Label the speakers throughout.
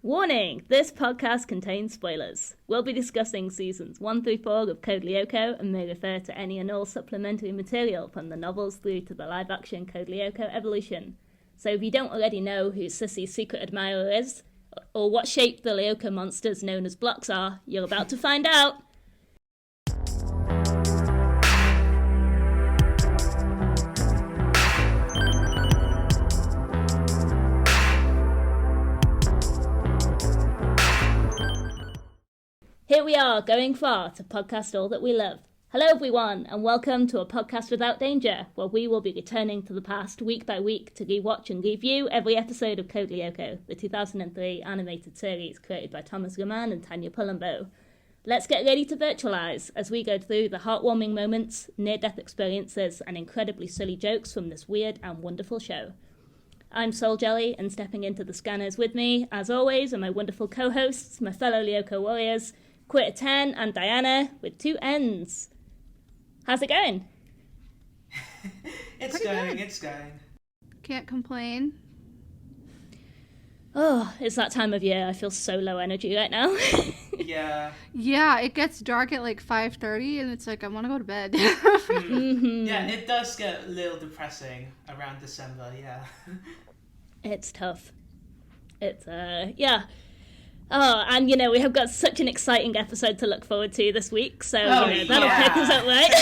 Speaker 1: Warning! This podcast contains spoilers. We'll be discussing seasons 1 through 4 of Code Lyoko and may refer to any and all supplementary material from the novels through to the live-action Code Lyoko evolution. So if you don't already know who Sissy's secret admirer is, or what shape the Lyoko monsters known as blocks are, you're about to find out! Here we are, going far to podcast all that we love. Hello everyone, and welcome to A Podcast Without Danger, where we will be returning to the past week by week to rewatch and review every episode of Code Lyoko, the 2003 animated series created by Thomas Roman and Tanya Pullenbow. Let's get ready to virtualize as we go through the heartwarming moments, near-death experiences, and incredibly silly jokes from this weird and wonderful show. I'm souljelly, and stepping into the scanners with me, as always, are my wonderful co-hosts, my fellow Lyoko warriors, Quitter 10 and Dianna with 2 N's. How's it going?
Speaker 2: It's going.
Speaker 3: Can't complain.
Speaker 1: Oh, it's that time of year. I feel so low energy right now.
Speaker 2: Yeah.
Speaker 3: Yeah, it gets dark at like 5:30 and it's like, I want to go to bed.
Speaker 1: Mm-hmm.
Speaker 2: Yeah, it does get a little depressing around December, yeah.
Speaker 1: It's tough. It's, yeah. Oh, and we have got such an exciting episode to look forward to this week, so that'll pick us up, right?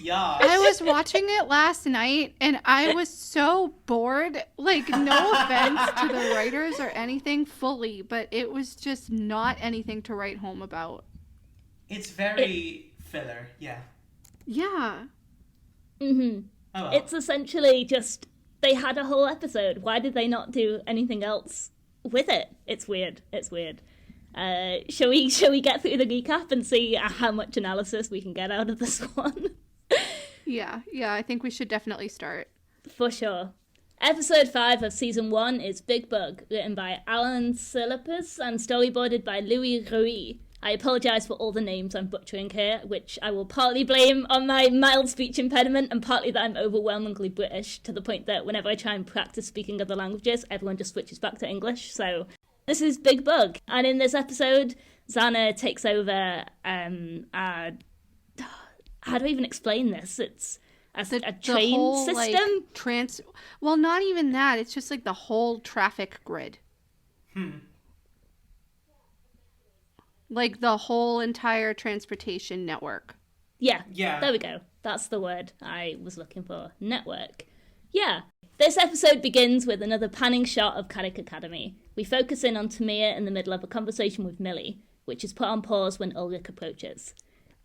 Speaker 2: Yeah.
Speaker 3: I was watching it last night and I was so bored. Like, no offense to the writers or anything fully, but it was just not anything to write home about.
Speaker 2: It's very filler, yeah.
Speaker 3: Yeah.
Speaker 1: Mm-hmm.
Speaker 2: Oh, well.
Speaker 1: It's essentially just, they had a whole episode. Why did they not do anything else with it? It's weird. Shall we get through the recap and see how much analysis we can get out of this one?
Speaker 3: Yeah, I think we should definitely start.
Speaker 1: For sure. Episode 5 of Season 1 is Big Bug, written by Alan Silipus and storyboarded by Louis Rui. I apologise for all the names I'm butchering here, which I will partly blame on my mild speech impediment and partly that I'm overwhelmingly British, to the point that whenever I try and practice speaking other languages, everyone just switches back to English. So this is Big Bug. And in this episode, Xana takes over, how do I even explain this? It's a train
Speaker 3: whole,
Speaker 1: system?
Speaker 3: Well, not even that. It's just like the whole traffic grid. Like the whole entire transportation network.
Speaker 1: Yeah, there we go. That's the word I was looking for. Network. Yeah. This episode begins with another panning shot of Carrick Academy. We focus in on Tamir in the middle of a conversation with Millie, which is put on pause when Ulrich approaches.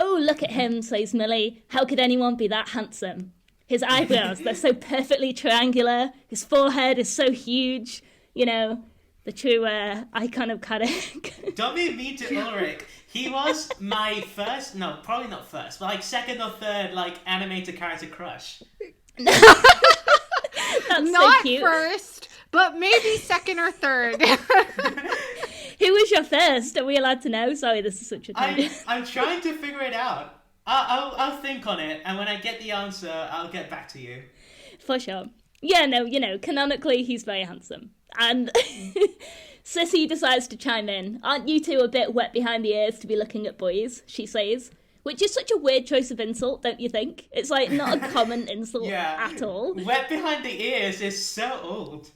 Speaker 1: "Oh, look at him," says Millie. "How could anyone be that handsome? His eyebrows, they're so perfectly triangular. His forehead is so huge. The true icon of Carrick."
Speaker 2: Don't be mean to Ulrich. He was my first, no, probably not first, but like second or third animated character crush.
Speaker 1: That's
Speaker 3: not
Speaker 1: so cute.
Speaker 3: First, but maybe second or third.
Speaker 1: Who was your first? Are we allowed to know? Sorry, this is such a thing.
Speaker 2: I'm trying to figure it out. I'll think on it, and when I get the answer, I'll get back to you.
Speaker 1: For sure. Yeah, no, canonically, he's very handsome. And Sissy decides to chime in. "Aren't you two a bit wet behind the ears to be looking at boys?" she says. Which is such a weird choice of insult, don't you think? It's like not a common insult at all.
Speaker 2: Wet behind the ears is so old.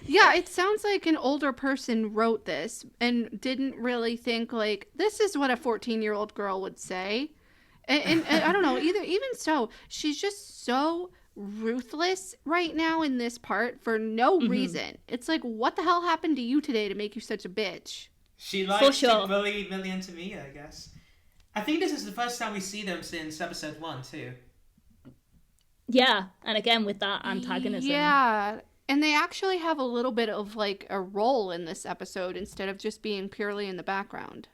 Speaker 3: Yeah, it sounds like an older person wrote this and didn't really think like, this is what a 14-year-old girl would say. And I don't know, even so, she's just so ruthless right now in this part for no reason. It's like, what the hell happened to you today to make you such a bitch?
Speaker 2: She likes to bully Millie and Tamia, I guess. I think this is the first time we see them since episode 1 too.
Speaker 1: Yeah, and again with that antagonism.
Speaker 3: Yeah, and they actually have a little bit of like a role in this episode instead of just being purely in the background.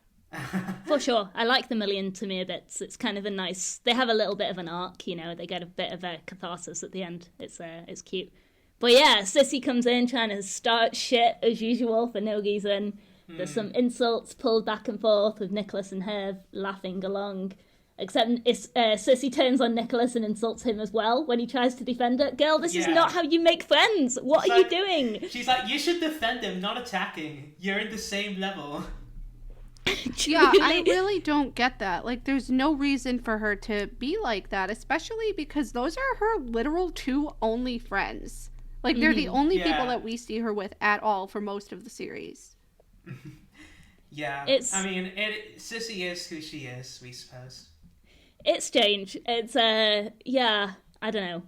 Speaker 1: For sure. I like the Millie and Tamir bits. It's kind of a nice... They have a little bit of an arc, They get a bit of a catharsis at the end. It's cute. But yeah, Sissy comes in trying to start shit as usual for no reason. There's some insults pulled back and forth with Nicholas and Herb laughing along. Except Sissy turns on Nicholas and insults him as well when he tries to defend her. Girl, this is not how you make friends. What are you doing?
Speaker 2: She's like, you should defend him, not attacking. You're in the same level.
Speaker 3: Yeah, I really don't get that. Like, there's no reason for her to be like that, especially because those are her literal two only friends. Like, they're the only people that we see her with at all for most of the series.
Speaker 2: Yeah, Sissy is who she is, we suppose.
Speaker 1: It's strange. It's, I don't know.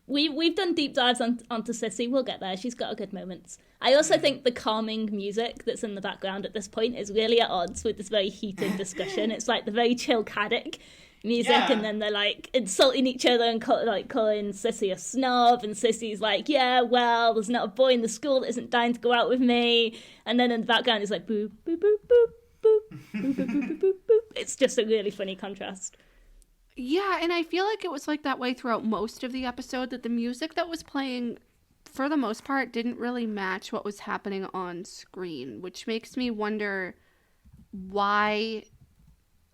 Speaker 1: We've done deep dives onto Sissy. We'll get there. She's got a good moments. I also think the calming music that's in the background at this point is really at odds with this very heated discussion. It's like the very chill Caddick music, and then they're like insulting each other and calling Sissy a snob, and Sissy's like, yeah, well, there's not a boy in the school that isn't dying to go out with me. And then in the background it's like boop, boop, boop, boop, boop, boop, boop, boop, boop, boop. It's just a really funny contrast.
Speaker 3: Yeah, and I feel like it was like that way throughout most of the episode, that the music that was playing, for the most part, didn't really match what was happening on screen, which makes me wonder why,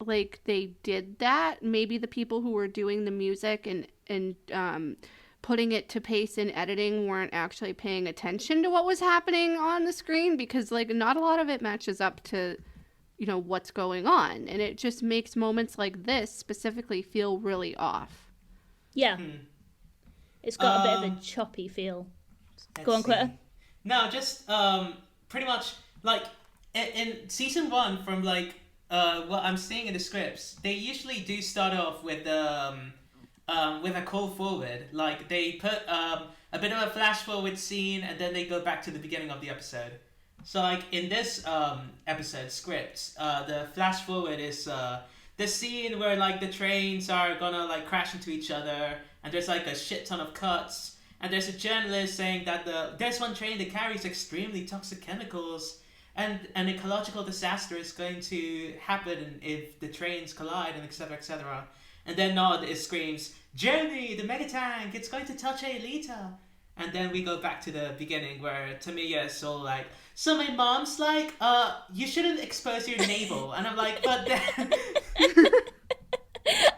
Speaker 3: like, they did that. Maybe the people who were doing the music and putting it to pace in editing weren't actually paying attention to what was happening on the screen, because, like, not a lot of it matches up to, you know, what's going on, and it just makes moments like this specifically feel really off.
Speaker 1: Yeah. It's got a bit of a choppy feel. Go on, Quitter.
Speaker 2: No, just pretty much like in season 1, from like what I'm seeing in the scripts, they usually do start off with a call forward. Like they put a bit of a flash forward scene, and then they go back to the beginning of the episode. So like in this episode script, the flash forward is the scene where like the trains are gonna like crash into each other, and there's like a shit ton of cuts, and there's a journalist saying that there's one train that carries extremely toxic chemicals, and an ecological disaster is going to happen if the trains collide, and etc, etc. And then Nod screams, "Jeremy, the mega tank, it's going to touch Aelita." And then we go back to the beginning where Tamiya is all like, so my mom's like, you shouldn't expose your navel. And I'm like, but then...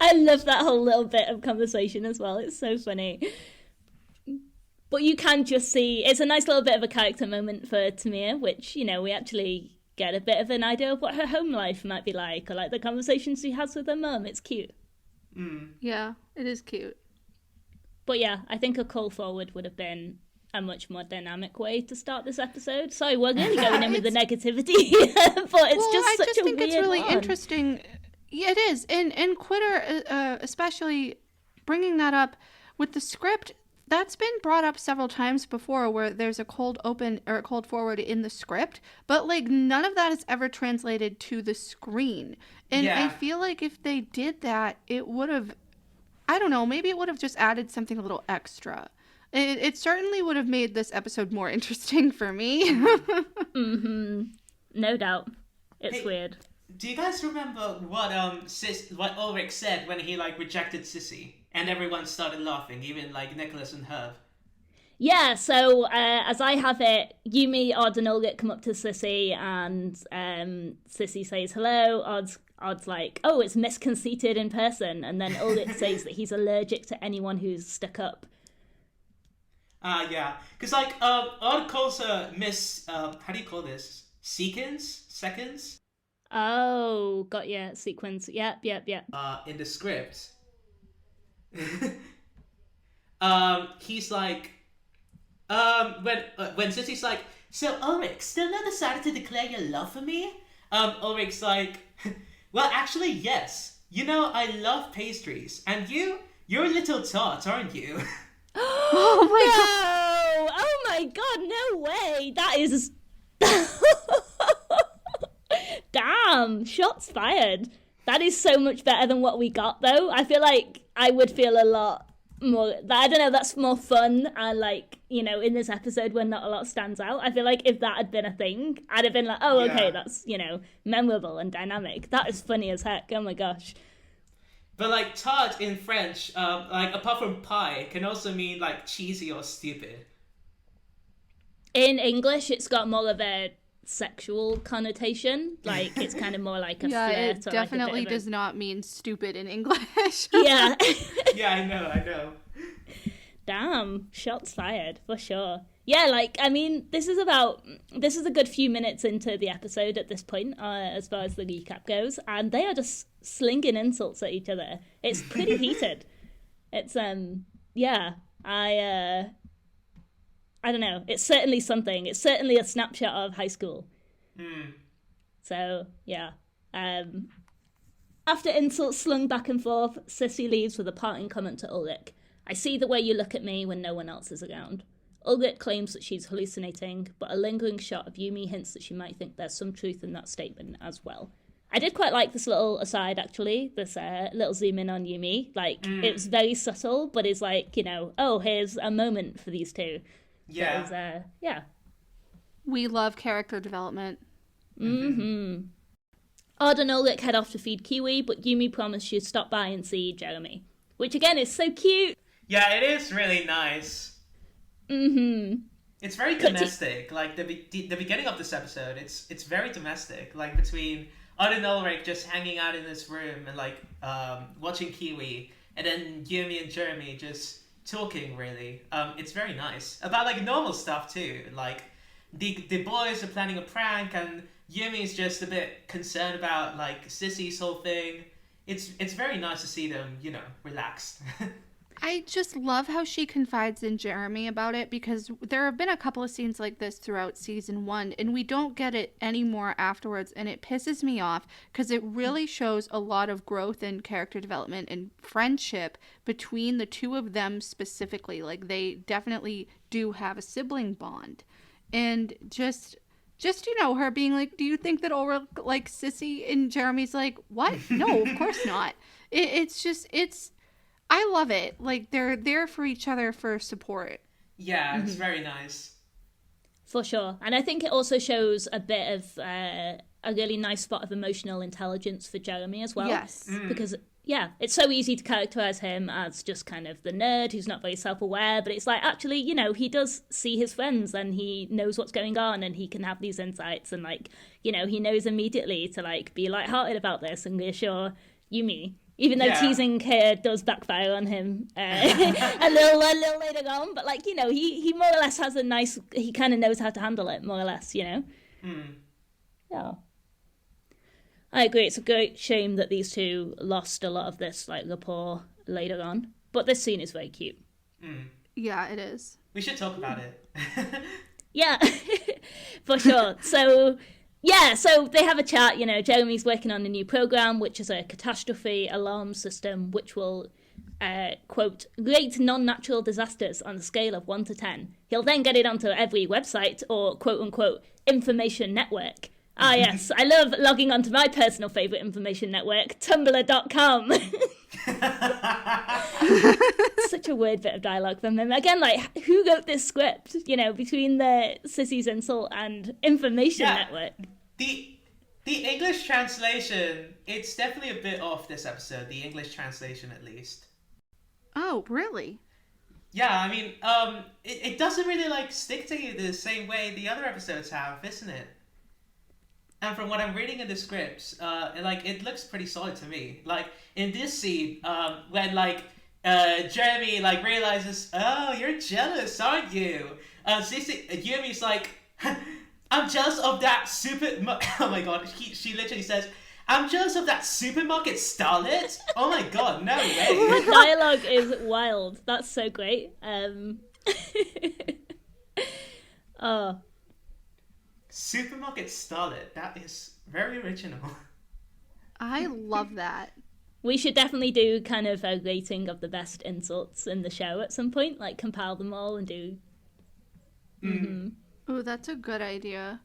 Speaker 1: I love that whole little bit of conversation as well. It's so funny. But you can just see, it's a nice little bit of a character moment for Tamiya, which, you know, we actually get a bit of an idea of what her home life might be like, or like the conversations she has with her mum. It's cute.
Speaker 3: Yeah, it is cute.
Speaker 1: But yeah, I think a call forward would have been a much more dynamic way to start this episode. Sorry, we're really going in with the negativity, but it's such a weird
Speaker 3: it's really
Speaker 1: one.
Speaker 3: Interesting. Yeah, it is. And Quitter, especially bringing that up with the script, that's been brought up several times before, where there's a cold open or a cold forward in the script, but like none of that is ever translated to the screen. And I feel like if they did that, it would have, I don't know, maybe it would have just added something a little extra. It certainly would have made this episode more interesting for me.
Speaker 1: No doubt. It's weird.
Speaker 2: Do you guys remember what Ulrich said when he like rejected Sissy, and everyone started laughing, even like Nicholas and Herb?
Speaker 1: Yeah, so as I have it, Yumi, Odd, and Ulrich come up to Sissy, and Sissy says hello. Odd's like, oh, it's misconceited in person, and then Ulrich says that he's allergic to anyone who's stuck up.
Speaker 2: Yeah, because like Odd calls her Miss how do you call this? Seconds?
Speaker 1: Oh, got ya. Sequence. Yep.
Speaker 2: In the script, he's like, when Sissy's like, so Ulrich, still not decided to declare your love for me? Ulrich's like, well, actually, yes. You know, I love pastries, and you're a little tart, aren't you?
Speaker 1: Oh my god! Oh my god! No way! That is. Damn! Shots fired. That is so much better than what we got, though. I feel like I would feel a lot more. I don't know. That's more fun. And like, you know, in this episode where not a lot stands out, I feel like if that had been a thing, I'd have been like, oh, okay, that's, you know, memorable and dynamic. That is funny as heck. Oh my gosh.
Speaker 2: But like tart in French, like apart from pie, can also mean like cheesy or stupid.
Speaker 1: In English, it's got more of a sexual connotation. Like, it's kind of more like a
Speaker 3: Yeah,
Speaker 1: flirt.
Speaker 3: it
Speaker 1: or
Speaker 3: definitely
Speaker 1: like a bit of
Speaker 3: does not mean stupid in English.
Speaker 1: Yeah.
Speaker 2: Yeah, I know.
Speaker 1: Damn, shots fired, for sure. Yeah, like, I mean, this is a good few minutes into the episode at this point, as far as the recap goes, and they are just slinging insults at each other. It's pretty heated. It's, yeah, I don't know. It's certainly something. It's certainly a snapshot of high school. So, yeah. After insults slung back and forth, Sissy leaves with a parting comment to Ulrich. I see the way you look at me when no one else is around. Ulrich claims that she's hallucinating, but a lingering shot of Yumi hints that she might think there's some truth in that statement as well. I did quite like this little aside, actually, this little zoom in on Yumi. Like, it's very subtle, but it's like, you know, oh, here's a moment for these two.
Speaker 2: Yeah.
Speaker 1: So yeah.
Speaker 3: We love character development.
Speaker 1: Mm-hmm. Odd and Ulrich head off to feed Kiwi, but Yumi promised she'd stop by and see Jeremy. Which, again, is so cute.
Speaker 2: Yeah, it is really nice.
Speaker 1: Mm-hmm.
Speaker 2: It's very domestic. Like, the beginning of this episode, it's very domestic. Like, between Odd and Ulrich just hanging out in this room and, like, watching Kiwi, and then Yumi and Jeremy just talking, really. It's very nice. About, like, normal stuff, too. Like, the boys are planning a prank, and Yumi's just a bit concerned about, like, Sissy's whole thing. It's very nice to see them, you know, relaxed.
Speaker 3: I just love how she confides in Jeremy about it, because there have been a couple of scenes like this throughout season 1, and we don't get it anymore afterwards, and it pisses me off because it really shows a lot of growth and character development and friendship between the two of them specifically. Like, they definitely do have a sibling bond, and just you know, her being like, do you think that Ulrich likes Sissy? And Jeremy's like, what? No, of course not. It's I love it. Like, they're there for each other for support.
Speaker 2: Yeah, it's very nice.
Speaker 1: For sure. And I think it also shows a bit of a really nice spot of emotional intelligence for Jeremy as well.
Speaker 3: Yes.
Speaker 1: Because, yeah, it's so easy to characterize him as just kind of the nerd who's not very self-aware, but it's like, actually, you know, he does see his friends and he knows what's going on and he can have these insights and, like, you know, he knows immediately to, like, be lighthearted about this and reassure Yumi. Even though teasing here does backfire on him a little later on, but, like, you know, he more or less has he kind of knows how to handle it, more or less, you know? Yeah. I agree, it's a great shame that these two lost a lot of this, like, rapport later on, but this scene is very cute.
Speaker 3: Yeah, it is.
Speaker 2: We should talk about it.
Speaker 1: Yeah, for sure. So... yeah, so they have a chat, you know, Jeremy's working on a new program, which is a catastrophe alarm system, which will, quote, rate non-natural disasters on a scale of 1 to 10. He'll then get it onto every website or, quote unquote, information network. Ah, yes, I love logging onto my personal favourite information network, tumblr.com. Such a weird bit of dialogue from him. Again, like, who wrote this script, you know, between the Sissy's insult and information network?
Speaker 2: The English translation, it's definitely a bit off this episode, the English translation at least.
Speaker 3: Oh, really?
Speaker 2: Yeah, I mean, it doesn't really, like, stick to you the same way the other episodes have, isn't it? And from what I'm reading in the scripts, like, it looks pretty solid to me. Like, in this scene, when, like, Jeremy, like, realizes, oh, you're jealous, aren't you? Yumi's like, I'm jealous of that oh my god, she literally says, I'm jealous of that supermarket starlet? Oh my god, no way.
Speaker 1: The dialogue is wild. That's so great. Oh.
Speaker 2: Supermarket starlet, that is very original.
Speaker 3: I love that.
Speaker 1: We should definitely do kind of a rating of the best insults in the show at some point, like compile them all and do...
Speaker 3: Oh, that's a good idea.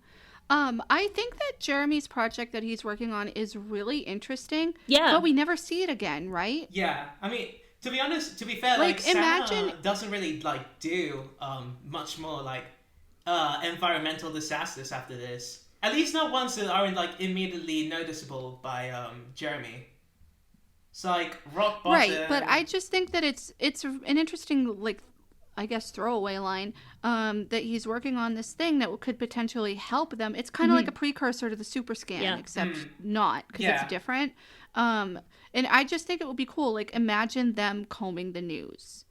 Speaker 3: I think that Jeremy's project that he's working on is really interesting.
Speaker 1: Yeah.
Speaker 3: But we never see it again, right?
Speaker 2: Yeah, I mean, to be honest, to be fair,
Speaker 3: Like, imagine...
Speaker 2: Sama doesn't really, like, do much more, like, environmental disasters after this. At least not ones that aren't, like, immediately noticeable by Jeremy. It's like rock bottom.
Speaker 3: Right, but I just think that it's an interesting, like, I guess, throwaway line, that he's working on this thing that could potentially help them. It's kind of like a precursor to the super scan, except not, because it's different. And I just think it would be cool. Like, imagine them combing the news,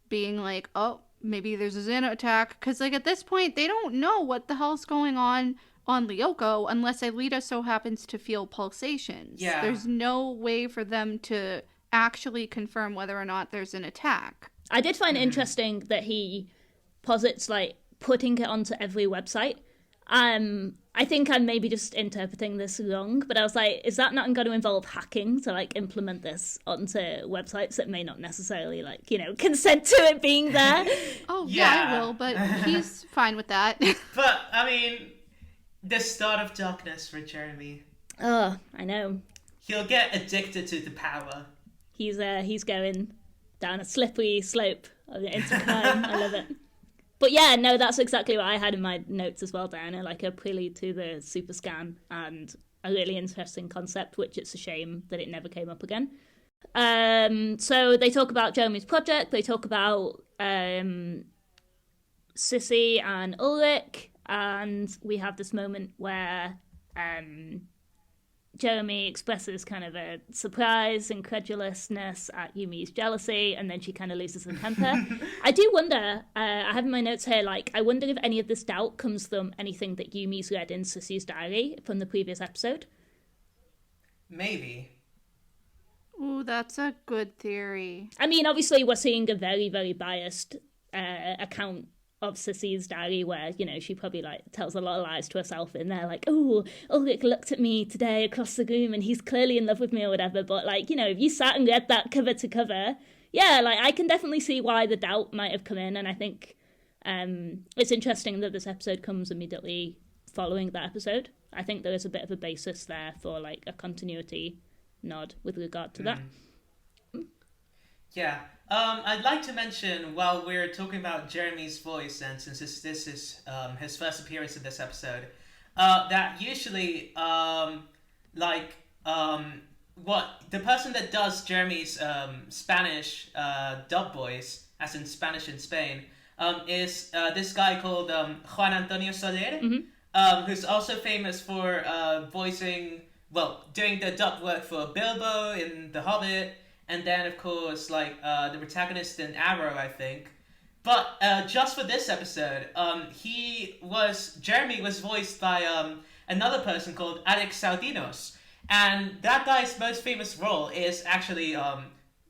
Speaker 3: being like, oh, maybe there's a Xana attack. Because, like, at this point, they don't know what the hell's going on Lyoko unless Aelita so happens to feel pulsations.
Speaker 2: Yeah.
Speaker 3: There's no way for them to actually confirm whether or not there's an attack.
Speaker 1: I did find it interesting that he posits, like, putting it onto every website. I think I'm maybe just interpreting this wrong, but I was like, is that not going to involve hacking to, like, implement this onto websites that may not necessarily, like, you know, consent to it being there?
Speaker 3: Oh, yeah, I will, but he's fine with that.
Speaker 2: But, I mean, the start of darkness for Jeremy.
Speaker 1: Oh, I know.
Speaker 2: He'll get addicted to the power.
Speaker 1: He's going down a slippery slope into crime. I love it. But yeah, no, that's exactly what I had in my notes as well, Diana, like a prelude to the super scan and a really interesting concept, which it's a shame that it never came up again. So they talk about Jeremy's project, they talk about Sissy and Ulrich, and we have this moment where Jeremy expresses kind of a surprise, incredulousness at Yumi's jealousy, and then she kind of loses her temper. I do wonder, I have in my notes here, like, I wonder if any of this doubt comes from anything that Yumi's read in Sissy's diary from the previous episode.
Speaker 2: Maybe.
Speaker 3: Ooh, that's a good theory.
Speaker 1: I mean, obviously, we're seeing a very, very biased account of Sissy's diary where, you know, she probably, like, tells a lot of lies to herself in there, like, oh, Ulrich looked at me today across the room and he's clearly in love with me or whatever. But, like, you know, if you sat and read that cover to cover, yeah, like, I can definitely see why the doubt might have come in. And I think it's interesting that this episode comes immediately following that episode. I think there is a bit of a basis there for, like, a continuity nod with regard to that.
Speaker 2: Yeah. I'd like to mention, while we're talking about Jeremy's voice, and since this is his first appearance in this episode, that usually, what the person that does Jeremy's Spanish dub voice, as in Spanish in Spain, is this guy called Juan Antonio Soler, who's also famous for doing the dub work for Bilbo in The Hobbit. And then, of course, like, the protagonist in Arrow, I think. But just for this episode, Jeremy was voiced by another person called Alex Saudinos. And that guy's most famous role is actually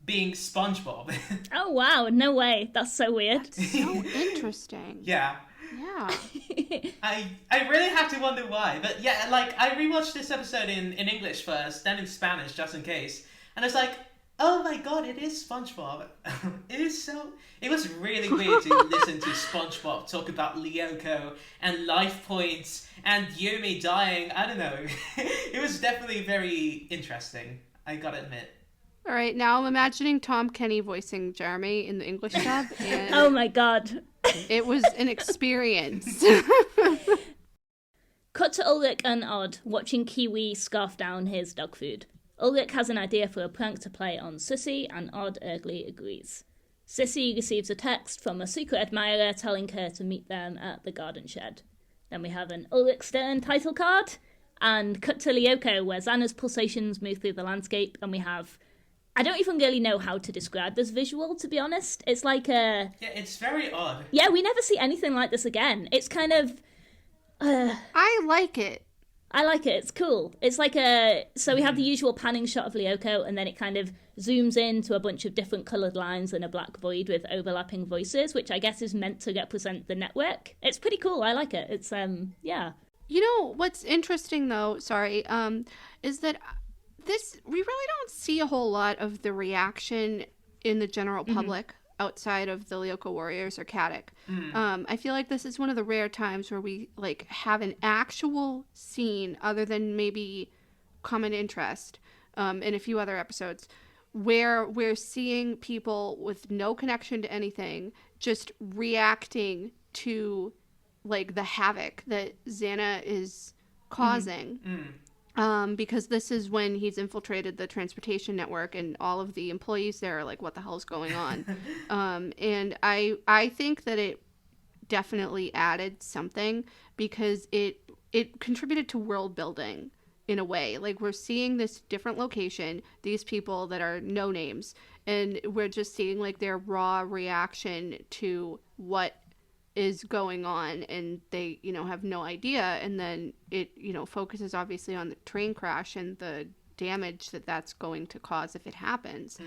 Speaker 2: being SpongeBob.
Speaker 1: Oh, wow. No way. That's so weird.
Speaker 3: That's so interesting.
Speaker 2: Yeah.
Speaker 3: Yeah.
Speaker 2: I really have to wonder why. But yeah, like, I rewatched this episode in English first, then in Spanish, just in case. And it's like, oh my god, it is SpongeBob. It was really weird to listen to SpongeBob talk about Lyoko and life points and Yumi dying. I don't know. It was definitely very interesting, I gotta admit.
Speaker 3: All right, now I'm imagining Tom Kenny voicing Jeremy in the English dub. And
Speaker 1: oh my god.
Speaker 3: It was an experience.
Speaker 1: Cut to Ulrich and Odd watching Kiwi scarf down his dog food. Ulrich has an idea for a prank to play on Sissy, and Odd eagerly agrees. Sissy receives a text from a secret admirer telling her to meet them at the garden shed. Then we have an Ulrich Stern title card, and cut to Lyoko, where Xana's pulsations move through the landscape, and we have... I don't even really know how to describe this visual, to be honest. It's like a...
Speaker 2: Yeah, it's very odd.
Speaker 1: Yeah, we never see anything like this again. It's kind of...
Speaker 3: I like it.
Speaker 1: I like it. It's cool. It's like so we have the usual panning shot of Lyoko, and then it kind of zooms into a bunch of different coloured lines and a black void with overlapping voices, which I guess is meant to represent the network. It's pretty cool. I like it. It's, yeah.
Speaker 3: You know, what's interesting, though, is that we really don't see a whole lot of the reaction in the general public outside of the Lyoko Warriors or Caddick. I feel like this is one of the rare times where we, like, have an actual scene other than maybe Common Interest in a few other episodes where we're seeing people with no connection to anything just reacting to, like, the havoc that Xana is causing. because this is when he's infiltrated the transportation network, and all of the employees there are like, what the hell's going on? And I think that it definitely added something, because it contributed to world building in a way. Like, we're seeing this different location, these people that are no names, and we're just seeing like their raw reaction to what is going on, and they, have no idea. And then it, focuses obviously on the train crash and the damage that that's going to cause if it happens.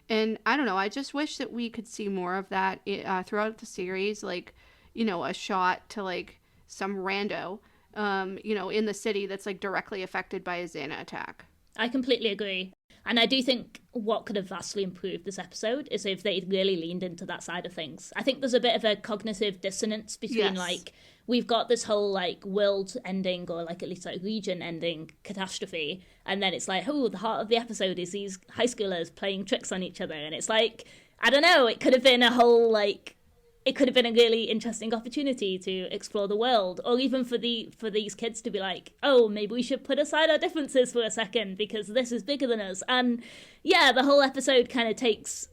Speaker 3: And I don't know, I just wish that we could see more of that throughout the series, like, a shot to like some rando in the city that's like directly affected by a Xana attack.
Speaker 1: I completely agree. And I do think what could have vastly improved this episode is if they'd really leaned into that side of things. I think there's a bit of a cognitive dissonance between, like, we've got this whole, like, world ending, or, like, at least, like, region ending catastrophe, and then it's like, oh, the heart of the episode is these high schoolers playing tricks on each other, and it's like, I don't know, it could have been a whole, like, it could have been a really interesting opportunity to explore the world, or even for these kids to be like, oh, maybe we should put aside our differences for a second because this is bigger than us. And yeah, the whole episode kind of takes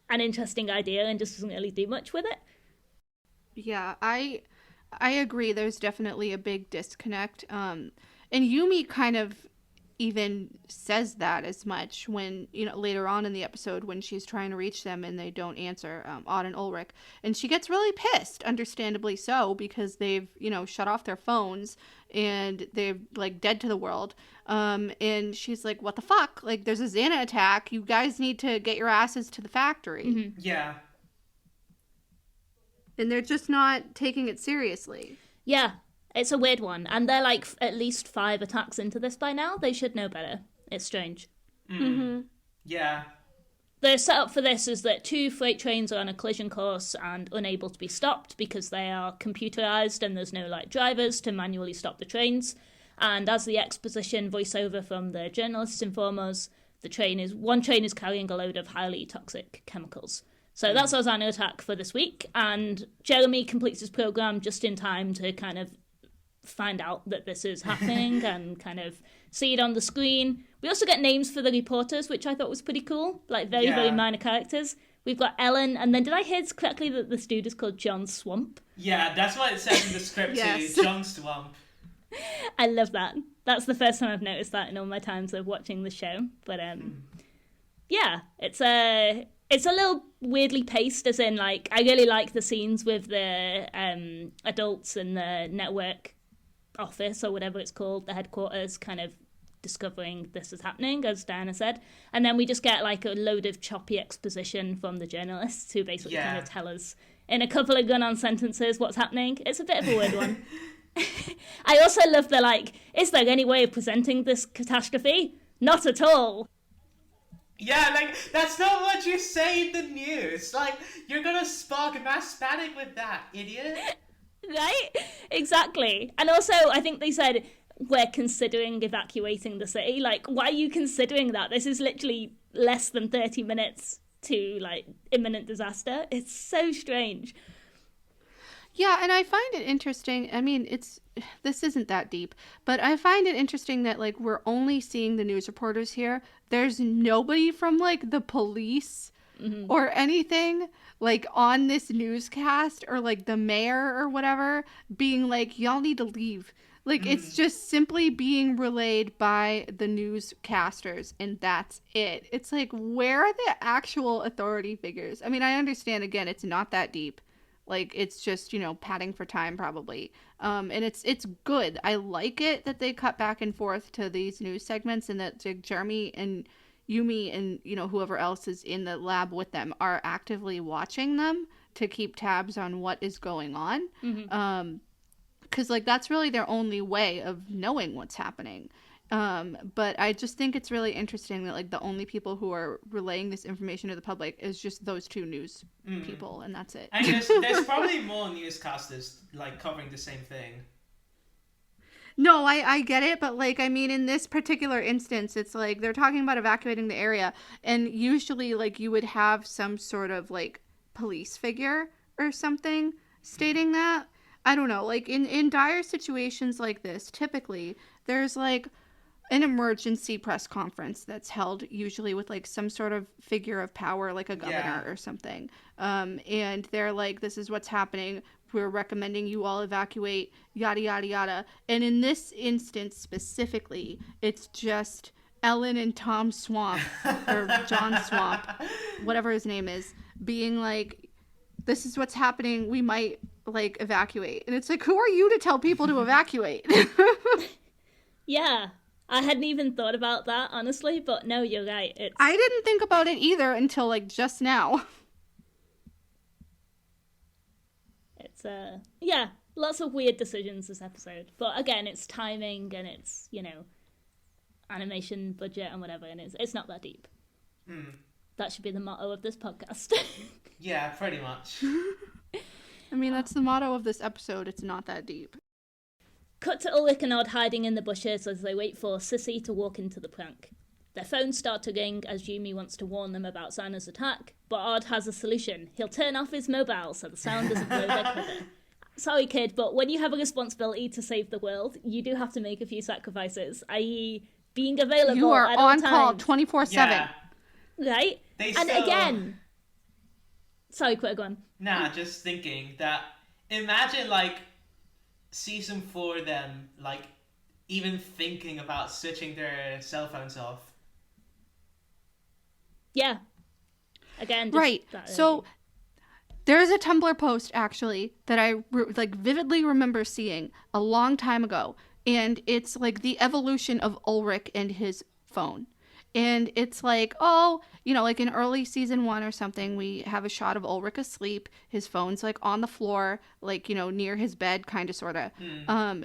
Speaker 1: an interesting idea and just doesn't really do much with it.
Speaker 3: Yeah, I agree. There's definitely a big disconnect. And Yumi kind of even says that as much when, later on in the episode when she's trying to reach them and they don't answer, Odd and Ulrich. And she gets really pissed, understandably so, because they've, shut off their phones and they're like dead to the world. And she's like, what the fuck? Like, there's a Xana attack. You guys need to get your asses to the factory.
Speaker 1: Mm-hmm.
Speaker 2: Yeah.
Speaker 3: And they're just not taking it seriously.
Speaker 1: Yeah. It's a weird one, and they're like at least 5 attacks into this by now. They should know better. It's strange.
Speaker 3: Mm-hmm.
Speaker 2: Yeah.
Speaker 1: The setup for this is that 2 freight trains are on a collision course and unable to be stopped because they are computerized and there's no like drivers to manually stop the trains. And as the exposition voiceover from the journalists inform us, one train is carrying a load of highly toxic chemicals. So that's our Xana attack for this week, and Jeremy completes his program just in time to kind of find out that this is happening and kind of see it on the screen. We also get names for the reporters, which I thought was pretty cool, like very minor characters. We've got Ellen, and then did I hear correctly that this dude is called John Swamp?
Speaker 2: Yeah, that's what it says in the script
Speaker 3: Yes.
Speaker 2: too, John Swamp.
Speaker 1: I love that. That's the first time I've noticed that in all my times of watching the show. But yeah, it's a little weirdly paced, as in, like, I really like the scenes with the adults in the network office, or whatever it's called, the headquarters, kind of discovering this is happening, as Diana said. And then we just get, like, a load of choppy exposition from the journalists who basically kind of tell us in a couple of gun-on sentences what's happening. It's a bit of a weird one. I also love the, like, is there any way of presenting this catastrophe? Not at all.
Speaker 2: Yeah, like, that's not what you say in the news. Like, you're gonna spark a mass panic with that, idiot.
Speaker 1: Right? Exactly. And also, I think they said, we're considering evacuating the city. Like, why are you considering that? This is literally less than 30 minutes to, like, imminent disaster. It's so strange.
Speaker 3: Yeah, and I find it interesting. I mean, this isn't that deep, but I find it interesting that, like, we're only seeing the news reporters here. There's nobody from, like, the police or anything, like, on this newscast, or, like, the mayor or whatever being like, y'all need to leave. Like, it's just simply being relayed by the newscasters, and that's it. It's like, where are the actual authority figures? I mean, I understand, again, it's not that deep. Like, it's just, padding for time, probably. And it's good. I like it that they cut back and forth to these news segments, and that Jeremy and Yumi and, whoever else is in the lab with them are actively watching them to keep tabs on what is going on. Because, like, that's really their only way of knowing what's happening. But I just think it's really interesting that, like, the only people who are relaying this information to the public is just those 2 news people, and that's it.
Speaker 2: And there's probably more newscasters, like, covering the same thing.
Speaker 3: No, I get it, but, like, I mean, in this particular instance, it's like they're talking about evacuating the area, and usually, like, you would have some sort of, like, police figure or something stating that. I don't know, like, in dire situations like this, typically, there's, like, an emergency press conference that's held usually with like some sort of figure of power, like a governor or something. And they're like, this is what's happening. We're recommending you all evacuate, yada, yada, yada. And in this instance specifically, it's just Ellen and Tom Swamp, or John Swamp, whatever his name is, being like, this is what's happening. We might like evacuate. And it's like, who are you to tell people to evacuate?
Speaker 1: Yeah. I hadn't even thought about that, honestly, but no, you're right.
Speaker 3: I didn't think about it either until like just now.
Speaker 1: It's yeah, lots of weird decisions this episode. But again, it's timing and it's, animation budget and whatever, and it's not that deep. That should be the motto of this podcast.
Speaker 2: Yeah, pretty much.
Speaker 3: I mean, that's the motto of this episode. It's not that deep.
Speaker 1: Cut to Ulrich and Odd hiding in the bushes as they wait for Sissy to walk into the prank. Their phones start to ring as Yumi wants to warn them about Xana's attack, but Odd has a solution. He'll turn off his mobile so the sound doesn't blow their cover. Sorry, kid, but when you have a responsibility to save the world, you do have to make a few sacrifices, i.e. being available
Speaker 3: You are
Speaker 1: at all
Speaker 3: on call
Speaker 1: times.
Speaker 3: 24/7.
Speaker 2: Yeah.
Speaker 1: Right? Again... Sorry, quick one.
Speaker 2: Nah, just thinking that... Imagine, like, season 4 them, like, even thinking about switching their cell phones off.
Speaker 1: Yeah. Again, just
Speaker 3: Right. So there's a Tumblr post actually that I vividly remember seeing a long time ago, and it's like the evolution of Ulrich and his phone. And it's like, like in early season 1 or something, we have a shot of Ulrich asleep. His phone's like on the floor, like, near his bed, kind of, sort of.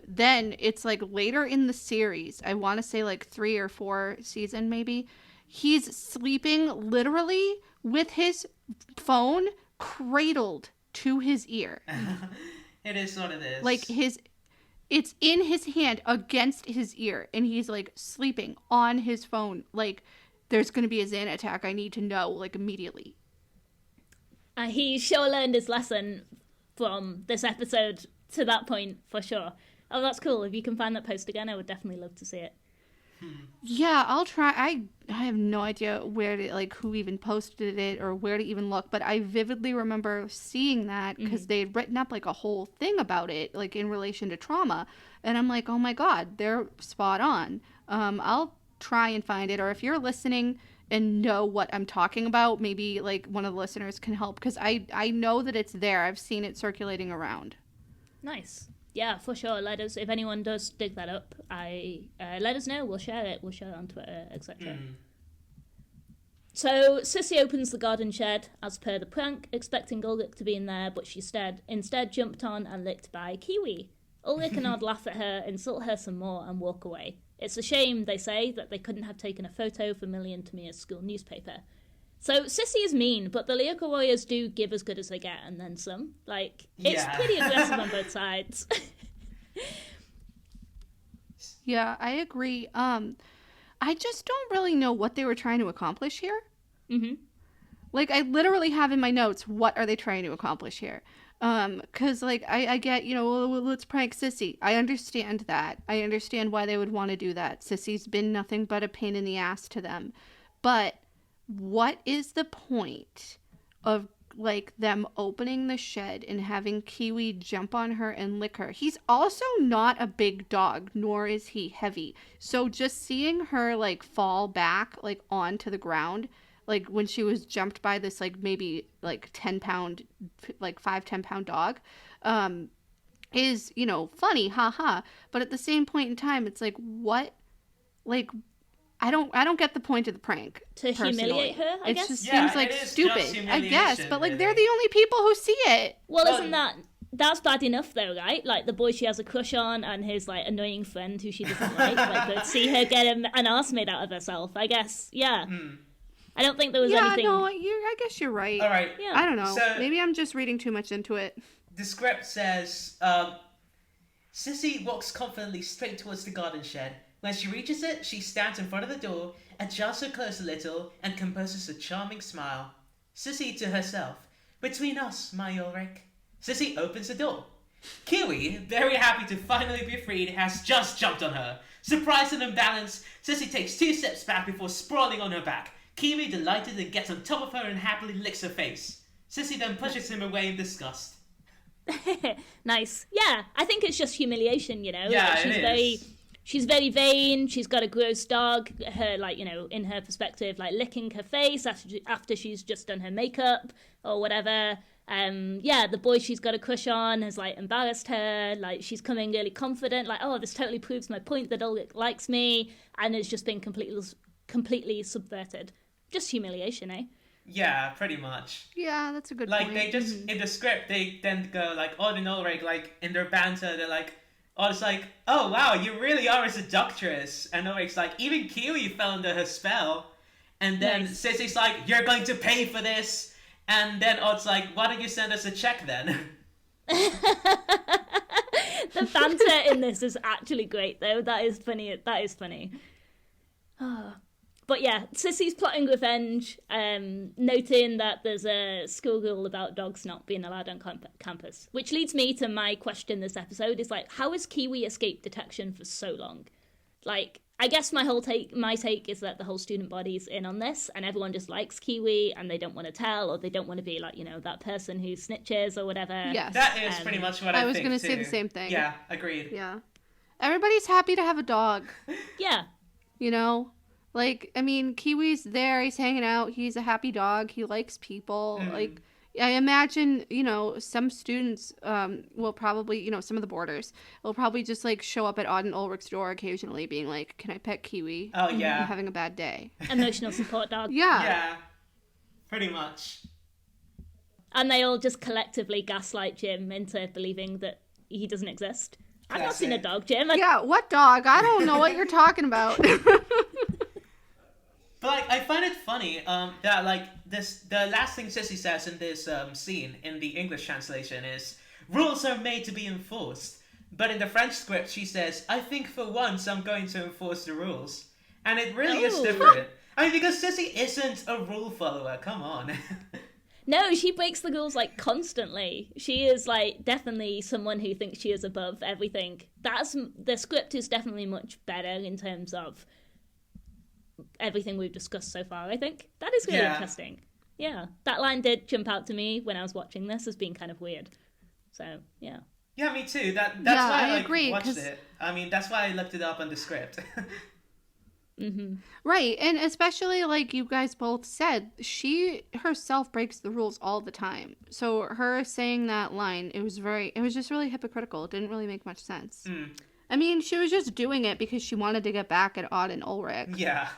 Speaker 3: Then it's like later in the series, I want to say like 3 or 4 season maybe, he's sleeping literally with his phone cradled to his ear.
Speaker 2: It is what it is.
Speaker 3: Like it's in his hand against his ear, and he's like sleeping on his phone. Like, there's going to be a Xana attack. I need to know, like, immediately.
Speaker 1: He sure learned his lesson from this episode to that point, for sure. Oh, that's cool. If you can find that post again, I would definitely love to see it.
Speaker 3: Yeah, I'll try. I have no idea where to, like, who even posted it or where to even look, but I vividly remember seeing that because they had written up like a whole thing about it, like in relation to trauma, and I'm like, oh my god, they're spot on. I'll try and find it, or if you're listening and know what I'm talking about, maybe like one of the listeners can help, because I know that it's there. I've seen it circulating around.
Speaker 1: Nice. Yeah, for sure. Let us, if anyone does dig that up, let us know. We'll share it. We'll share it on Twitter, etc. So Sissy opens the garden shed as per the prank, expecting Ulrich to be in there, but she instead jumped on and licked by Kiwi. Ulrich and Odd laugh at her, insult her some more, and walk away. It's a shame, they say, that they couldn't have taken a photo for Millie and Tamia's school newspaper. So Sissy is mean, but the Lyoko warriors do give as good as they get, and then some. Like, it's pretty aggressive on both sides.
Speaker 3: Yeah, I agree. I just don't really know what they were trying to accomplish here. Like, I literally have in my notes, what are they trying to accomplish here? Because, like, I get, let's prank Sissy. I understand that. I understand why they would want to do that. Sissy's been nothing but a pain in the ass to them. But what is the point of, like, them opening the shed and having Kiwi jump on her and lick her? He's also not a big dog, nor is he heavy. So just seeing her, like, fall back, like, onto the ground, like, when she was jumped by this, like, maybe, like, 10-pound, like, 5-10-pound dog, is, funny, haha. But at the same point in time, it's like, what? Like, I don't get the point of the prank.
Speaker 1: To humiliate her, I guess?
Speaker 3: It just seems like stupid, I guess. But, like, they're the only people who see it.
Speaker 1: Well, isn't that's bad enough, though, right? Like, the boy she has a crush on and his, like, annoying friend who she doesn't like. Like, to see her get an arse made out of herself, I guess. Yeah. I don't think there was anything...
Speaker 3: Yeah, no, I guess you're right.
Speaker 2: All right.
Speaker 1: Yeah.
Speaker 3: I don't know.
Speaker 2: So,
Speaker 3: maybe I'm just reading too much into it.
Speaker 2: The script says, Sissy walks confidently straight towards the garden shed. When she reaches it, she stands in front of the door, adjusts her clothes a little, and composes a charming smile. Sissy to herself, between us, my Ulrich. Sissy opens the door. Kiwi, very happy to finally be freed, has just jumped on her. Surprised and unbalanced, Sissy takes 2 steps back before sprawling on her back. Kiwi, delighted, and gets on top of her and happily licks her face. Sissy then pushes him away in disgust.
Speaker 1: Nice. Yeah, I think it's just humiliation, you know?
Speaker 2: Yeah,
Speaker 1: She's very vain, she's got a gross dog, her, like, you know, in her perspective, like, licking her face after she's just done her makeup or whatever. The boy she's got a crush on has, like, embarrassed her, like, she's coming really confident, like, oh, this totally proves my point that Ulrich likes me, and it's just been completely subverted. Just humiliation, eh?
Speaker 2: Yeah, pretty much.
Speaker 3: Yeah, that's a good
Speaker 2: like,
Speaker 3: point.
Speaker 2: They just, in the script, they then go, like, Odd and Ulrich, like, in their banter, they're like, Odd's like, oh, wow, you really are a seductress. And Ulrich's like, even Kiwi fell under her spell. And then
Speaker 1: Nice.
Speaker 2: Sissy's like, you're going to pay for this. And then Odd's like, why don't you send us a check then?
Speaker 1: The banter in this is actually great, though. That is funny. But yeah, Sissy's plotting revenge, noting that there's a school rule about dogs not being allowed on campus. Which leads me to my question this episode, is like, how has Kiwi escaped detection for so long? Like, I guess my take is that the whole student body's in on this, and everyone just likes Kiwi, and they don't want to tell, or they don't want to be like, you know, that person who snitches or whatever.
Speaker 3: Yes.
Speaker 2: That is pretty much what I think,
Speaker 3: was going to say
Speaker 2: too.
Speaker 3: the same thing.
Speaker 2: Yeah, agreed.
Speaker 3: Yeah. Everybody's happy to have a dog,
Speaker 1: Yeah.
Speaker 3: you know? Like, I mean, Kiwi's there, he's hanging out, he's a happy dog, he likes people. Like, I imagine, you know, some students will probably, you know, some of the boarders will probably just, like, show up at Odd and Ulrich's door occasionally being like, can I pet Kiwi?
Speaker 2: Oh, yeah.
Speaker 3: I'm having a bad day.
Speaker 1: Emotional support dog.
Speaker 3: Yeah.
Speaker 2: Yeah, pretty much.
Speaker 1: And they all just collectively gaslight Jim into believing that he doesn't exist. I've not seen a dog, Jim.
Speaker 3: Yeah, what dog? I don't know what you're talking about.
Speaker 2: But, like, I find it funny that, like, the last thing Sissy says in this scene in the English translation is, rules are made to be enforced. But in the French script, she says, I think for once I'm going to enforce the rules. And it really is different. I mean, because Sissy isn't a rule follower, come on.
Speaker 1: No, she breaks the rules, like, constantly. She is, like, definitely someone who thinks she is above everything. The script is definitely much better in terms of everything we've discussed so far, I think. That is really interesting. Yeah, that line did jump out to me when I was watching this as being kind of weird. So, yeah.
Speaker 2: Yeah, me too. That's why I
Speaker 3: agree,
Speaker 2: watched it. I mean, that's why I looked it up on the script.
Speaker 3: Right, and especially like you guys both said, she herself breaks the rules all the time. So her saying that line, it was just really hypocritical. It didn't really make much sense. I mean, she was just doing it because she wanted to get back at Odd and Ulrich.
Speaker 2: Yeah.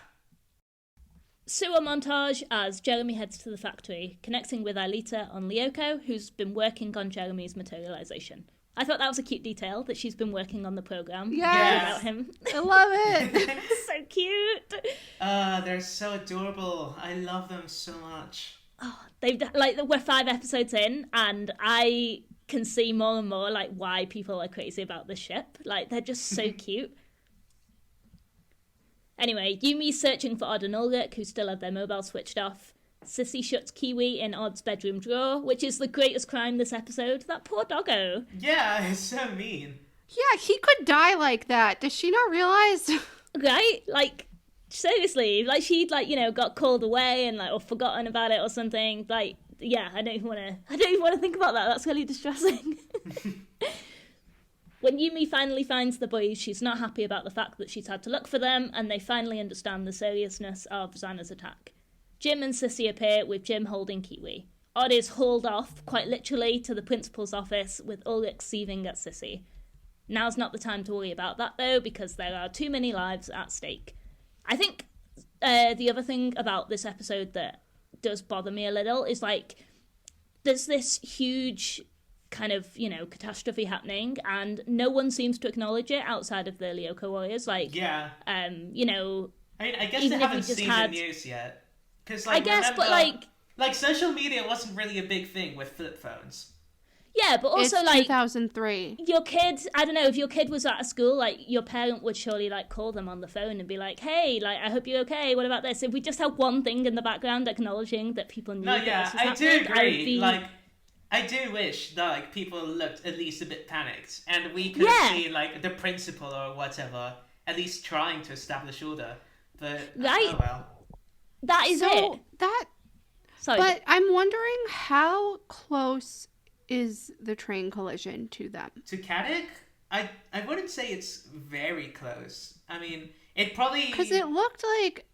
Speaker 1: Sewer montage as Jeremy heads to the factory, connecting with Aelita on Lyoko, who's been working on Jeremy's materialization. I thought that was a cute detail, that she's been working on the program without him.
Speaker 3: I love it.
Speaker 1: So cute.
Speaker 2: They're so adorable. I love them so much.
Speaker 1: Oh, we're 5 episodes in, and I can see more and more like why people are crazy about this ship. Like, they're just so cute. Anyway, Yumi's searching for Odd and Ulrich, who still have their mobile switched off. Sissy shuts Kiwi in Odd's bedroom drawer, which is the greatest crime this episode. That poor doggo.
Speaker 2: Yeah, it's so mean.
Speaker 3: Yeah, he could die like that. Does she not realize?
Speaker 1: Right? Like, seriously. Like, she'd, like, you know, got called away and, like, or forgotten about it or something. Like, yeah, I don't even want to think about that. That's really distressing. When Yumi finally finds the boys, she's not happy about the fact that she's had to look for them, and they finally understand the seriousness of Xana's attack. Jim and Sissy appear, with Jim holding Kiwi. Odd is hauled off, quite literally, to the principal's office, with Ulrich seething at Sissy. Now's not the time to worry about that, though, because there are too many lives at stake. I think the other thing about this episode that does bother me a little is, like, there's this huge kind of, you know, catastrophe happening, and no one seems to acknowledge it outside of the Lyoko warriors. Like,
Speaker 2: yeah.
Speaker 1: You know,
Speaker 2: I mean, I guess
Speaker 1: even
Speaker 2: they
Speaker 1: if we
Speaker 2: haven't
Speaker 1: just
Speaker 2: seen
Speaker 1: had-
Speaker 2: the news yet. Cause, like,
Speaker 1: I guess,
Speaker 2: remember,
Speaker 1: but
Speaker 2: like social media wasn't really a big thing with flip phones.
Speaker 1: yeah, but also
Speaker 3: it's
Speaker 1: like
Speaker 3: 2003.
Speaker 1: your kid, I don't know, if your kid was at a school, like, your parent would surely, like, call them on the phone and be like, hey, like, I hope you're okay, what about this? If we just had one thing in the background acknowledging that people knew that this was
Speaker 2: I
Speaker 1: happening,
Speaker 2: do
Speaker 1: I would
Speaker 2: agree.
Speaker 1: be...
Speaker 2: Like, I do wish that, like, people looked at least a bit panicked, and we could
Speaker 1: Yeah.
Speaker 2: see, like, the principal or whatever, at least trying to establish order. But
Speaker 1: Right.
Speaker 2: oh well.
Speaker 1: That is it. Sorry.
Speaker 3: But I'm wondering how close is the train collision to them?
Speaker 2: To Caddick, I wouldn't say it's very close. I mean, it probably...
Speaker 3: Because it looked like...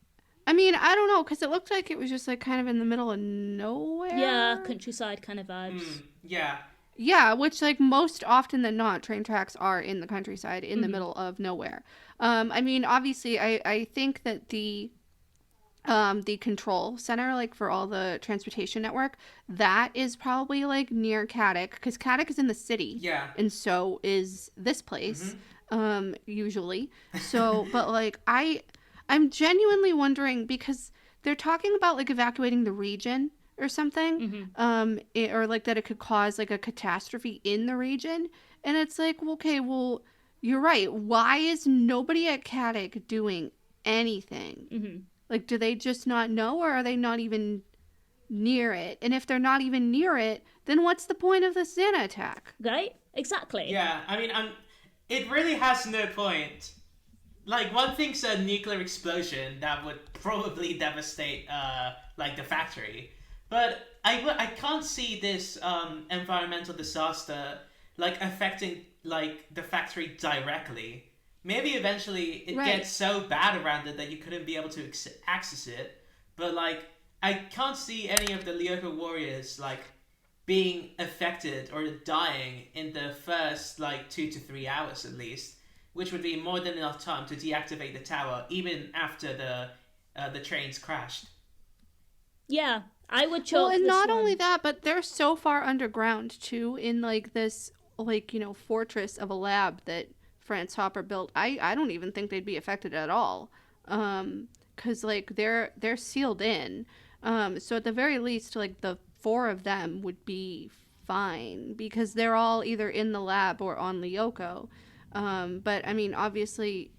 Speaker 3: I mean, I don't know, because it looked like it was just, like, kind of in the middle of nowhere.
Speaker 1: Yeah, countryside kind of vibes.
Speaker 2: Yeah.
Speaker 3: Yeah, which, like, most often than not, train tracks are in the countryside, in the middle of nowhere. I mean, obviously, I think that the control center, like, for all the transportation network, that is probably, like, near Caddick, because Caddick is in the city.
Speaker 2: Yeah.
Speaker 3: And so is this place, usually. So, but, like, I'm genuinely wondering, because they're talking about, like, evacuating the region or something, or, like, that it could cause, like, a catastrophe in the region. And it's like, okay, well, you're right. Why is nobody at Caddick doing anything? Like, do they just not know, or are they not even near it? And if they're not even near it, then what's the point of the Xana attack?
Speaker 1: Right? Exactly.
Speaker 2: Yeah, I mean, it really has no point. Like, one thing's a nuclear explosion that would probably devastate, like, the factory. But I can't see this environmental disaster, like, affecting, like, the factory directly. Maybe eventually it gets so bad around it that you couldn't be able to access it. But, like, I can't see any of the Lyoko warriors, like, being affected or dying in the first, like, 2 to 3 hours at least, which would be more than enough time to deactivate the tower, even after the trains crashed.
Speaker 1: Yeah, I would chalk
Speaker 3: Well, and
Speaker 1: this
Speaker 3: not
Speaker 1: one...
Speaker 3: only that, but they're so far underground, too, in, like, this, like, you know, fortress of a lab that Franz Hopper built. I don't even think they'd be affected at all. Because, like, they're sealed in. So at the very least, like, the 4 of them would be fine, because they're all either in the lab or on Lyoko. But, I mean, obviously,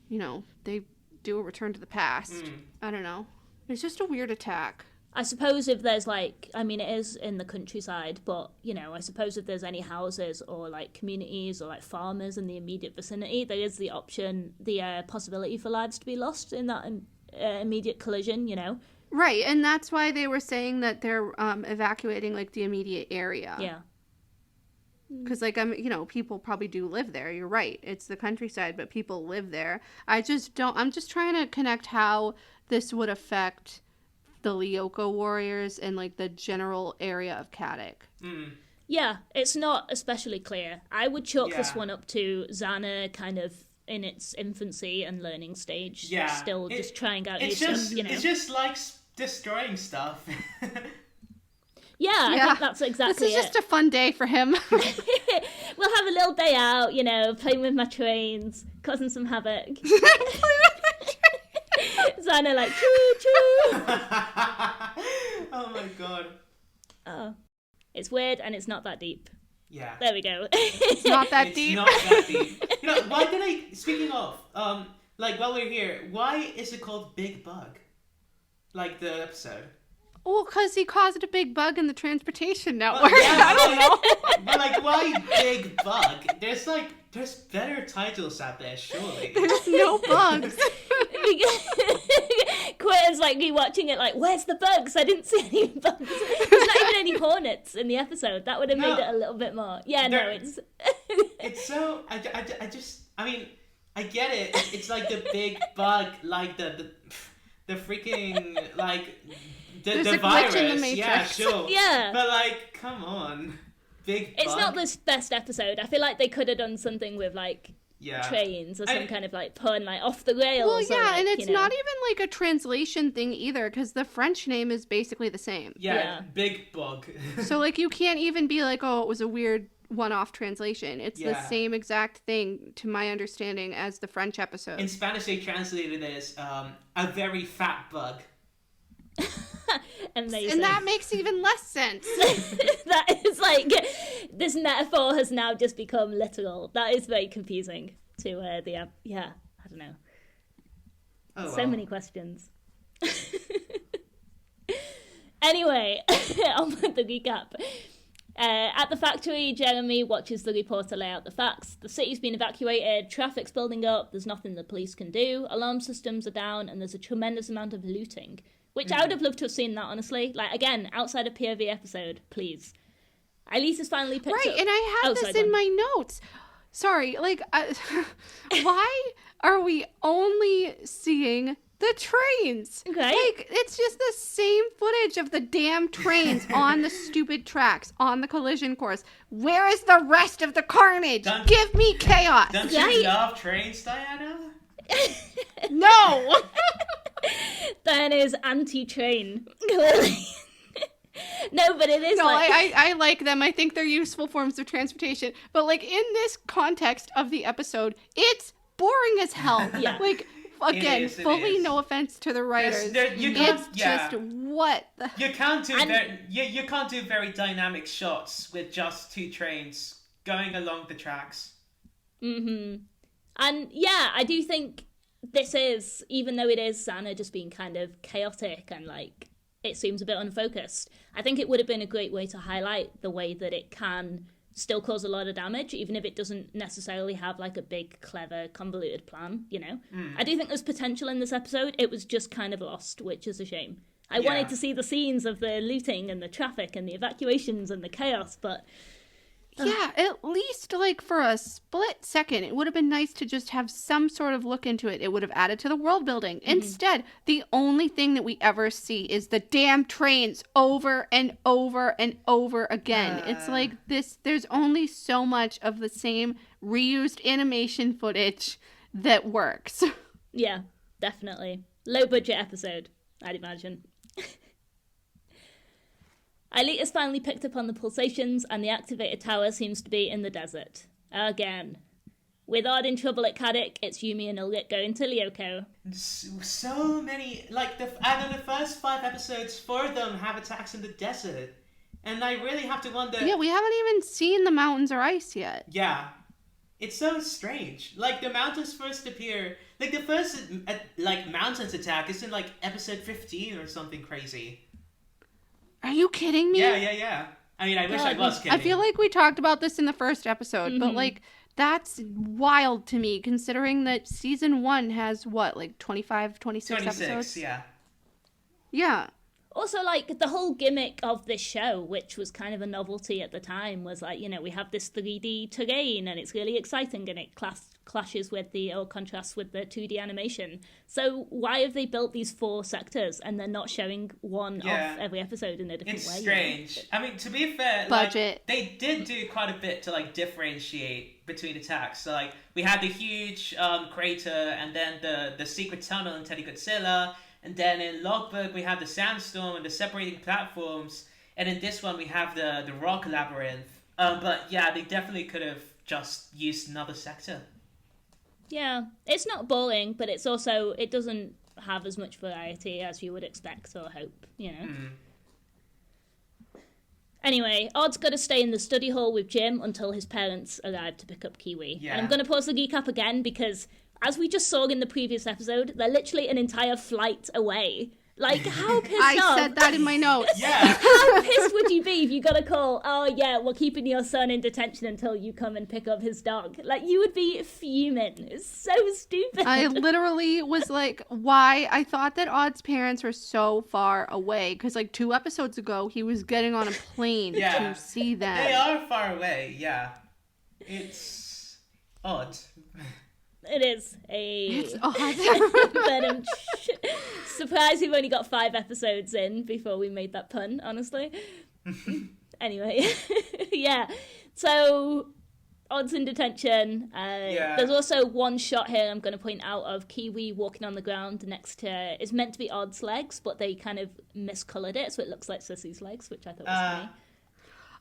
Speaker 3: you know, they do a return to the past. I don't know. It's just a weird attack.
Speaker 1: I suppose if there's, like, I mean, it is in the countryside, but, you know, I suppose if there's any houses or, like, communities or, like, farmers in the immediate vicinity, there is the option, the possibility for lives to be lost in that immediate collision, you know?
Speaker 3: Right, and that's why they were saying that they're evacuating, like, the immediate area.
Speaker 1: Yeah.
Speaker 3: Because, like, you know, people probably do live there. You're right. It's the countryside, but people live there. I'm just trying to connect how this would affect the Lyoko warriors and, like, the general area of Caddick.
Speaker 1: Yeah, it's not especially clear. I would chalk this one up to Xana kind of in its infancy and learning stage.
Speaker 2: Yeah.
Speaker 1: Still just trying out
Speaker 2: It's
Speaker 1: new
Speaker 2: just,
Speaker 1: stuff, you know?
Speaker 2: It's just like destroying stuff.
Speaker 1: Yeah, I think that's exactly
Speaker 3: This is just a fun day for him.
Speaker 1: We'll have a little day out, you know, playing with my trains, causing some havoc. Xana like, choo choo.
Speaker 2: Oh my god.
Speaker 1: Oh. It's weird and it's not that deep.
Speaker 2: Yeah.
Speaker 1: There we go.
Speaker 3: It's not that
Speaker 2: It's
Speaker 3: deep.
Speaker 2: not that deep. You know, why did I, speaking of, like, while we're here, why is it called Big Bug? Like the episode.
Speaker 3: Well, because he caused a big bug in the transportation network.
Speaker 2: Well, yeah,
Speaker 3: I don't know.
Speaker 2: But, like, why Big Bug? There's better titles out there, surely.
Speaker 3: There's no bugs.
Speaker 1: Quentin's like rewatching it like, where's the bugs? I didn't see any bugs. There's not even any hornets in the episode. That would have made it a little bit more. Yeah, no, it's...
Speaker 2: It's so... I mean, I get it. It's like the big bug, like the freaking, like...
Speaker 3: There's
Speaker 2: the
Speaker 3: a
Speaker 2: virus,
Speaker 3: glitch in the Matrix.
Speaker 2: yeah, sure.
Speaker 1: Yeah.
Speaker 2: But, like, come on. Big bug.
Speaker 1: It's not the best episode. I feel like they could have done something with, like,
Speaker 2: Yeah.
Speaker 1: trains or some kind of, like, pun, like, off the rails.
Speaker 3: Well,
Speaker 1: or,
Speaker 3: yeah,
Speaker 1: like,
Speaker 3: and it's
Speaker 1: you know.
Speaker 3: not even like a translation thing either, because the French name is basically the same.
Speaker 2: Yeah, Big Bug.
Speaker 3: So, like, you can't even be like, oh, it was a weird one-off translation. It's the
Speaker 2: Yeah.
Speaker 3: same exact thing, to my understanding, as the French episode.
Speaker 2: In Spanish, they translated it as a very fat bug.
Speaker 1: Amazing.
Speaker 3: And that makes even less sense.
Speaker 1: That is like, this metaphor has now just become literal. That is very confusing to yeah, I don't know.
Speaker 2: Oh,
Speaker 1: So
Speaker 2: well.
Speaker 1: many questions. Anyway, on with the recap. At the factory, Jeremy watches the reporter lay out the facts. The city's been evacuated, traffic's building up, there's nothing the police can do, alarm systems are down, and there's a tremendous amount of looting. Which I would have loved to have seen that, honestly. Like, again, outside a POV episode, please. Elise has finally picked up...
Speaker 3: Right, and I have this in my notes. Sorry, like, why are we only seeing the trains?
Speaker 1: Okay.
Speaker 3: Like, it's just the same footage of the damn trains on the stupid tracks, on the collision course. Where is the rest of the carnage? Give me chaos.
Speaker 2: Don't you love trains, Diana?
Speaker 3: No!
Speaker 1: Diana is anti-train, clearly. No, but it is
Speaker 3: no,
Speaker 1: like...
Speaker 3: I like them. I think they're useful forms of transportation. But, like, in this context of the episode, it's boring as hell.
Speaker 1: Yeah.
Speaker 3: Like, again, fully no offense to the writers. Just what?
Speaker 2: You can't do very dynamic shots with just two trains going along the tracks.
Speaker 1: Mm-hmm. And, yeah, I do think this is, even though it is Sana just being kind of chaotic and, like, it seems a bit unfocused, I think it would have been a great way to highlight the way that it can still cause a lot of damage, even if it doesn't necessarily have, like, a big, clever, convoluted plan, you know? I do think there's potential in this episode. It was just kind of lost, which is a shame. I wanted to see the scenes of the looting and the traffic and the evacuations and the chaos, but...
Speaker 3: Yeah, at least, like, for a split second, it would have been nice to just have some sort of look into it. It would have added to the world building. Mm-hmm. Instead, the only thing that we ever see is the damn trains over and over and over again. It's like this, there's only so much of the same reused animation footage that works.
Speaker 1: Yeah, definitely. Low budget episode, I'd imagine. Aelita's finally picked up on the pulsations, and the activated tower seems to be in the desert. Again. With Odd in trouble at Caddick, it's Yumi and Ulrich going to Lyoko.
Speaker 2: So many, like, out of the first 5 episodes, 4 of them have attacks in the desert. And I really have to wonder...
Speaker 3: Yeah, we haven't even seen the mountains or ice yet.
Speaker 2: Yeah. It's so strange. Like, the mountains first appear... Like, the first, mountains attack is in, like, episode 15 or something crazy.
Speaker 3: Are you kidding me?
Speaker 2: Yeah. I mean, I wish I was kidding.
Speaker 3: I feel like we talked about this in the first episode, but, like, that's wild to me, considering that season 1 has, what, like, 26 episodes?
Speaker 2: Yeah.
Speaker 3: Yeah.
Speaker 1: Also, like, the whole gimmick of this show, which was kind of a novelty at the time, was like, you know, we have this 3D terrain and it's really exciting and it clashes with or contrasts with the 2D animation. So why have they built these 4 sectors and they're not showing one off every episode in a different way?
Speaker 2: It's strange. You know? I mean, to be fair,
Speaker 3: budget.
Speaker 2: Like, they did do quite a bit to, like, differentiate between attacks. So, like, we had the huge crater and then the secret tunnel in Teddy Godzilla. And then in Logberg, we have the sandstorm and the separating platforms. And in this one, we have the rock labyrinth. But yeah, they definitely could have just used another sector.
Speaker 1: Yeah, it's not boring, but it's also, it doesn't have as much variety as you would expect or hope, you know? Anyway, Odd's got to stay in the study hall with Jim until his parents arrive to pick up Kiwi.
Speaker 2: Yeah.
Speaker 1: And I'm going to pause the recap again because... as we just saw in the previous episode, they're literally an entire flight away. Like, how pissed off...
Speaker 3: I said that in my notes.
Speaker 2: Yeah.
Speaker 1: How pissed would you be if you got a call, oh yeah, we're keeping your son in detention until you come and pick up his dog? Like, you would be fuming. It's so stupid.
Speaker 3: I literally was like, why? I thought that Odd's parents were so far away. Because, like, 2 episodes ago, he was getting on a plane to see them.
Speaker 2: They are far away, yeah. It's odd.
Speaker 1: It is
Speaker 3: It's odd.
Speaker 1: but I'm surprised we've only got 5 episodes in before we made that pun, honestly. Anyway, yeah. So, Odd's in detention. There's also one shot here I'm going to point out of Kiwi walking on the ground next to... it's meant to be Odd's legs, but they kind of miscoloured it, so it looks like Sissy's legs, which I thought was funny.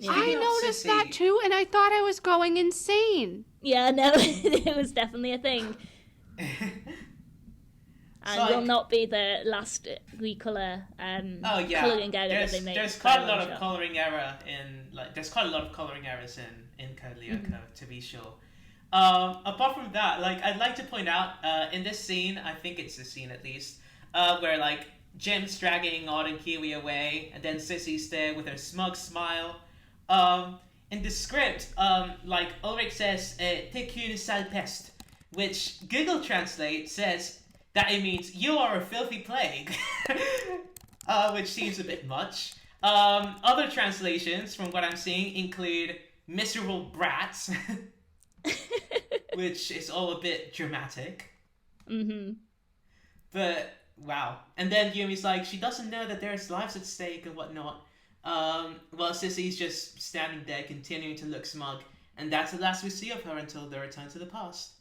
Speaker 3: Yeah. I noticed that too, and I thought I was going insane.
Speaker 1: Yeah, no, it was definitely a thing. And will not be the last recolor colouring error that they made.
Speaker 2: There's quite a lot of colouring error there's quite a lot of colouring errors in Code Lyoko, to be sure. Apart from that, like, I'd like to point out in this scene, I think it's this scene at least, where, like, Jim's dragging Odd and Kiwi away, and then Sissy's there with her smug smile. In the script, like Ulrich says, "T'es qu'une sale peste," which Google Translate says that it means "you are a filthy plague," which seems a bit much. Other translations, from what I'm seeing, include "miserable brats," which is all a bit dramatic.
Speaker 1: Mm-hmm.
Speaker 2: But wow. And then Yumi's like, she doesn't know that there's lives at stake and whatnot. Well, Sissy's just standing there, continuing to look smug, and that's the last we see of her until the return to the past.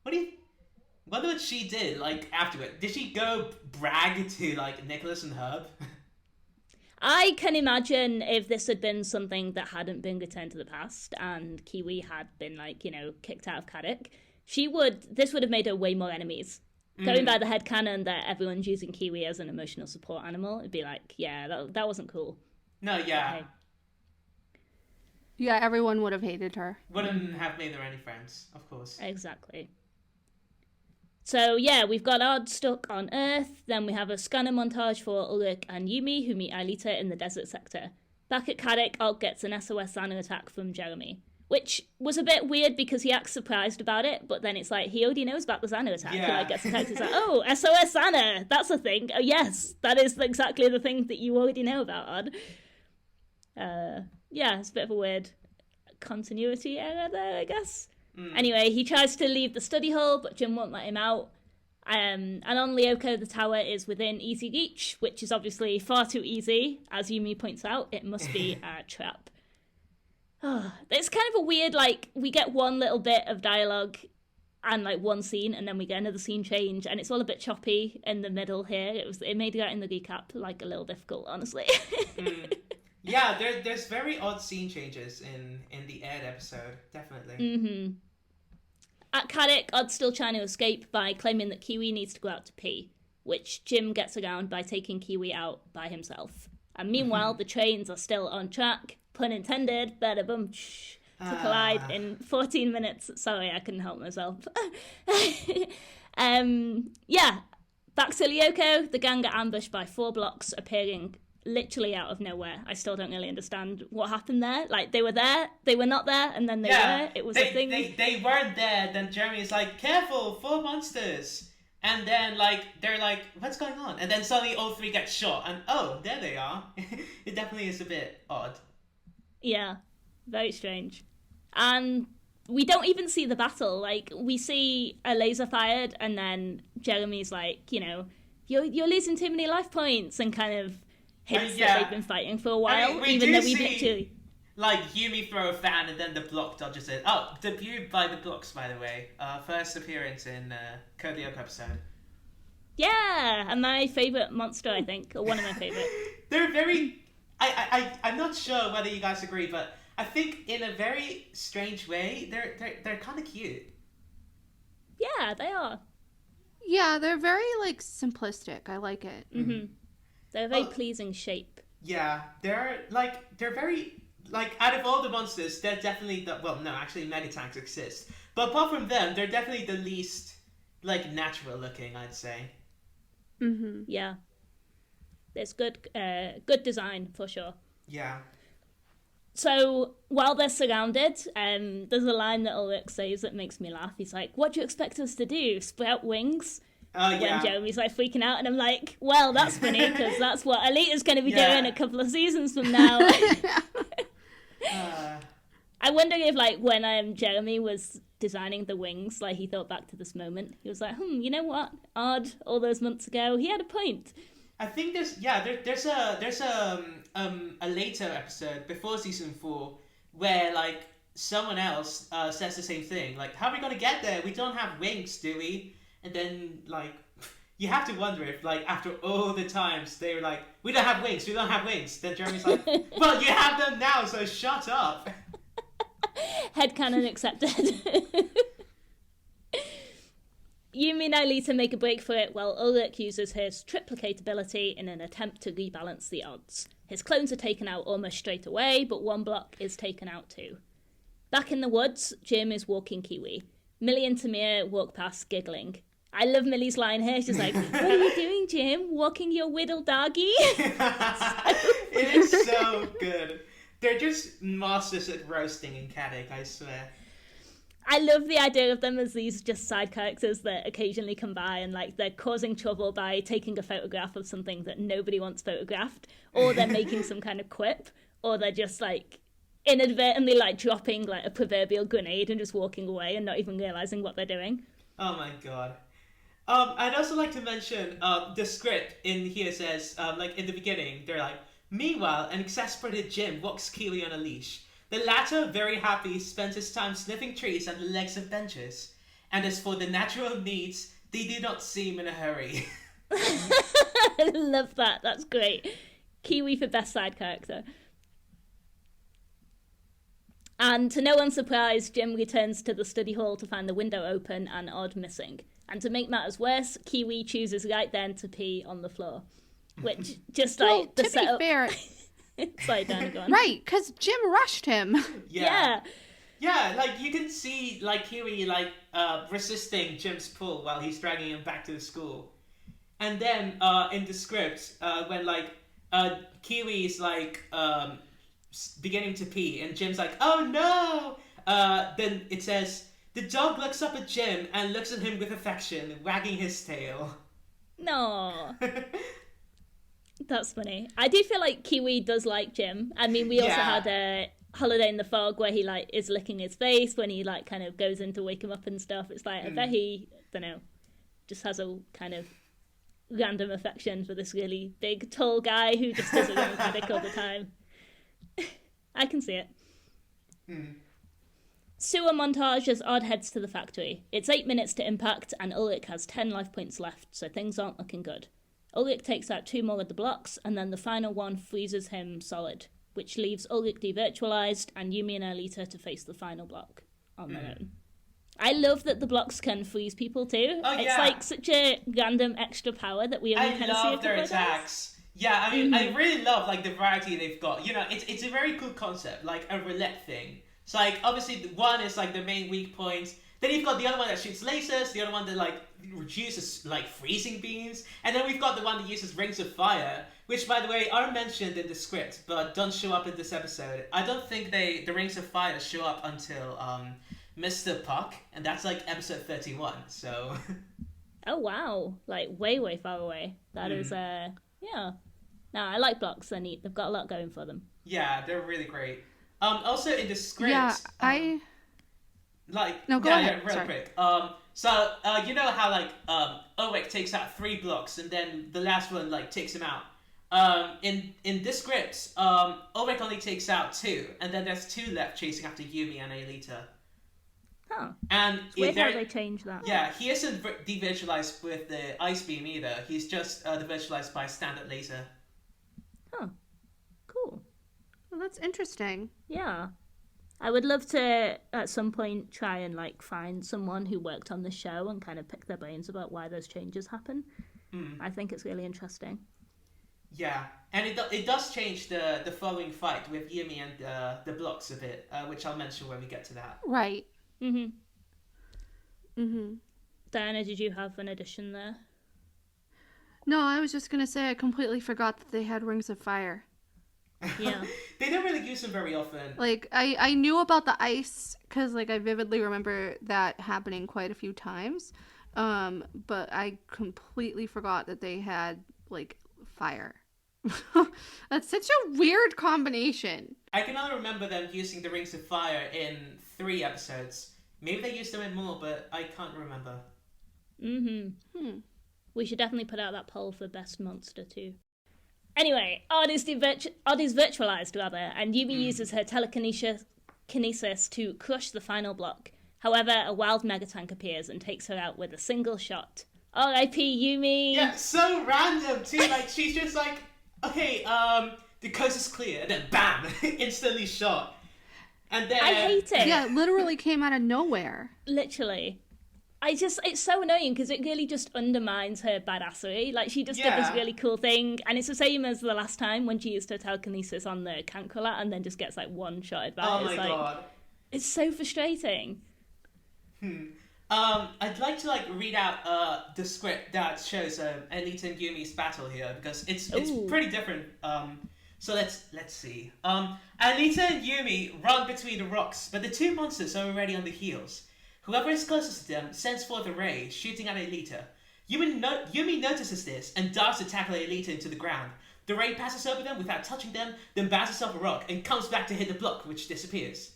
Speaker 2: Wonder what she did, like, afterward. Did she go brag to, like, Nicholas and Herb?
Speaker 1: I can imagine if this had been something that hadn't been returned to the past and Kiwi had been, like, you know, kicked out of Caddick, this would have made her way more enemies. Going by the headcanon that everyone's using Kiwi as an emotional support animal, it'd be like, yeah, that wasn't cool.
Speaker 2: No, yeah.
Speaker 1: Okay.
Speaker 3: Yeah, everyone would have hated her.
Speaker 2: Wouldn't have made her any friends, of course.
Speaker 1: Exactly. So, yeah, we've got Odd stuck on Earth, then we have a scanner montage for Ulrich and Yumi, who meet Aelita in the desert sector. Back at Caddick, Odd gets an SOS Xana attack from Jeremy, which was a bit weird because he acts surprised about it, but then it's like, he already knows about the Xana attack.
Speaker 2: Yeah.
Speaker 1: He like, gets attacked, he's like, oh, SOS Xana, that's a thing. Oh, yes, that is exactly the thing that you already know about, Odd. Yeah, it's a bit of a weird continuity error there, I guess. Anyway, he tries to leave the study hall, but Jim won't let him out. And on Lyoko, the tower is within easy reach, which is obviously far too easy. As Yumi points out, it must be a trap. It's kind of a weird, like, we get one little bit of dialogue and, like, one scene, and then we get another scene change, and it's all a bit choppy in the middle here. It made it in the recap, like, a little difficult, honestly.
Speaker 2: Yeah, there's very odd scene changes in the Ed episode, definitely.
Speaker 1: Mm-hmm. At Caddick, Odd's still trying to escape by claiming that Kiwi needs to go out to pee, which Jim gets around by taking Kiwi out by himself. And meanwhile, the trains are still on track, pun intended, bada bum, to collide in 14 minutes. Sorry, I couldn't help myself. Yeah, back to Lyoko, the gang are ambushed by 4 blocks appearing literally out of nowhere. I still don't really understand what happened there. Like, they were there, they were not there, and then they were. It was a thing.
Speaker 2: They weren't there, then Jeremy's like, careful, 4 monsters. And then, like, they're like, what's going on? And then suddenly all 3 get shot, and oh, there they are. It definitely is a bit odd.
Speaker 1: Yeah, very strange. And we don't even see the battle. Like, we see a laser fired, and then Jeremy's like, you know, you're losing too many life points, and kind of hints that they've been fighting for a while, even though we've literally...
Speaker 2: Like, Yumi throw a fan and then the block dodges it. Oh, debuted by the blocks, by the way. First appearance in Code Lyoko episode.
Speaker 1: Yeah, and my favourite monster, I think, or one of my favourite.
Speaker 2: They're very... I'm not sure whether you guys agree, but I think in a very strange way, they're kind of cute.
Speaker 1: Yeah, they are.
Speaker 3: Yeah, they're very, like, simplistic. I like it.
Speaker 1: Mm-hmm. They're a very pleasing shape.
Speaker 2: Yeah, they're very... Like, out of all the monsters, they're definitely well, no, actually, Megatanks exist. But apart from them, they're definitely the least, like, natural looking, I'd say.
Speaker 3: Mm-hmm.
Speaker 1: Yeah. It's good design, for sure.
Speaker 2: Yeah.
Speaker 1: So, while they're surrounded, there's a line that Ulrich says that makes me laugh. He's like, what do you expect us to do? Sprout wings?
Speaker 2: Yeah.
Speaker 1: When Jeremy's like freaking out, and I'm like, well, that's funny, because that's what Alita's going to be doing a couple of seasons from now. I wonder if, like, when Jeremy was designing the wings, like, he thought back to this moment. He was like, you know what? Odd, all those months ago, he had a point.
Speaker 2: I think there's a later episode before season 4 where, like, someone else says the same thing. Like, how are we gonna get there? We don't have wings, do we? And then, like, you have to wonder if, like, after all the times they were like, we don't have wings. Then Jeremy's like, well, you have them now, so shut up.
Speaker 1: Headcanon accepted. Yumi and Aelita make a break for it while Ulrich uses his triplicate ability in an attempt to rebalance the odds. His clones are taken out almost straight away, but 1 block is taken out too. Back in the woods, Jim is walking Kiwi. Millie and Tamir walk past giggling. I love Millie's line here. She's like, what are you doing, Jim? Walking your whittle doggy?
Speaker 2: It is so good. They're just masters at roasting in Caddick, I swear.
Speaker 1: I love the idea of them as these just side characters that occasionally come by and like they're causing trouble by taking a photograph of something that nobody wants photographed, or they're making some kind of quip, or they're just like inadvertently like dropping like a proverbial grenade and just walking away and not even realizing what they're doing.
Speaker 2: Oh my god. I'd also like to mention the script in here says, like in the beginning, they're like, meanwhile, an exasperated Jim walks Kiwi on a leash. The latter, very happy, spends his time sniffing trees and the legs of benches. And as for the natural needs, they do not seem in a hurry.
Speaker 1: I love that. That's great. Kiwi for best side character. And to no one's surprise, Jim returns to the study hall to find the window open and Odd missing. And to make matters worse, Kiwi chooses right then to pee on the floor. Which, just like
Speaker 3: Well,
Speaker 1: the
Speaker 3: to
Speaker 1: setup...
Speaker 3: be fair...
Speaker 1: Sorry, Dianna, go on.
Speaker 3: Right, because Jim rushed him.
Speaker 1: Yeah.
Speaker 2: Yeah, like you can see like Kiwi like resisting Jim's pull while he's dragging him back to the school. And then in the script, when like Kiwi's like beginning to pee and Jim's like, oh no! Then it says, the dog looks up at Jim and looks at him with affection, wagging his tail.
Speaker 1: No. That's funny. I do feel like Kiwi does like Jim. I mean, we also had a Holiday in the Fog where he like is licking his face when he like kind of goes in to wake him up and stuff. It's like I bet he, don't know, just has a kind of random affection for this really big tall guy who just does it around Caddick all the time. I can see it. Sewer montage as Odd heads to the factory. It's 8 minutes to impact and Ulrich has 10 life points left, so things aren't looking good. Ulrich takes out 2 more of the blocks, and then the final one freezes him solid, which leaves Ulrich devirtualized and Yumi and Alita to face the final block on their own. I love that the blocks can freeze people too.
Speaker 2: Oh,
Speaker 1: it's like such a random extra power that we only kind of see a
Speaker 2: love their
Speaker 1: couple of
Speaker 2: attacks. Yeah, I mean, I really love like the variety they've got. You know, it's a very cool concept, like a roulette thing. So like obviously the one is like the main weak point. Then you've got the other one that shoots lasers, the other one that like reduces like freezing beams, and then we've got the one that uses rings of fire, which by the way are mentioned in the script but don't show up in this episode. I don't think the rings of fire show up until Mr. Puck, and that's like episode 31. So.
Speaker 1: Oh wow! Like way far away. That is yeah. No, I like blocks. They're neat. They've got a lot going for them.
Speaker 2: Yeah, they're really great. Also in the script.
Speaker 3: Yeah, No, go ahead.
Speaker 2: Yeah, real quick. So you know how like Ulrich takes out 3 blocks and then the last one like takes him out. In this script, Ulrich only takes out 2, and then there's 2 left chasing after Yumi and Alita.
Speaker 1: Oh.
Speaker 2: And
Speaker 1: It's weird how they changed that.
Speaker 2: Yeah, he isn't devisualized with the ice beam either. He's just devisualized by standard laser.
Speaker 1: Oh, cool.
Speaker 3: Well, that's interesting.
Speaker 1: Yeah. I would love to, at some point, try and like find someone who worked on the show and kind of pick their brains about why those changes happen. I think it's really interesting.
Speaker 2: Yeah, and it does change the following fight with Yumi and the blocks a bit, which I'll mention when we get to that.
Speaker 3: Right.
Speaker 1: Dianna, did you have an addition there?
Speaker 3: No, I was just going to say I completely forgot that they had rings of fire.
Speaker 1: Yeah.
Speaker 2: They don't really use them very often.
Speaker 3: Like, I knew about the ice because, like, I vividly remember that happening quite a few times. But I completely forgot that they had, like, fire. That's such a weird combination.
Speaker 2: I can only remember them using the rings of fire in 3 episodes. Maybe they used them in more, but I can't remember.
Speaker 1: We should definitely put out that poll for best monster too. Anyway, Odd is virtualized, rather, and Yumi uses her telekinesis to crush the final block. However, a wild megatank appears and takes her out with a single shot. R.I.P. Yumi!
Speaker 2: Yeah, so random too. Like, she's just like, okay, the coast is clear, and then bam, instantly shot. And then
Speaker 1: I hate it.
Speaker 3: Yeah, it literally came out of nowhere.
Speaker 1: Literally. It's so annoying because it really just undermines her badassery. Like, she just did this really cool thing, and it's the same as the last time when she used her telekinesis on the Cancrellat and then just gets, like, one-shotted by
Speaker 2: Oh
Speaker 1: it.
Speaker 2: my god.
Speaker 1: It's so frustrating.
Speaker 2: I'd like to, like, read out the script that shows Alita and Yumi's battle here, because it's pretty different So let's see. Alita and Yumi run between the rocks, but the two monsters are already on the heels. Whoever is closest to them sends forth a ray, shooting at Alita. Yumi notices this and dives to tackle Alita into the ground. The ray passes over them without touching them, then bounces off a rock and comes back to hit the block, which disappears.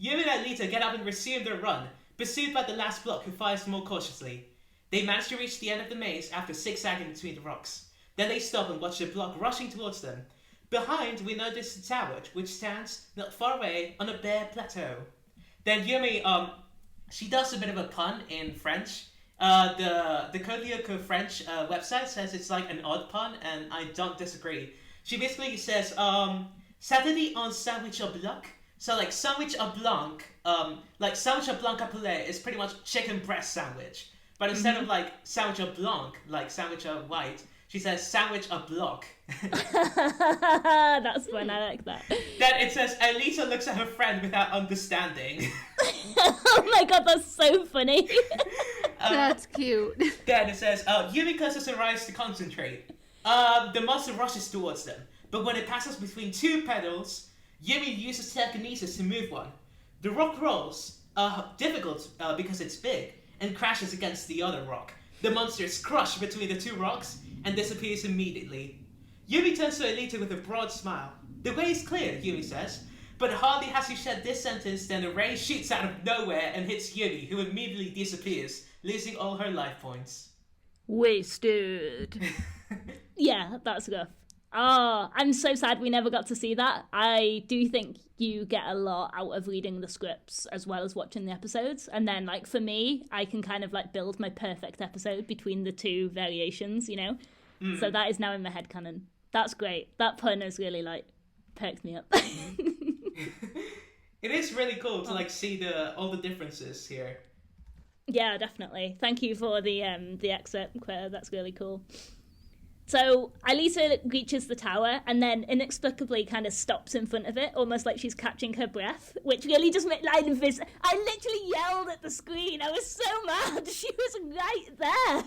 Speaker 2: Yumi and Alita get up and resume their run, pursued by the last block, who fires more cautiously. They manage to reach the end of the maze after zigzagging between the rocks. Then they stop and watch the block rushing towards them. Behind, we notice the tower, which stands not far away on a bare plateau. Then Yumi, she does a bit of a pun in French. The Code Lyoko French website says it's like an odd pun, and I don't disagree. She basically says, Saturday en sandwich au blanc. So like sandwich au blanc, like sandwich au blanc à poulet is pretty much chicken breast sandwich. But instead of like sandwich au blanc, like sandwich au white, she says sandwich au bloc.
Speaker 1: That's fun, I like that.
Speaker 2: Then it says, Alita looks at her friend without understanding.
Speaker 1: Oh my god, that's so funny.
Speaker 3: That's cute.
Speaker 2: Then it says, Yumi closes her eyes to concentrate. The monster rushes towards them, but when it passes between two pedals, Yumi uses telekinesis to move one. The rock rolls, difficult because it's big, and crashes against the other rock. The monster is crushed between the two rocks and disappears immediately. Yumi turns to Alita with a broad smile. The way is clear, Yumi says, but hardly has she said this sentence than a ray shoots out of nowhere and hits Yumi, who immediately disappears, losing all her life points.
Speaker 1: Wasted. Yeah, that's rough. Oh, I'm so sad we never got to see that. I do think you get a lot out of reading the scripts as well as watching the episodes. And then, like, for me, I can kind of, like, build my perfect episode between the two variations, you know? So that is now in my headcanon. That's great. That pun has really, like, perked me up.
Speaker 2: It is really cool to, like, see all the differences here.
Speaker 1: Yeah, definitely. Thank you for the excerpt, Claire. That's really cool. So Alita reaches the tower and then inexplicably kind of stops in front of it, almost like she's catching her breath, which really just made I literally yelled at the screen. I was so mad. She was right there.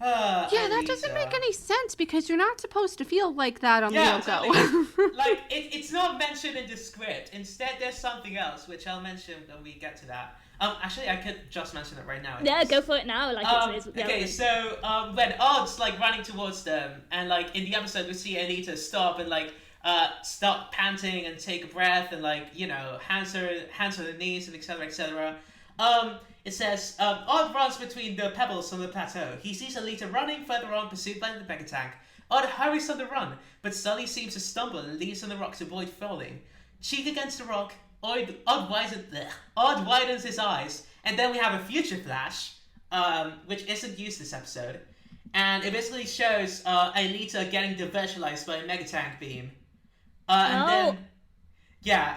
Speaker 3: Yeah, that doesn't make any sense because you're not supposed to feel like that on Lyoko.
Speaker 2: Totally. Like, it's not mentioned in the script. Instead, there's something else, which I'll mention when we get to that. Actually, I could just mention it right now.
Speaker 1: Yeah, go for it now. Like it's
Speaker 2: okay, so when Odd's like running towards them, and like in the episode we see Alita stop and like stop panting and take a breath and like hands on the knees and etc. etc. It says Odd runs between the pebbles on the plateau. He sees Alita running further on, pursued by the mega tank. Odd hurries on the run, but suddenly seems to stumble and leans on the rock to avoid falling. Cheek against the rock. Odd widens his eyes, and then we have a future flash, which isn't used this episode, and it basically shows Alita getting divulged by a megatank beam, then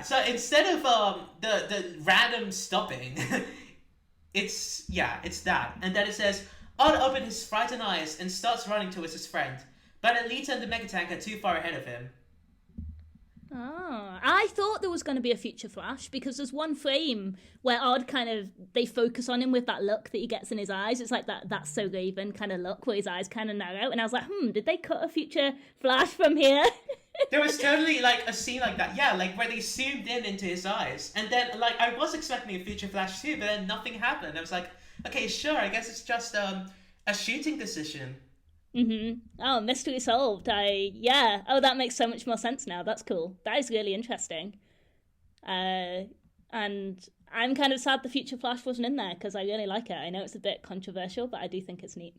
Speaker 2: so instead of the random stopping, it's that, and then it says Odd opened his frightened eyes and starts running towards his friend, but Alita and the megatank are too far ahead of him.
Speaker 1: Oh, I thought there was going to be a future flash because there's one frame where Odd they focus on him with that look that he gets in his eyes. It's like that's so Raven kind of look where his eyes kind of narrow. And I was like, did they cut a future flash from here?
Speaker 2: There was totally like a scene like that. Yeah, like where they zoomed in into his eyes. And then like I was expecting a future flash too, but then nothing happened. I was like, okay, sure, I guess it's just a shooting decision.
Speaker 1: Oh, mystery solved. Oh, that makes so much more sense now. That's cool. That is really interesting. And I'm kind of sad the Future Flash wasn't in there because I really like it. I know it's a bit controversial, but I do think it's neat.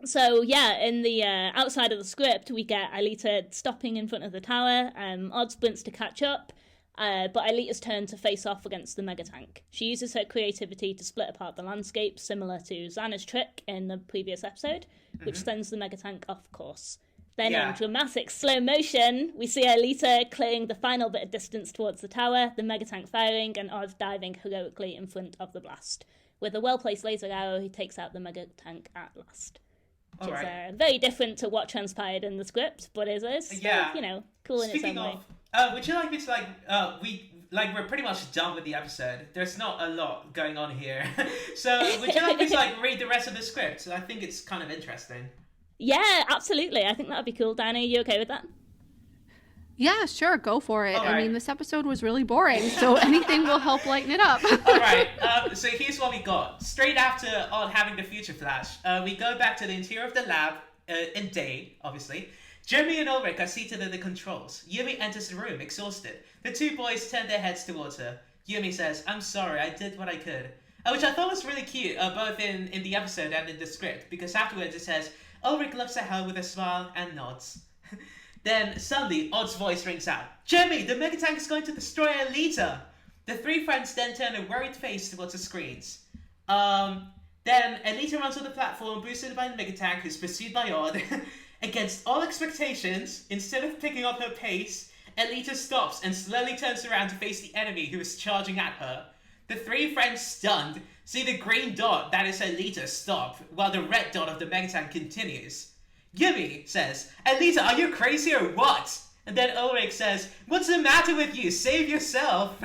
Speaker 1: So yeah, in the outside of the script, we get Alita stopping in front of the tower. Odd sprints to catch up. But Alita's turn to face off against the megatank. She uses her creativity to split apart the landscape, similar to Xana's trick in the previous episode, which sends the megatank off course. Then in dramatic slow motion, we see Alita clearing the final bit of distance towards the tower, the megatank firing, and Odd diving heroically in front of the blast. With a well-placed laser arrow, he takes out the megatank at last. Which is very different to what transpired in the script, but it is cool in its own way.
Speaker 2: Would you like me to we're pretty much done with the episode. There's not a lot going on here. So would you like me to read the rest of the script? I think it's kind of interesting.
Speaker 1: Yeah, absolutely. I think that would be cool. Diana, are you okay with that?
Speaker 3: Yeah, sure, go for it.
Speaker 2: All
Speaker 3: I
Speaker 2: right.
Speaker 3: mean, this episode was really boring, so anything will help lighten it up.
Speaker 2: All right, so here's what we got. Straight after on having the future flash, we go back to the interior of the lab in day, obviously. Jeremy and Ulrich are seated at the controls. Yumi enters the room, exhausted. The two boys turn their heads towards her. Yumi says, "I'm sorry, I did what I could." Which I thought was really cute, both in the episode and in the script, because afterwards it says, Ulrich looks at her with a smile and nods. Then, suddenly, Odd's voice rings out. "Jeremy, the megatank is going to destroy Alita!" The three friends then turn a worried face towards the screens. Then, Alita runs on the platform, boosted by the megatank, who's pursued by Odd. Against all expectations, instead of picking up her pace, Alita stops and slowly turns around to face the enemy who is charging at her. The three friends, stunned, see the green dot that is Alita stop, while the red dot of the megatank continues. Yumi says, "Alita, are you crazy or what?" And then Ulrich says, "What's the matter with you? Save yourself."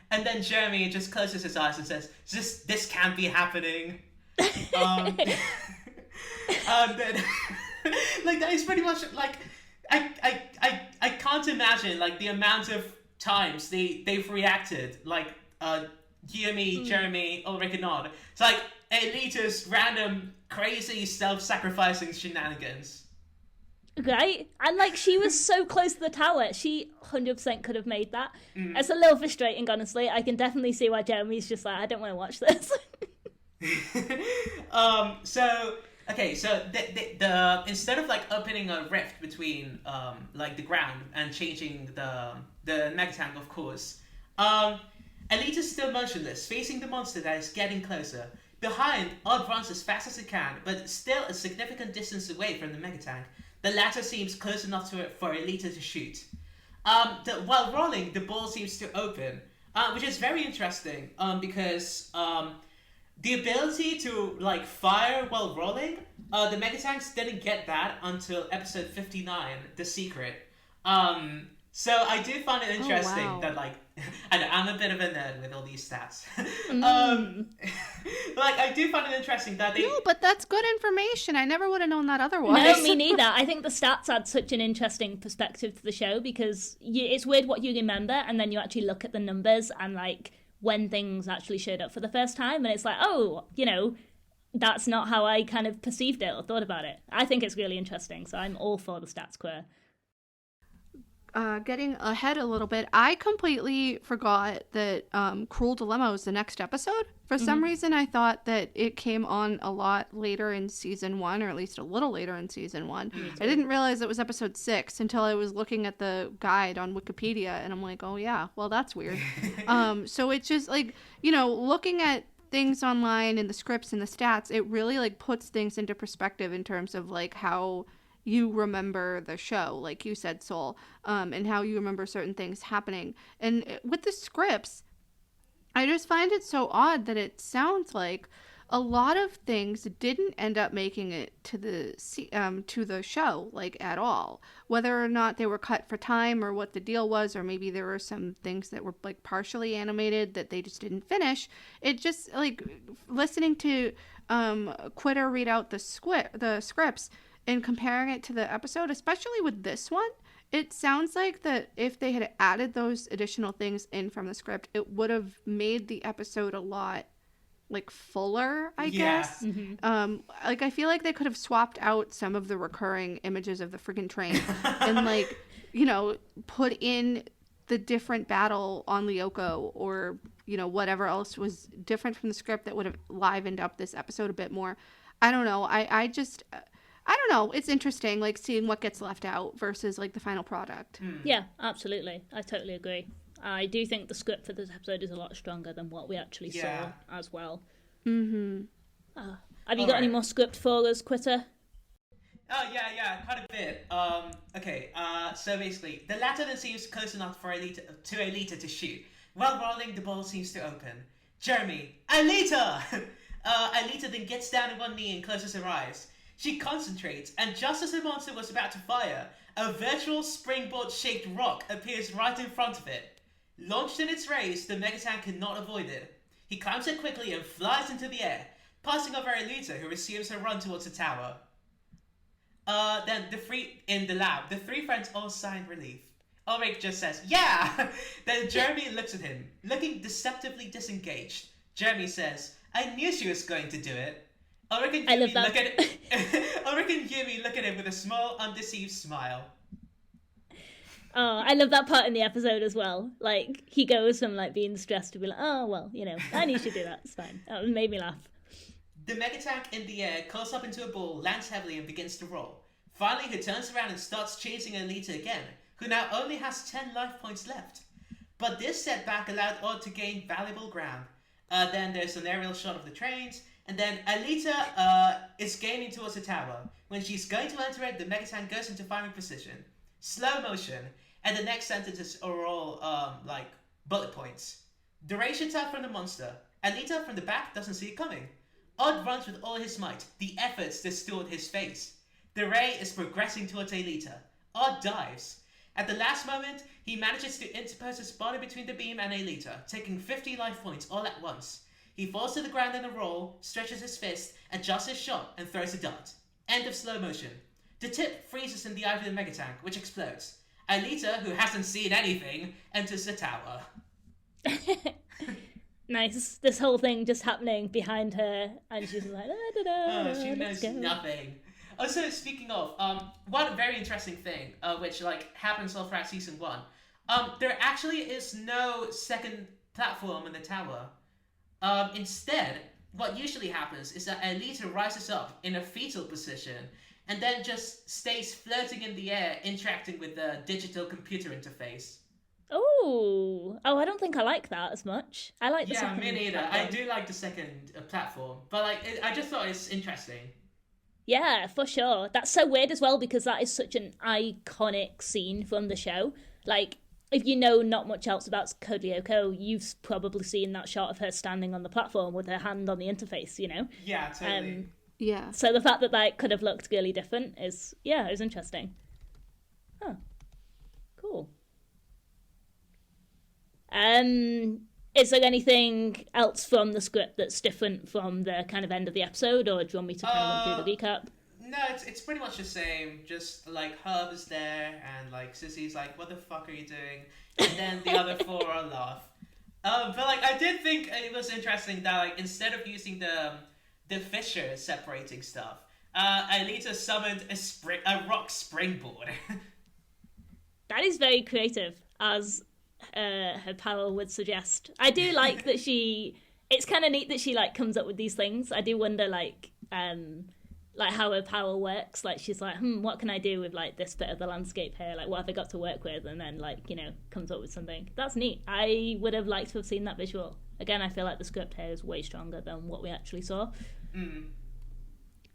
Speaker 2: And then Jeremy just closes his eyes and says, This can't be happening." Then, like, that is pretty much, like, I can't imagine, like, the amount of times they've reacted, like, Yumi, Jeremy, Ulrich and Odd. It's like Alita's random crazy self-sacrificing shenanigans.
Speaker 1: Right? And, like, she was so close to the tower. She 100% could have made that. It's a little frustrating, honestly. I can definitely see why Jeremy's just like, I don't want to watch this.
Speaker 2: So the instead of, like, opening a rift between, like, the ground and changing the megatank, of course, Alita's still motionless, facing the monster that is getting closer. Behind, Odd runs as fast as he can, but still a significant distance away from the megatank. The latter seems close enough to it for Alita to shoot. While rolling, the ball seems to open, which is very interesting, because the ability to, like, fire while rolling, the megatanks didn't get that until episode 59, The Secret. So I do find it interesting that, like, I'm a bit of a nerd with all these stats. Like, I do find it interesting that they...
Speaker 3: No, but that's good information. I never would have known that otherwise.
Speaker 1: No, me neither. I think the stats add such an interesting perspective to the show, because it's weird what you remember, and then you actually look at the numbers and, like, when things actually showed up for the first time, and it's like, oh, you know, that's not how I kind of perceived it or thought about it. I think it's really interesting, so I'm all for the stats queer.
Speaker 3: Getting ahead a little bit, I completely forgot that Cruel Dilemma was the next episode. For some reason, I thought that it came on a lot later in season 1, or at least a little later in season 1. I didn't realize it was episode 6 until I was looking at the guide on Wikipedia, and I'm like, oh yeah, well, that's weird. So it's just, like, you know, looking at things online and the scripts and the stats, it really, like, puts things into perspective in terms of, like, how you remember the show, like you said, Soul, and how you remember certain things happening. And with the scripts, I just find it so odd that it sounds like a lot of things didn't end up making it to the show, like, at all. Whether or not they were cut for time or what the deal was, or maybe there were some things that were, like, partially animated that they just didn't finish. It just, like, listening to Quitter read out the scripts and comparing it to the episode, especially with this one, it sounds like that if they had added those additional things in from the script, it would have made the episode a lot, like, fuller, I guess. Like, I feel like they could have swapped out some of the recurring images of the freaking train and, like, you know, put in the different battle on Lyoko, or, you know, whatever else was different from the script that would have livened up this episode a bit more. I don't know. I don't know. It's interesting, like, seeing what gets left out versus, like, the final product.
Speaker 1: Yeah, absolutely. I totally agree. I do think the script for this episode is a lot stronger than what we actually saw as well. Have you got any more script for us, Quitter?
Speaker 2: Oh, yeah, quite a bit. So basically, the latter then seems close enough for Alita to shoot. While rolling, the ball seems to open. Jeremy, Alita! Alita then gets down on one knee and closes her eyes. She concentrates, and just as the monster was about to fire, a virtual springboard-shaped rock appears right in front of it. Launched in its rays, the megatank cannot avoid it. He climbs it quickly and flies into the air, passing over Alita, who resumes her run towards the tower. Then in the lab, the three friends all sigh in relief. Ulrich just says, yeah! Then Jeremy looks at him, looking deceptively disengaged. Jeremy says, I knew she was going to do it. Ulrich and Yumi look at him with a small, undeceived smile.
Speaker 1: Oh, I love that part in the episode as well. Like, he goes from, like, being stressed to be like, oh, well, you know, I knew she'd do that. It's fine. That made me laugh.
Speaker 2: The megatank in the air curls up into a ball, lands heavily, and begins to roll. Finally, he turns around and starts chasing Alita again, who now only has 10 life points left. But this setback allowed Odd to gain valuable ground. Then there's an aerial shot of the trains, and then Alita is gaining towards the tower. When she's going to enter it, the megatank goes into firing position. Slow motion, and the next sentences are all, bullet points. The ray shoots out from the monster. Alita from the back doesn't see it coming. Odd runs with all his might. The efforts distort his face. The ray is progressing towards Alita. Odd dives. At the last moment, he manages to interpose his body between the beam and Alita, taking 50 life points all at once. He falls to the ground in a roll, stretches his fist, adjusts his shot, and throws a dart. End of slow motion. The tip freezes in the eye of the megatank, which explodes. Alita, who hasn't seen anything, enters the tower.
Speaker 1: Nice. This whole thing just happening behind her, and she's like,
Speaker 2: she knows nothing. Also, speaking of, one very interesting thing, which happens all throughout season 1, there actually is no second platform in the tower. Instead, what usually happens is that Alita rises up in a fetal position and then just stays floating in the air, interacting with the digital computer interface.
Speaker 1: Oh, I don't think I like that as much. I like the second
Speaker 2: me neither.
Speaker 1: platform.
Speaker 2: I do like the second platform, but I just thought it's interesting.
Speaker 1: Yeah, for sure. That's so weird as well, because that is such an iconic scene from the show. Like, if you know not much else about Code Lyoko, you've probably seen that shot of her standing on the platform with her hand on the interface, you know?
Speaker 2: Yeah, totally.
Speaker 1: Yeah. So the fact that that could have looked really different is, it was interesting. Huh. Cool. Is there anything else from the script that's different from the kind of end of the episode, or do you want me to kind of run through the recap?
Speaker 2: No, it's pretty much the same. Just Herb is there, and Sissy's like, "What the fuck are you doing?" And then the other four are laugh. But I did think it was interesting that instead of using the fissure separating stuff, Alita summoned a rock springboard.
Speaker 1: That is very creative, as her power would suggest. I do like that it's kind of neat that she comes up with these things. I do wonder how her power works. She's like, what can I do with this bit of the landscape here? What have I got to work with? And then comes up with something. That's neat. I would have liked to have seen that visual. Again, I feel like the script here is way stronger than what we actually saw.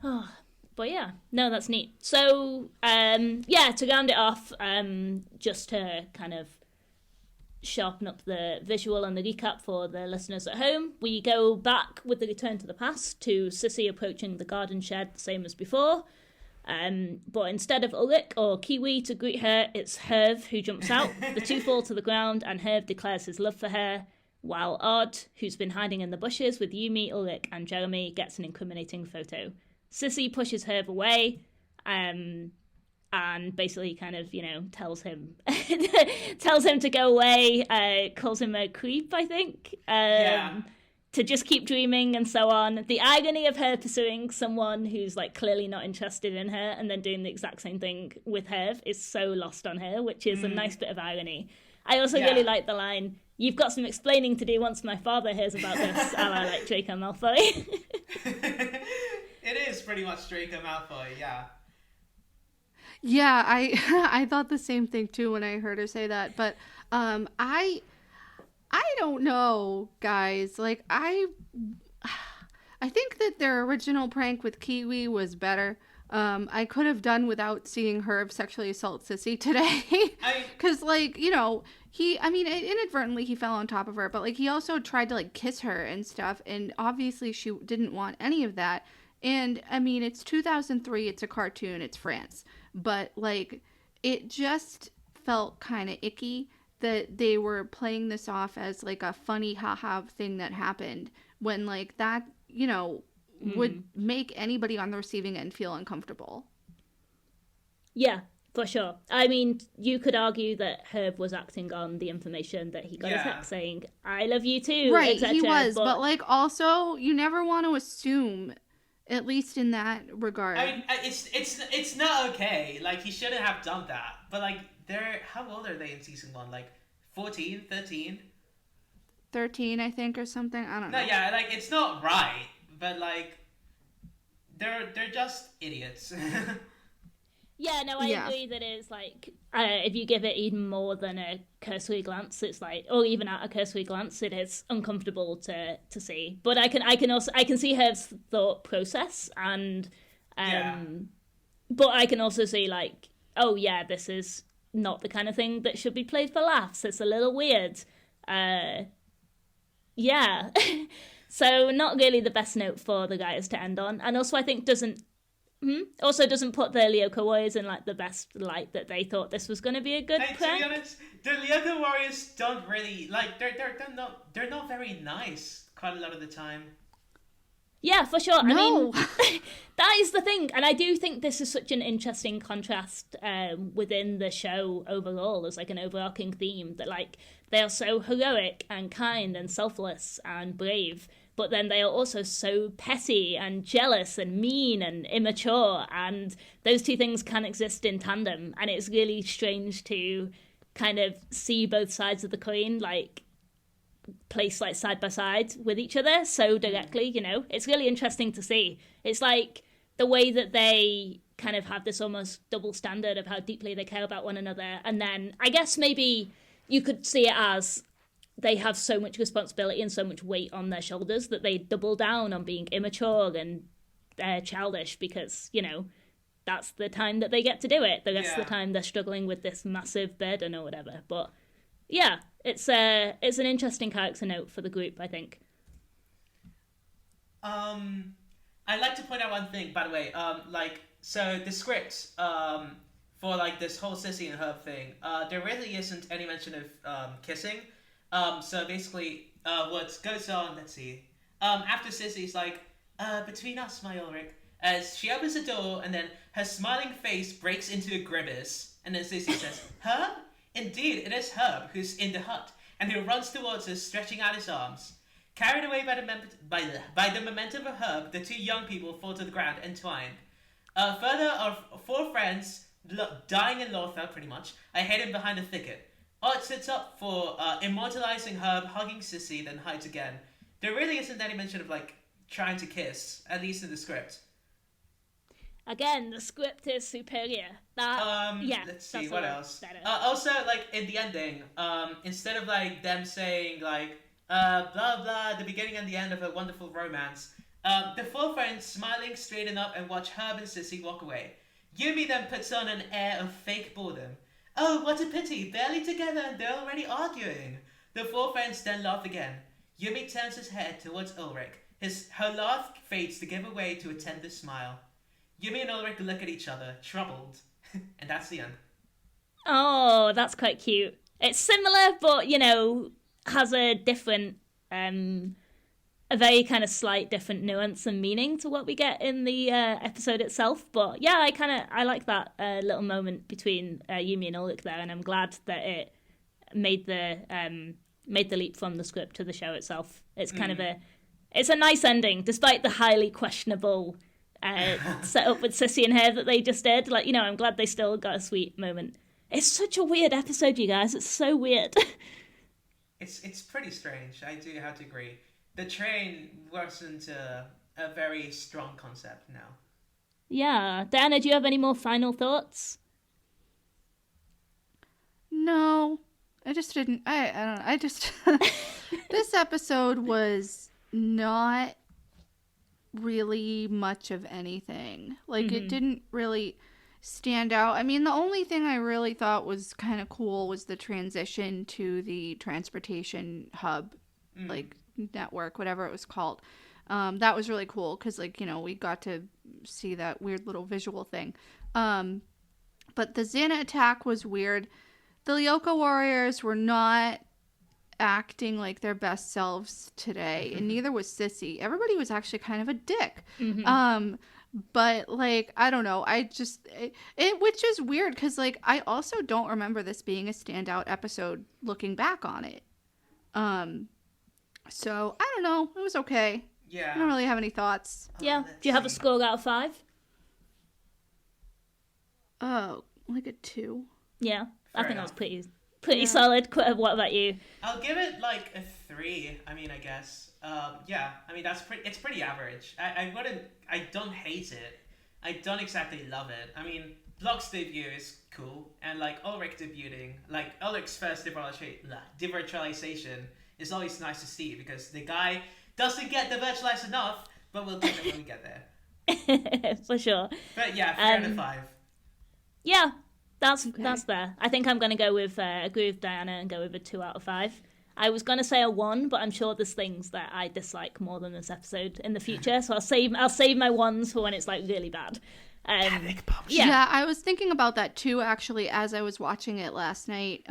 Speaker 1: Oh, but yeah, no, that's neat. So to round it off, just to kind of sharpen up the visual and the recap for the listeners at home, we go back with the return to the past to Sissy approaching the garden shed, the same as before. But instead of Ulrich or Kiwi to greet her, it's Herv who jumps out. The two fall to the ground, and Herv declares his love for her, while Odd, who's been hiding in the bushes with Yumi, Ulrich, and Jeremy, gets an incriminating photo. Sissy pushes Herv away, and basically kind of, tells him to go away, calls him a creep, I think, to just keep dreaming and so on. The irony of her pursuing someone who's clearly not interested in her and then doing the exact same thing with Herv is so lost on her, which is a nice bit of irony. I also really like the line, "You've got some explaining to do once my father hears about this," a la Draco Malfoy.
Speaker 2: It is pretty much Draco Malfoy, yeah.
Speaker 3: Yeah, I thought the same thing too when I heard her say that, but I don't know, guys. I think that their original prank with Kiwi was better. I could have done without seeing Herb sexually assault Sissy today, because inadvertently he fell on top of her, but he also tried to kiss her and stuff, and obviously she didn't want any of that. And it's 2003, it's a cartoon, it's France. But it just felt kind of icky that they were playing this off as a funny haha thing that happened, when that would make anybody on the receiving end feel uncomfortable.
Speaker 1: Yeah, for sure. I mean, you could argue that Herb was acting on the information that he got a text saying, I love you too,
Speaker 3: Right,
Speaker 1: etc.
Speaker 3: he was, but like also you never want to assume, at least in that regard.
Speaker 2: I mean, it's not okay. Like, he shouldn't have done that. But like, how old are they in season 1? Like 14, 13?
Speaker 3: 13, I think, or something. I don't know.
Speaker 2: No, yeah, like, it's not right, but like, they're just idiots.
Speaker 1: Yeah, no, I agree that it's like, if you give it even more than a cursory glance, it's like, or even at a cursory glance, it is uncomfortable to see. But I can see her thought process, and but I can also see like, oh yeah, this is not the kind of thing that should be played for laughs. It's a little weird. Yeah. So not really the best note for the guys to end on, and also I think doesn't put the Lyoko Warriors in like the best light that they thought this was going to be a good prank.
Speaker 2: To be honest, the Lyoko Warriors don't really like they're not very nice quite a lot of the time.
Speaker 1: Yeah, for sure.
Speaker 3: No.
Speaker 1: I mean, that is the thing, and I do think this is such an interesting contrast within the show overall as like an overarching theme that like they are so heroic and kind and selfless and brave. But then they are also so petty and jealous and mean and immature, and those two things can exist in tandem. And it's really strange to kind of see both sides of the coin, like placed like side by side with each other so directly. You know, it's really interesting to see. It's like the way that they kind of have this almost double standard of how deeply they care about one another, and then I guess maybe you could see it as they have so much responsibility and so much weight on their shoulders that they double down on being immature and childish because, you know, that's the time that they get to do it. The rest of the time they're struggling with this massive burden or whatever. But yeah, it's an interesting character note for the group, I think.
Speaker 2: I'd like to point out one thing, by the way. So the script for like this whole Sissy and Herb thing, there really isn't any mention of kissing. So basically, what goes on, let's see. After Sissy's like, between us, my Ulrich, as she opens the door and then her smiling face breaks into a grimace. And then Sissy says, Herb? Indeed, it is Herb who's in the hut and who runs towards us, stretching out his arms. Carried away by the momentum of Herb, the two young people fall to the ground, entwined. Further, our four friends, dying in Lothar, pretty much, are hidden behind a thicket. Art sits up for immortalizing Herb, hugging Sissy, then hides again. There really isn't any mention of, like, trying to kiss, at least in the script.
Speaker 1: Again, the script is superior.
Speaker 2: Let's see, what else? Also, like, in the ending, instead of, like, them saying, like, blah, blah, the beginning and the end of a wonderful romance, the four friends smiling, straighten up, and watch Herb and Sissy walk away. Yumi then puts on an air of fake boredom. Oh, what a pity, barely together and they're already arguing. The four friends then laugh again. Yumi turns his head towards Ulrich. Her laugh fades to give way to a tender smile. Yumi and Ulrich look at each other, troubled. And that's the end.
Speaker 1: Oh, that's quite cute. It's similar, but, you know, has a different, a very kind of slight different nuance and meaning to what we get in the episode itself. But yeah, I like that little moment between Yumi and Ulrich there, and I'm glad that it made the leap from the script to the show itself. It's kind of it's a nice ending, despite the highly questionable set up with Sissy and Herb that they just did. Like, you know, I'm glad they still got a sweet moment. It's such a weird episode, you guys. It's so weird.
Speaker 2: It's pretty strange. I do have to agree. The train wasn't a very strong concept now.
Speaker 1: Yeah. Dianna, do you have any more final thoughts?
Speaker 3: No. I just didn't. I don't know. I just... This episode was not really much of anything. Like, it didn't really stand out. I mean, the only thing I really thought was kind of cool was the transition to the transportation hub, like, network, whatever it was called. That was really cool because, like, you know, we got to see that weird little visual thing. But the Xana attack was weird. The Lyoko Warriors were not acting like their best selves today, and neither was Sissy. Everybody was actually kind of a dick. But like, I don't know, I just it which is weird because like I also don't remember this being a standout episode looking back on it. So I don't know, it was okay.
Speaker 2: Yeah.
Speaker 3: I don't really have any thoughts.
Speaker 1: Yeah. Do you have a score out of 5?
Speaker 3: Oh, like a 2.
Speaker 1: Yeah. I think that
Speaker 2: enough.
Speaker 1: was pretty solid. What about you?
Speaker 2: I'll give it like a 3. I mean, I guess. Yeah. I mean, it's pretty average. I don't hate it. I don't exactly love it. I mean, Block's debut is cool, and like Ulrich debuting, like Ulrich's first divulgeization is always nice to see because the guy doesn't get divulged enough, but we'll get it when we get there.
Speaker 1: For sure.
Speaker 2: But yeah, 3 out of 5.
Speaker 1: Yeah, that's there. I think I'm going to go with agree with Dianna and go with a 2 out of 5. I was going to say a 1, but I'm sure there's things that I dislike more than this episode in the future, so I'll save my 1s for when it's like really bad.
Speaker 3: Yeah, I was thinking about that too, actually, as I was watching it last night.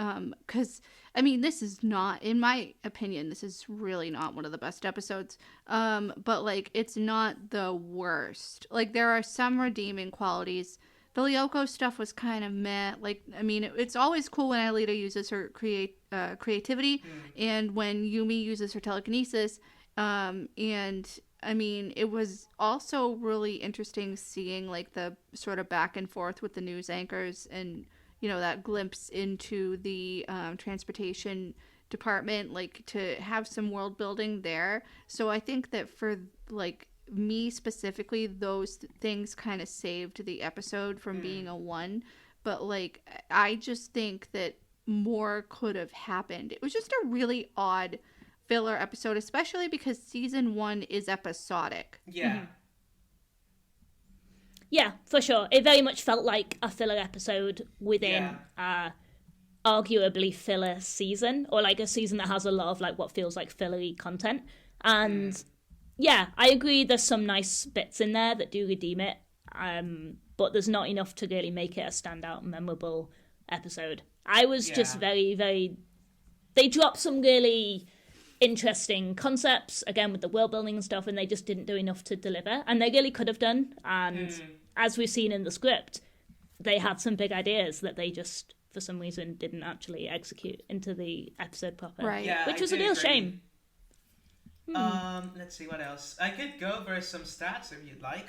Speaker 3: Because, I mean, this is not, in my opinion, this is really not one of the best episodes. But, like, it's not the worst. Like, there are some redeeming qualities. The Lyoko stuff was kind of meh. Like, I mean, it's always cool when Aelita uses her creativity and when Yumi uses her telekinesis. And I mean, it was also really interesting seeing like the sort of back and forth with the news anchors and, you know, that glimpse into the transportation department, like to have some world building there. So I think that for like me specifically, those things kind of saved the episode from being a 1. But like, I just think that more could have happened. It was just a really odd filler episode, especially because season 1 is episodic.
Speaker 2: Yeah.
Speaker 1: Yeah, for sure. It very much felt like a filler episode within arguably filler season, or like a season that has a lot of like what feels like fillery content. And yeah, I agree there's some nice bits in there that do redeem it, but there's not enough to really make it a standout, memorable episode. I was just very, very... They dropped some really interesting concepts, again, with the world building and stuff, and they just didn't do enough to deliver. And they really could have done. And as we've seen in the script, they had some big ideas that they just, for some reason, didn't actually execute into the episode proper.
Speaker 3: Right.
Speaker 2: Yeah,
Speaker 1: which was a real shame.
Speaker 2: Let's see what else. I could go over some stats if you'd like.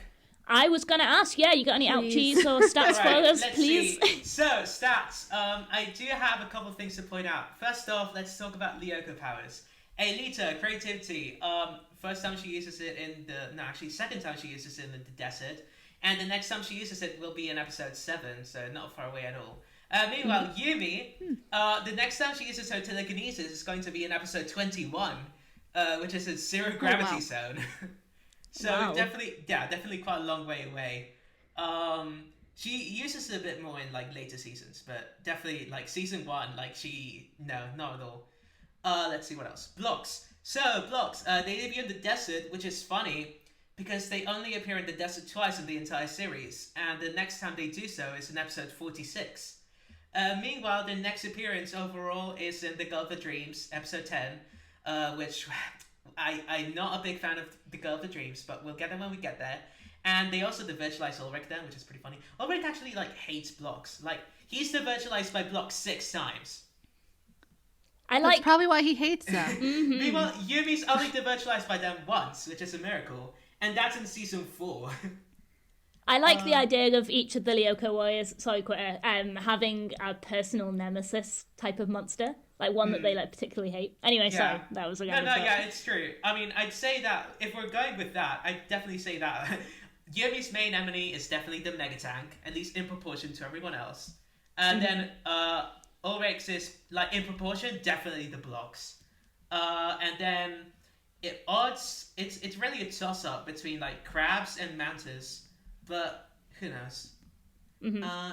Speaker 1: I was going to ask, you got any ouchies or stats for us, please?
Speaker 2: See. So, stats. I do have a couple of things to point out. First off, let's talk about Lyoko powers. Aelita, creativity. First time she uses it second time she uses it in the desert. And the next time she uses it will be in episode 7, so not far away at all. Meanwhile, Yumi, the next time she uses her telekinesis is going to be in episode 21, which is a zero gravity zone. So definitely quite a long way away. She uses it a bit more in like later seasons, but definitely like season 1, like not at all. Let's see what else. Blocks. So blocks. They debut in the desert, which is funny because they only appear in the desert twice in the entire series, and the next time they do so is in episode 46. Meanwhile, their next appearance overall is in the Gulf of Dreams, episode 10, which I'm not a big fan of the Gulf of Dreams, but we'll get them when we get there. And they also divulge Ulrich then, which is pretty funny. Ulrich actually like hates blocks. Like he's divulged by blocks 6 times.
Speaker 3: That's probably why he hates them.
Speaker 2: Meanwhile, Yumi's only divulged by them once, which is a miracle, and that's in season 4.
Speaker 1: I like the idea of each of the Lyoko warriors, having a personal nemesis type of monster, like one that they like particularly hate. Anyway, sorry, that was again.
Speaker 2: It's true. I mean, I'd say that if we're going with that, I'd definitely say that Yumi's main enemy is definitely the Megatank, at least in proportion to everyone else, and then Ulrich's is like in proportion, definitely the blocks, and then it's really a toss up between like crabs and mantas. But who knows?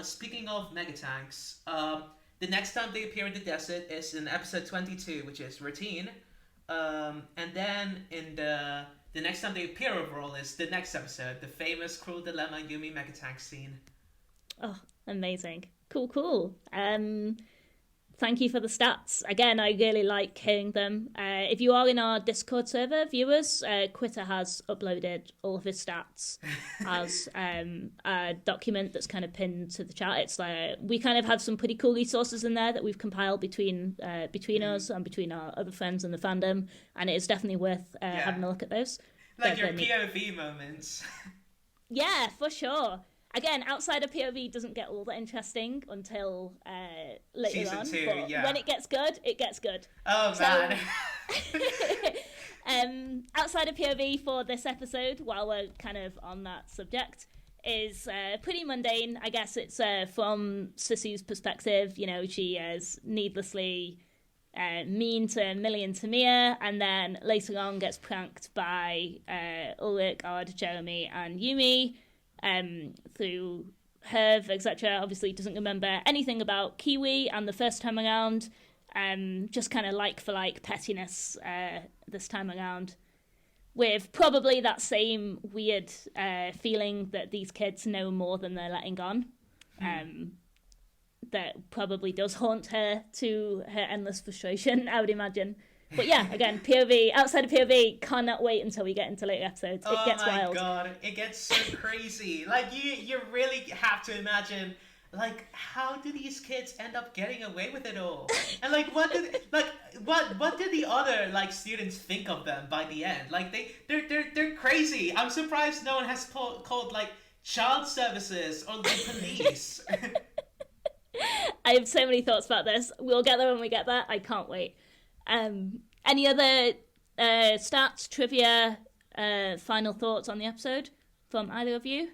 Speaker 2: Speaking of Megatanks, the next time they appear in the desert is in episode 22, which is routine. And then in the next time they appear overall is the next episode, the famous Cruel Dilemma Yumi Megatank scene.
Speaker 1: Oh, amazing! Cool. thank you for the stats. Again, I really like hearing them. If you are in our Discord server, viewers, Quitter has uploaded all of his stats as a document that's kind of pinned to the chat. It's like we kind of have some pretty cool resources in there that we've compiled between us and between our other friends in the fandom, and it is definitely worth having a look at those.
Speaker 2: Like your POV moments.
Speaker 1: Yeah, for sure. Again, outside of POV doesn't get all that interesting until later
Speaker 2: Season
Speaker 1: on.
Speaker 2: 2,
Speaker 1: but when it gets good, it gets good.
Speaker 2: Oh, man.
Speaker 1: Outside of POV for this episode, while we're kind of on that subject, is pretty mundane. I guess it's from Sissy's perspective. You know, she is needlessly mean to Millie and Tamia, and then later on gets pranked by Ulrich, Odd, Jeremy, and Yumi. Through Herv, etc. Obviously doesn't remember anything about Kiwi, and the first time around, just kind of like for like pettiness this time around, with probably that same weird feeling that these kids know more than they're letting on. That probably does haunt her to her endless frustration, I would imagine. But yeah, again, POV, outside of POV, cannot wait until we get into later episodes. It gets wild. Oh my
Speaker 2: god, it gets so crazy. Like, you really have to imagine, like, how do these kids end up getting away with it all? And like, what did the other, like, students think of them by the end? Like, they're crazy. I'm surprised no one has called like, child services or the police.
Speaker 1: I have so many thoughts about this. We'll get there when we get there. I can't wait. Any other stats, trivia, final thoughts on the episode from either of you?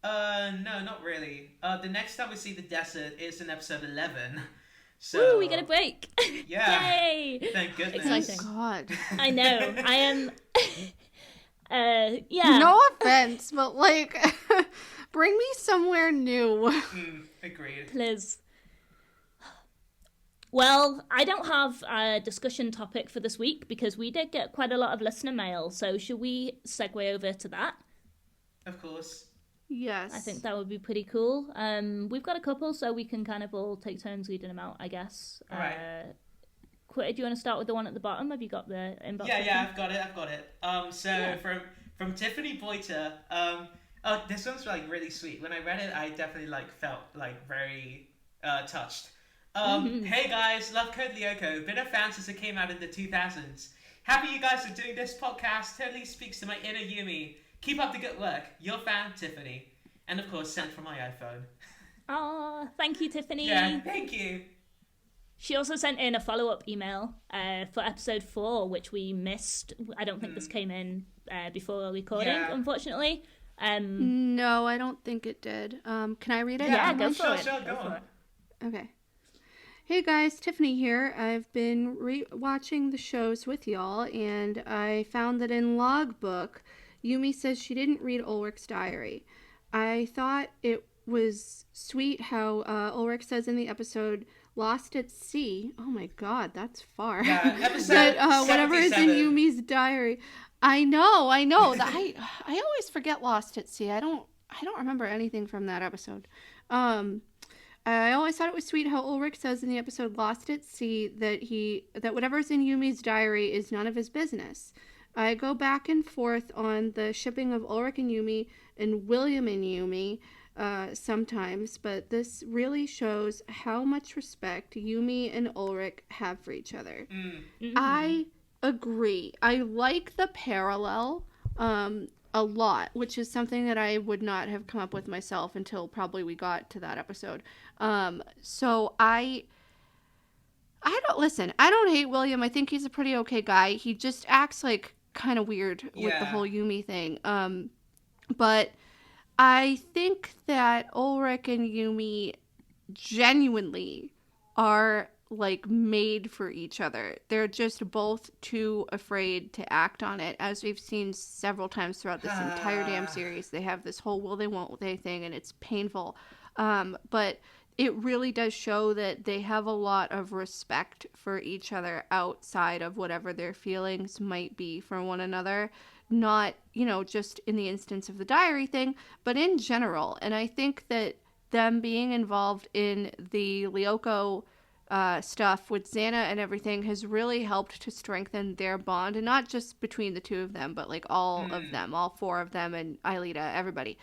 Speaker 2: No, not really. The next time we see the desert is in episode 11. So
Speaker 1: woo, we get a break.
Speaker 2: Yeah.
Speaker 1: Yay!
Speaker 2: Thank goodness.
Speaker 1: Exciting.
Speaker 3: God.
Speaker 1: I know. I am. Yeah.
Speaker 3: No offense, but like, bring me somewhere new.
Speaker 2: Agreed.
Speaker 1: Please. Well, I don't have a discussion topic for this week because we did get quite a lot of listener mail. So should we segue over to that?
Speaker 2: Of course.
Speaker 3: Yes.
Speaker 1: I think that would be pretty cool. We've got a couple, so we can kind of all take turns reading them out, I guess.
Speaker 2: All right.
Speaker 1: Quitter, do you want to start with the one at the bottom? Have you got the inbox?
Speaker 2: Yeah, I've got it. From Tiffany Boiter, this one's like really sweet. When I read it, I definitely like felt like very touched. Hey guys, love Code Lyoko. Been a fan since it came out in the 2000s. Happy you guys are doing this podcast. Totally speaks to my inner Yumi. Keep up the good work. Your fan, Tiffany. And of course, sent from my iPhone.
Speaker 1: Aw, thank you, Tiffany.
Speaker 2: Yeah, thank you.
Speaker 1: She also sent in a follow-up email for episode 4, which we missed. I don't think this came in before recording, unfortunately.
Speaker 3: No, I don't think it did. Can I read it?
Speaker 1: Yeah, go for it.
Speaker 2: Sure, go on.
Speaker 3: Okay. Hey guys, Tiffany here. I've been watching the shows with y'all, and I found that in Logbook, Yumi says she didn't read Ulrich's diary. I thought it was sweet how Ulrich says in the episode, Lost at Sea. Oh my god, that's far.
Speaker 2: Yeah, episode
Speaker 3: that whatever is in Yumi's diary. I know. I always forget Lost at Sea. I don't remember anything from that episode. I always thought it was sweet how Ulrich says in the episode Lost at Sea that whatever's in Yumi's diary is none of his business. I go back and forth on the shipping of Ulrich and Yumi and William and Yumi sometimes, but this really shows how much respect Yumi and Ulrich have for each other.
Speaker 1: Mm-hmm.
Speaker 3: I agree. I like the parallel a lot, which is something that I would not have come up with myself until probably we got to that episode. So I don't hate William. I think he's a pretty okay guy. He just acts like kind of weird with the whole Yumi thing. But I think that Ulrich and Yumi genuinely are like made for each other. They're just both too afraid to act on it, as we've seen several times throughout this entire damn series. They have this whole will they won't they thing, and it's painful. But it really does show that they have a lot of respect for each other outside of whatever their feelings might be for one another. Not, just in the instance of the diary thing, but in general. And I think that them being involved in the Lyoko stuff with Xana and everything has really helped to strengthen their bond, and not just between the two of them, but like all of them, all four of them, and Aelita, everybody.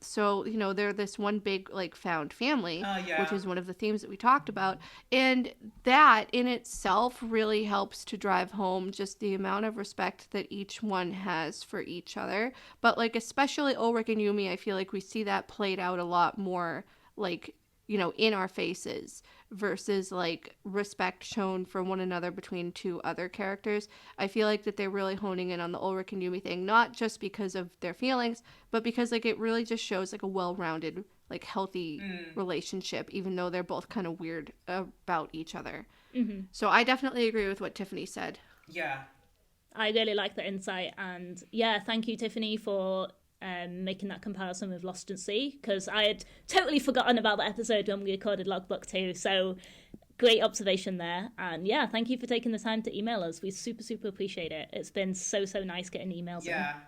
Speaker 3: So they're this one big like found family, which is one of the themes that we talked about, and that in itself really helps to drive home just the amount of respect that each one has for each other. But like especially Ulrich and Yumi, I feel like we see that played out a lot more, like in our faces, versus like respect shown for one another between two other characters. I feel like that they're really honing in on the Ulrich and Yumi thing, not just because of their feelings, but because like it really just shows like a well-rounded, like healthy relationship, even though they're both kind of weird about each other. So I definitely agree with what Tiffany said.
Speaker 2: Yeah,
Speaker 1: I really like the insight, and yeah, thank you, Tiffany, for making that comparison with Lost at Sea, because I had totally forgotten about that episode when we recorded Logbook 2, so great observation there. And yeah, thank you for taking the time to email us. We super appreciate it. It's been so nice getting emails.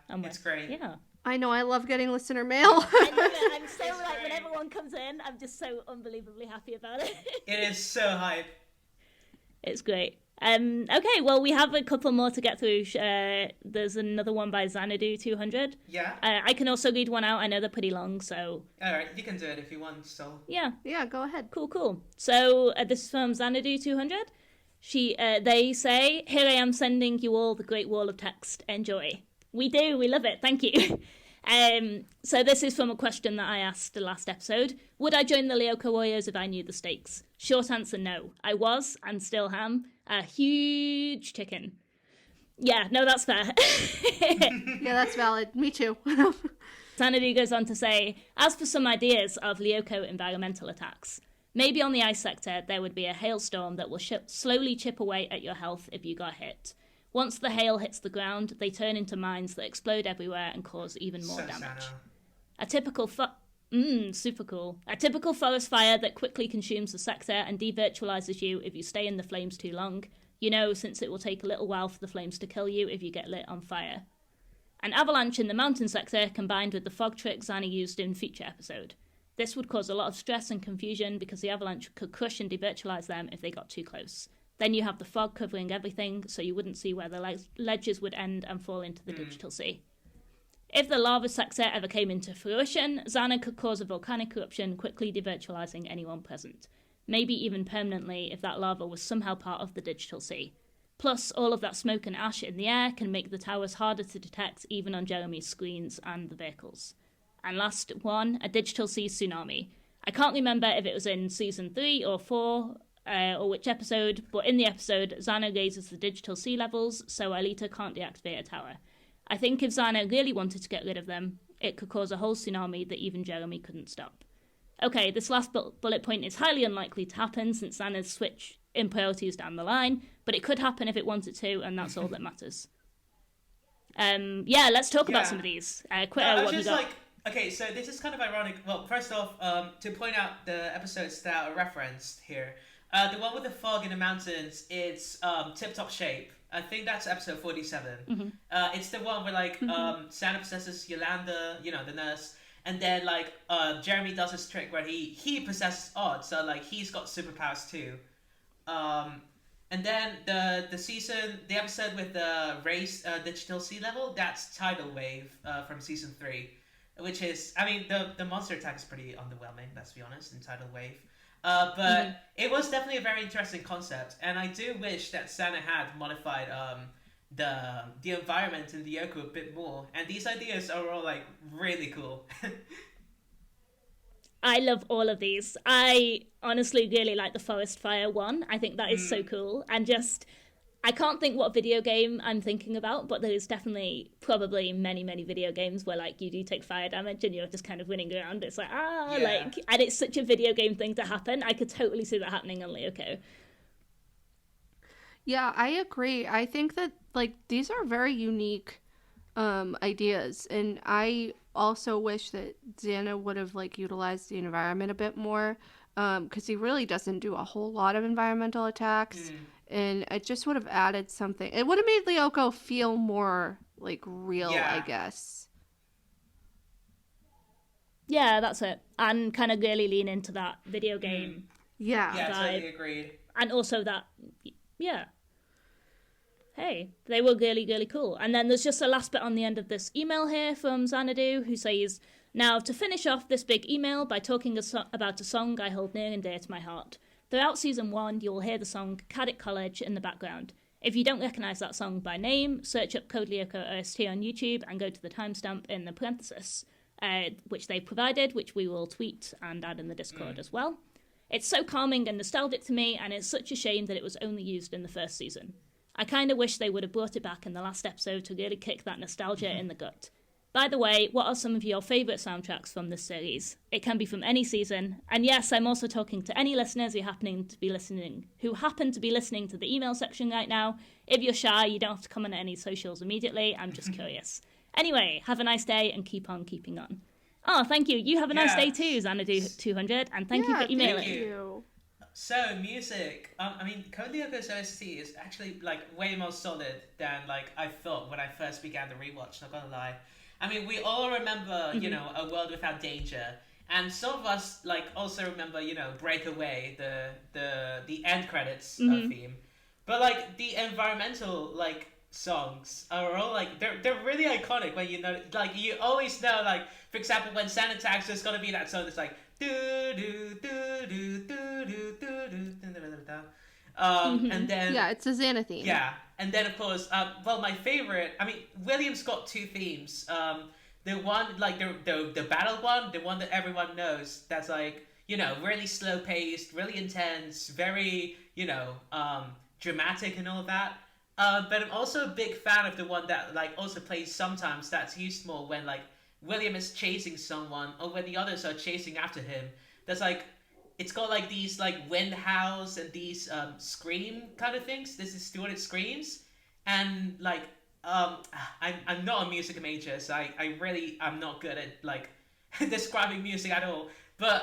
Speaker 2: It's great.
Speaker 1: Yeah,
Speaker 3: I know, I love getting listener mail.
Speaker 1: I love it. I'm so like when everyone comes in, I'm just so unbelievably happy about it.
Speaker 2: It is so hype.
Speaker 1: It's great. Okay, well, we have a couple more to get through. There's another one by Xanadu 200.
Speaker 2: Yeah.
Speaker 1: I can also read one out. I know they're pretty long, so...
Speaker 2: Alright, you can do it if you want, so...
Speaker 1: Yeah,
Speaker 3: go ahead.
Speaker 1: Cool. So, this is from Xanadu 200. They say, "Here I am sending you all the Great Wall of Text. Enjoy." We do, we love it, thank you. So this is from a question that I asked the last episode. Would I join the Lyoko Warriors if I knew the stakes? Short answer, no. I was, and still am, a huge chicken. Yeah, no, that's fair.
Speaker 3: Yeah, that's valid. Me too.
Speaker 1: Xanadu goes on to say, as for some ideas of Lyoko environmental attacks, maybe on the ice sector there would be a hailstorm that will slowly chip away at your health if you got hit. Once the hail hits the ground, they turn into mines that explode everywhere and cause even more damage. A typical super cool. A typical forest fire that quickly consumes the sector and devirtualizes you if you stay in the flames too long. Since it will take a little while for the flames to kill you if you get lit on fire. An avalanche in the mountain sector combined with the fog trick Xana used in feature episode. This would cause a lot of stress and confusion because the avalanche could crush and devirtualize them if they got too close. Then you have the fog covering everything, so you wouldn't see where the ledges would end and fall into the digital sea. If the lava sector ever came into fruition, Xana could cause a volcanic eruption, quickly devirtualizing anyone present. Maybe even permanently if that lava was somehow part of the digital sea. Plus, all of that smoke and ash in the air can make the towers harder to detect even on Jeremy's screens and the vehicles. And last one, a digital sea tsunami. I can't remember if it was in season 3 or 4, or which episode, but in the episode, Xana raises the digital sea levels, so Aelita can't deactivate a tower. I think if Xana really wanted to get rid of them, it could cause a whole tsunami that even Jeremy couldn't stop. Okay, this last bullet point is highly unlikely to happen since Xana's switch in priorities down the line, but it could happen if it wanted to, and that's all that matters. Let's talk about some of these. What you got?
Speaker 2: Okay, so this is kind of ironic. Well, first off, to point out the episodes that are referenced here, the one with the fog in the mountains, it's Tip Top Shape. I think that's episode 47. It's the one where Xana possesses Yolanda, the nurse, and then Jeremy does his trick where he possesses Odd, so he's got superpowers too. And then the episode with the raised digital sea level, that's Tidal Wave from season 3, which is, the monster attack is pretty underwhelming, let's be honest, in Tidal Wave. But it was definitely a very interesting concept, and I do wish that Xana had modified the environment in Lyoko a bit more, and these ideas are all really cool.
Speaker 1: I love all of these. I honestly really like the forest fire one. I think that is so cool, and I can't think what video game I'm thinking about, but there's definitely probably many video games where you do take fire damage and you're just kind of running around. It's and it's such a video game thing to happen. I could totally see that happening on Lyoko.
Speaker 3: Yeah, I agree. I think that these are very unique ideas, and I also wish that Xana would have utilized the environment a bit more, because he really doesn't do a whole lot of environmental attacks. And it just would have added something. It would have made Lyoko feel more real, I guess.
Speaker 1: Yeah, that's it. And kind of really lean into that video game
Speaker 3: Yeah.
Speaker 2: Yeah,
Speaker 1: vibe.
Speaker 2: totally agreed.
Speaker 1: And also that, yeah. Hey, they were really, really cool. And then there's just a last bit on the end of this email here from Xanadu, who says, now, to finish off this big email by talking about a song I hold near and dear to my heart. Throughout season 1, you will hear the song Caddick College in the background. If you don't recognise that song by name, search up Code Lyoko OST on YouTube and go to the timestamp in the parenthesis, which they've provided, which we will tweet and add in the Discord as well. It's so calming and nostalgic to me, and it's such a shame that it was only used in the first season. I kind of wish they would have brought it back in the last episode to really kick that nostalgia in the gut. By the way, what are some of your favourite soundtracks from this series? It can be from any season. And yes, I'm also talking to any listeners who happen to be listening to the email section right now. If you're shy, you don't have to comment on any socials immediately. I'm just curious. Anyway, have a nice day and keep on keeping on. Oh, thank you. You have a nice day too, Xanadu200, and thank you for emailing.
Speaker 3: Thank you.
Speaker 2: So, music. I mean, Code Lyoko's OST is actually, like, way more solid than, like, I thought when I first began the rewatch, not gonna lie. I mean, we all remember, you know, A World Without Danger. And some of us, like, also remember, you know, Breakaway, the end credits theme. But, like, the environmental, like, songs are all, like, they're really iconic when you know, like, you always know, like, for example, when Sand Attacks, there's gonna be that song that's like, and then
Speaker 3: Yeah, it's a Xana theme.
Speaker 2: yeah, and then of course, well, my favorite. I mean, William's got two themes. The one like the battle one, the one that everyone knows. That's like, you know, really slow paced, really intense, very, you know, dramatic and all that. But I'm also a big fan of the one that like also plays sometimes. That's used more when like William is chasing someone or when the others are chasing after him. There's like, it's got like these like wind howls and these scream kind of things. This is distorted screams, and like I'm not a music major, so I'm not good at like describing music at all. But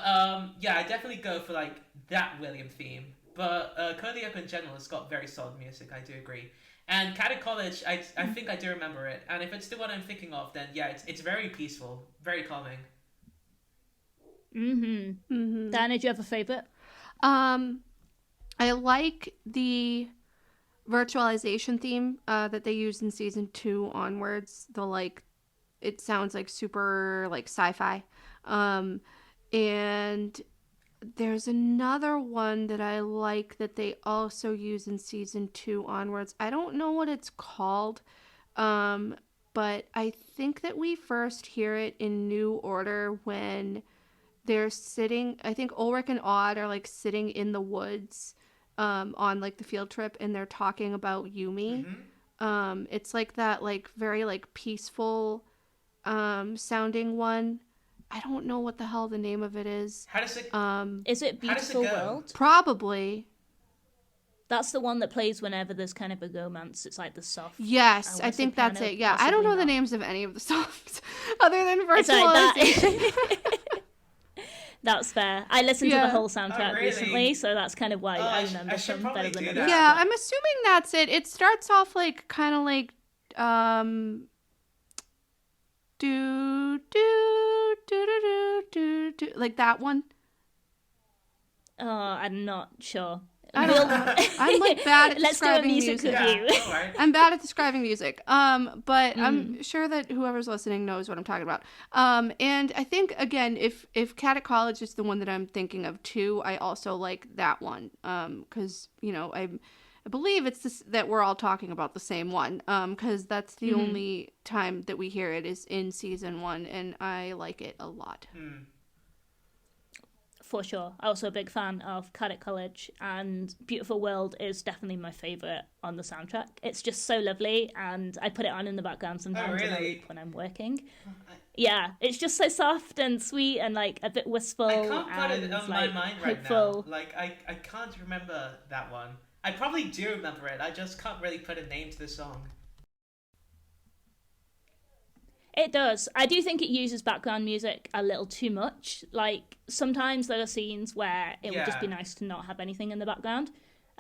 Speaker 2: yeah, I definitely go for like that William theme. But Code Lyoko in general has got very solid music. I do agree. And Caddick College, I think I do remember it. And if it's the one I'm thinking of, then yeah, it's very peaceful, very calming.
Speaker 1: Dianna, do you have a favourite?
Speaker 3: I like the virtualization theme that they use in season 2 onwards. The like, it sounds like super like sci-fi. And there's another one that I like that they also use in season 2 onwards. I don't know what it's called, but I think that we first hear it in New Order when they're sitting, I think Ulrich and Odd are like sitting in the woods on like the field trip, and they're talking about Yumi. It's like that like very like peaceful sounding one. I don't know what the hell the name of it is.
Speaker 2: How does it?
Speaker 1: Is it Beautiful World?
Speaker 3: Probably.
Speaker 1: That's the one that plays whenever there's kind of a romance. It's like the soft.
Speaker 3: Yes, I think that's it. Yeah, I don't know the names of any of the songs other than
Speaker 1: virtualization. That's fair. I listened to the whole soundtrack
Speaker 2: really?
Speaker 1: recently, so that's kind of why I remember some better than others.
Speaker 3: Yeah, I'm assuming that's it. It starts off like kind of like do do do do do do like that one.
Speaker 1: Oh, I'm not sure.
Speaker 3: I'm like bad at
Speaker 1: Let's do a
Speaker 3: describing
Speaker 1: music review.
Speaker 2: Right.
Speaker 3: I'm bad at describing music. But I'm sure that whoever's listening knows what I'm talking about. And I think again, if Caddick College is the one that I'm thinking of too, I also like that one. Because you know I believe it's this, that we're all talking about the same one. Because that's the only time that we hear it is in season 1, and I like it a lot.
Speaker 1: For sure. Also a big fan of Caddick College, and Beautiful World is definitely my favourite on the soundtrack. It's just so lovely, and I put it on in the background sometimes when I'm working. Yeah, it's just so soft and sweet and like a bit wistful.
Speaker 2: I can't put it on my mind right
Speaker 1: hopeful.
Speaker 2: now. Like I can't remember that one. I probably do remember it. I just can't really put a name to the song.
Speaker 1: It does. I do think it uses background music a little too much. Like, sometimes there are scenes where it would just be nice to not have anything in the background.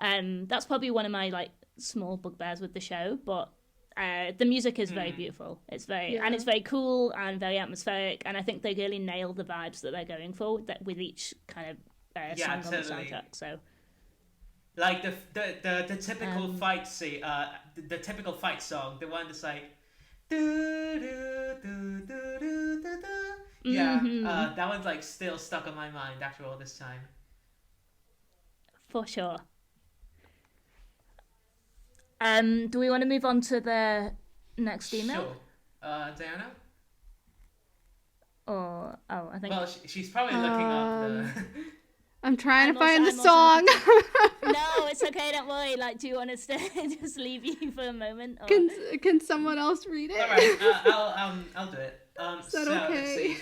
Speaker 1: That's probably one of my, like, small bugbears with the show, but the music is very beautiful. It's very, and it's very cool and very atmospheric, and I think they really nail the vibes that they're going for with each kind of song on the
Speaker 2: totally.
Speaker 1: soundtrack. So,
Speaker 2: like the typical fight scene, the typical fight song, the one that's like, do do do do do do do. Yeah, that one's like still stuck on my mind after all this time.
Speaker 1: for sure. Do we want to move on to the next email?
Speaker 2: Sure. Dianna?
Speaker 1: I think.
Speaker 2: Well, she's probably looking up the.
Speaker 3: I'm trying to find the
Speaker 1: I'm
Speaker 3: song.
Speaker 1: No, it's okay. Don't worry. Like, do you want us to just leave you for a moment? Or...
Speaker 3: Can someone else read it?
Speaker 2: All right, I'll do it.
Speaker 3: Is that okay?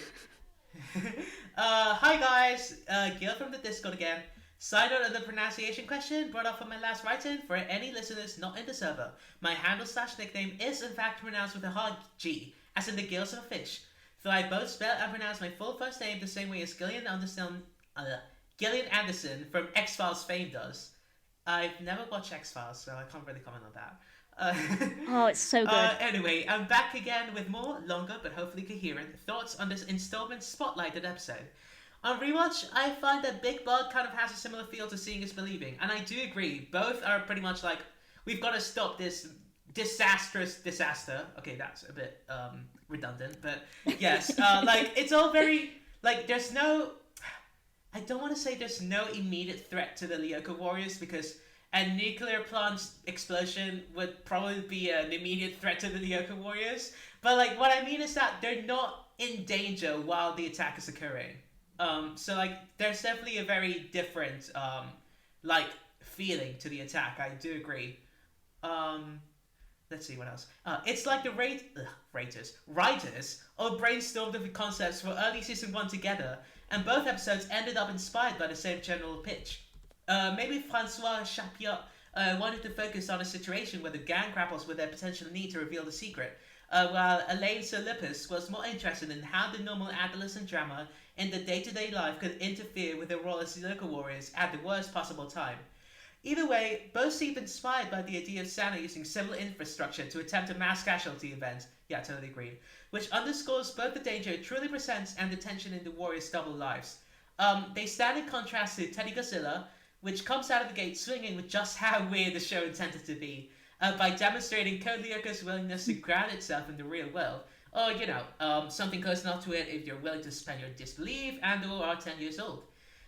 Speaker 2: Hi guys, Gil from the Discord again. Side note of the pronunciation question brought up from my last write-in for any listeners not in the server. My handle / nickname is in fact pronounced with a hard G, as in the gills of a fish. Though I both spell and pronounce my full first name the same way as Gillian Anderson from X-Files fame does. I've never watched X-Files, so I can't really comment on that.
Speaker 1: Oh, it's so good.
Speaker 2: Anyway, I'm back again with more, longer but hopefully coherent, thoughts on this installment spotlighted episode. On rewatch, I find that Big Bug kind of has a similar feel to Seeing is Believing, and I do agree. Both are pretty much like, we've got to stop this disastrous disaster. Okay, that's a bit redundant, but yes, like it's all very like there's no. I don't want to say there's no immediate threat to the Lyoko warriors because a nuclear plant explosion would probably be an immediate threat to the Lyoko warriors. But like what I mean is that they're not in danger while the attack is occurring. So like there's definitely a very different like feeling to the attack. I do agree. Let's see what else. It's like the writers all brainstormed the concepts for early season 1 together, and both episodes ended up inspired by the same general pitch. Maybe Francois Chapiot wanted to focus on a situation where the gang grapples with their potential need to reveal the secret, while Elaine Solipus was more interested in how the normal adolescent drama in the day-to-day life could interfere with their role as local warriors at the worst possible time. Either way, both seemed inspired by the idea of Santa using civil infrastructure to attempt a mass casualty event. Yeah, totally agree. Which underscores both the danger it truly presents and the tension in the warriors' double lives. They stand in contrast to Teddy Godzilla, which comes out of the gate swinging with just how weird the show intended to be, by demonstrating Code Lyoko's willingness to ground itself in the real world. Or, you know, something close enough to it if you're willing to suspend your disbelief and or are 10 years old.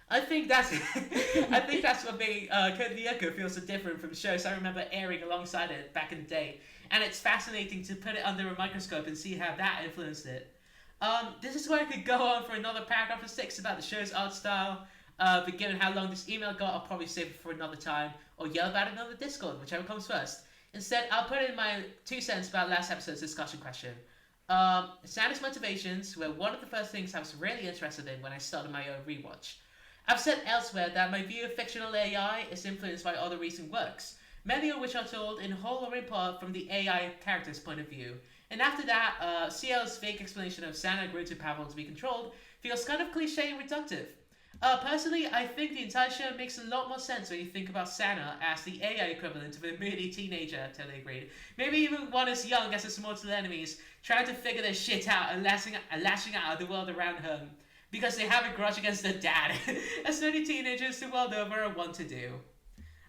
Speaker 2: I think that's what made Code Lyoko feel so different from shows I remember airing alongside it back in the day. And it's fascinating to put it under a microscope and see how that influenced it. This is where I could go on for another paragraph or 6 about the show's art style. But given how long this email got, I'll probably save it for another time, or yell about it on the Discord, whichever comes first. Instead, I'll put in my 2 cents about last episode's discussion question. Santa's motivations were one of the first things I was really interested in when I started my own rewatch. I've said elsewhere that my view of fictional AI is influenced by other recent works, many of which are told in whole or in part from the AI character's point of view. And after that, CL's fake explanation of Santa grew too powerful to be controlled feels kind of cliche and reductive. Personally, I think the entire show makes a lot more sense when you think about Santa as the AI equivalent of a moody teenager, totally agreed. Maybe even one as young as his mortal enemies, trying to figure their shit out and lashing out at the world around him, because they have a grudge against their dad, as many teenagers the world over are wont to do.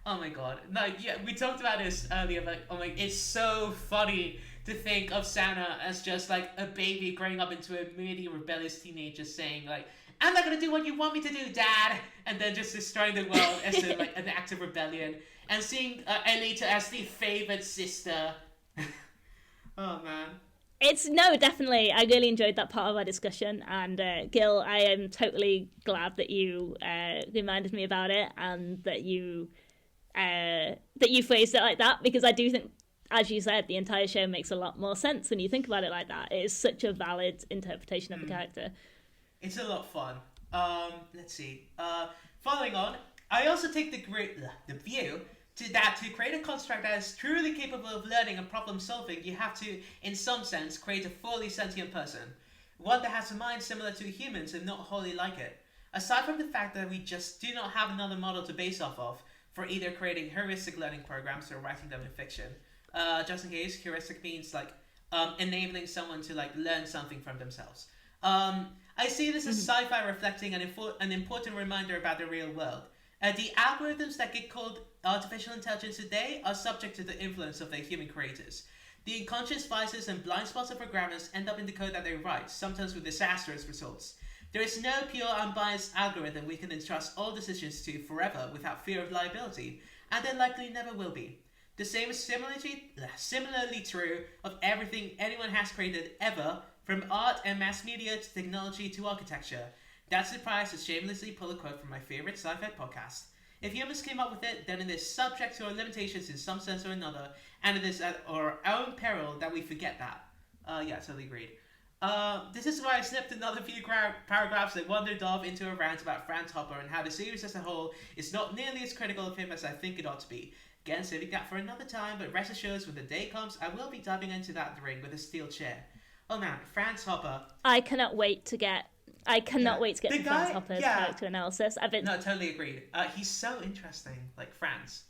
Speaker 2: Oh my god. Like, yeah, we talked about this earlier, like, oh my, it's so funny to think of Santa as just like a baby growing up into a moody, rebellious teenager saying like, I'm not gonna do what you want me to do, Dad, and then just destroying the world as like an act of rebellion, and seeing Elita as the favored sister. Oh man.
Speaker 1: Definitely. I really enjoyed that part of our discussion, and Gil, I am totally glad that you reminded me about it and that you phrased it like that, because I do think, as you said, the entire show makes a lot more sense when you think about it like that. It is such a valid interpretation of the character.
Speaker 2: It's a lot of fun. Let's see. Following on, I also take the view that to create a construct that is truly capable of learning and problem solving, you have to, in some sense, create a fully sentient person. One that has a mind similar to humans and not wholly like it. Aside from the fact that we just do not have another model to base off of for either creating heuristic learning programs or writing them in fiction. Just in case, heuristic means like enabling someone to like learn something from themselves. I see this as sci-fi reflecting an important reminder about the real world. The algorithms that get called artificial intelligence today are subject to the influence of their human creators. The unconscious biases and blind spots of programmers end up in the code that they write, sometimes with disastrous results. There is no pure, unbiased algorithm we can entrust all decisions to forever without fear of liability, and there likely never will be. The same is similarly true of everything anyone has created ever, from art and mass media to technology to architecture. That's the price to shamelessly pull a quote from my favorite sci-fi podcast. If humans came up with it, then it is subject to our limitations in some sense or another, and it is at our own peril that we forget that. Yeah, totally agreed. This is why I snipped another few paragraphs that wandered off into a rant about Franz Hopper and how the series as a whole is not nearly as critical of him as I think it ought to be. Again, saving that for another time, but rest assured when the day comes, I will be diving into that ring with a steel chair. Oh man, Franz Hopper.
Speaker 1: I cannot wait to get to Franz Hopper's character analysis.
Speaker 2: No, totally agreed. He's so interesting, like Franz.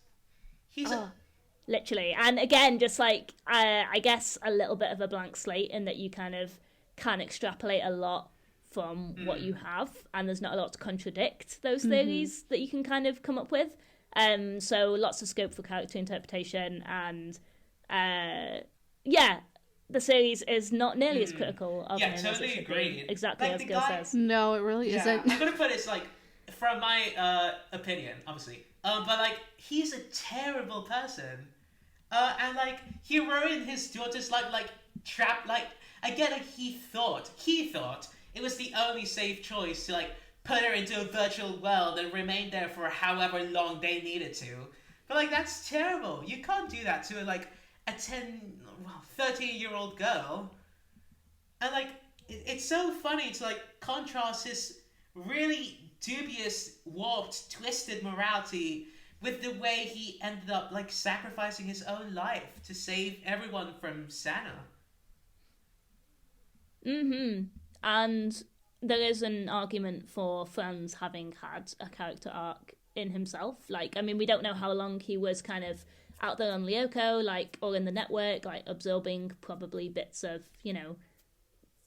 Speaker 1: Literally. And again, just like, I guess a little bit of a blank slate in that you kind of can extrapolate a lot from what you have, and there's not a lot to contradict those theories that you can kind of come up with. So lots of scope for character interpretation, and the series is not nearly as critical of him
Speaker 2: totally
Speaker 1: as it should
Speaker 2: agree.
Speaker 1: be. Exactly
Speaker 2: like
Speaker 1: as Gil says.
Speaker 3: No, it really isn't.
Speaker 2: I'm gonna put it like, from my opinion, obviously. But like, he's a terrible person. And like, he ruined his daughter's life, like, I get it, he thought it was the only safe choice to like put her into a virtual world and remain there for however long they needed to. But like, that's terrible. You can't do that to like a 13-year-old girl. And like, it's so funny to like contrast his really dubious, warped, twisted morality with the way he ended up like sacrificing his own life to save everyone from Sana.
Speaker 1: And there is an argument for Franz having had a character arc in himself. Like, I mean, we don't know how long he was kind of out there on Lyoko, like, or in the network, like, absorbing probably bits of, you know,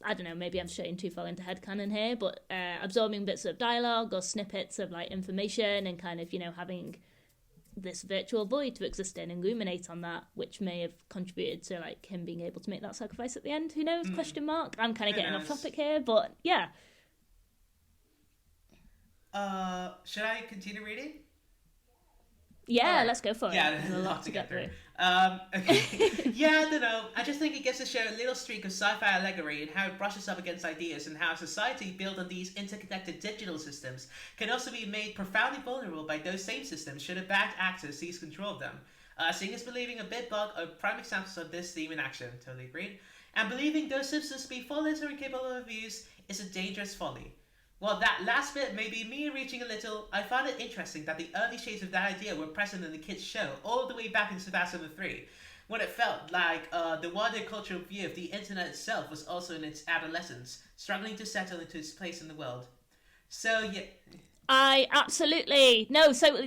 Speaker 1: I don't know, maybe I'm straying too far into headcanon here, but absorbing bits of dialogue or snippets of, like, information and kind of, you know, having this virtual void to exist in and ruminate on that, which may have contributed to like him being able to make that sacrifice at the end. Who knows? Question mark. I'm kind of getting off topic here, but yeah.
Speaker 2: Should I continue reading?
Speaker 1: Yeah, right. Let's go for it.
Speaker 2: Yeah, there's a lot to get through. Okay. Yeah, I don't know. I just think it gets to show a little streak of sci-fi allegory and how it brushes up against ideas and how society built on these interconnected digital systems can also be made profoundly vulnerable by those same systems should a bad actor seize control of them. Seeing is believing a bit bug are prime examples of this theme in action, totally agreed. And believing those systems to be flawless or incapable of abuse is a dangerous folly. While that last bit may be me reaching a little, I found it interesting that the early shades of that idea were present in the kids' show all the way back in 2003, when it felt like the wider cultural view of the internet itself was also in its adolescence, struggling to settle into its place in the world. So, yeah.
Speaker 1: I absolutely,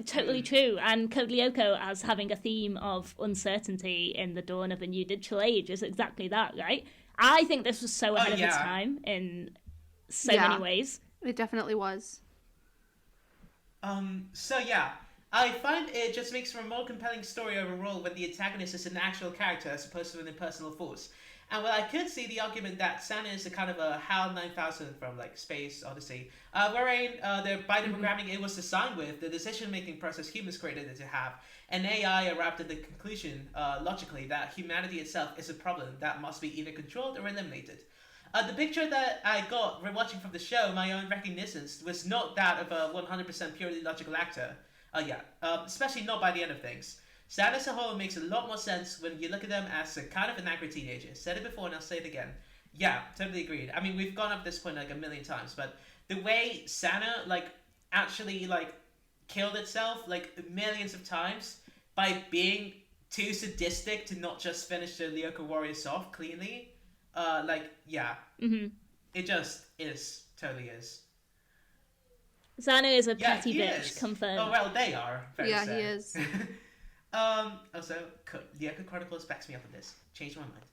Speaker 1: totally true. And Code Lyoko as having a theme of uncertainty in the dawn of a new digital age is exactly that, right? I think this was so ahead of its time in so many ways.
Speaker 3: It definitely was.
Speaker 2: So yeah, I find it just makes for a more compelling story overall when the antagonist is an actual character as opposed to an impersonal force. And while I could see the argument that Sana is a kind of a HAL 9000 from like Space Odyssey, wherein by the programming it was designed with, the decision-making process humans created it to have, and AI arrived at the conclusion, logically, that humanity itself is a problem that must be either controlled or eliminated. The picture that I got rewatching from the show, my own recognitions, was not that of a 100% purely logical actor. Especially not by the end of things. Sad as a whole makes a lot more sense when you look at them as a kind of an angry teenager. Said it before and I'll say it again. Yeah, totally agreed. I mean, we've gone up this point like a million times, but the way Sana, like, actually, like, killed itself, like, millions of times by being too sadistic to not just finish the Lyoko warriors off cleanly, it just is, totally is.
Speaker 1: Sana is a petty bitch,
Speaker 2: is.
Speaker 1: confirmed.
Speaker 2: Oh, well, they are. Very sad.
Speaker 3: He is.
Speaker 2: Also, Lyoko Chronicles backs me up on this. Changed my mind.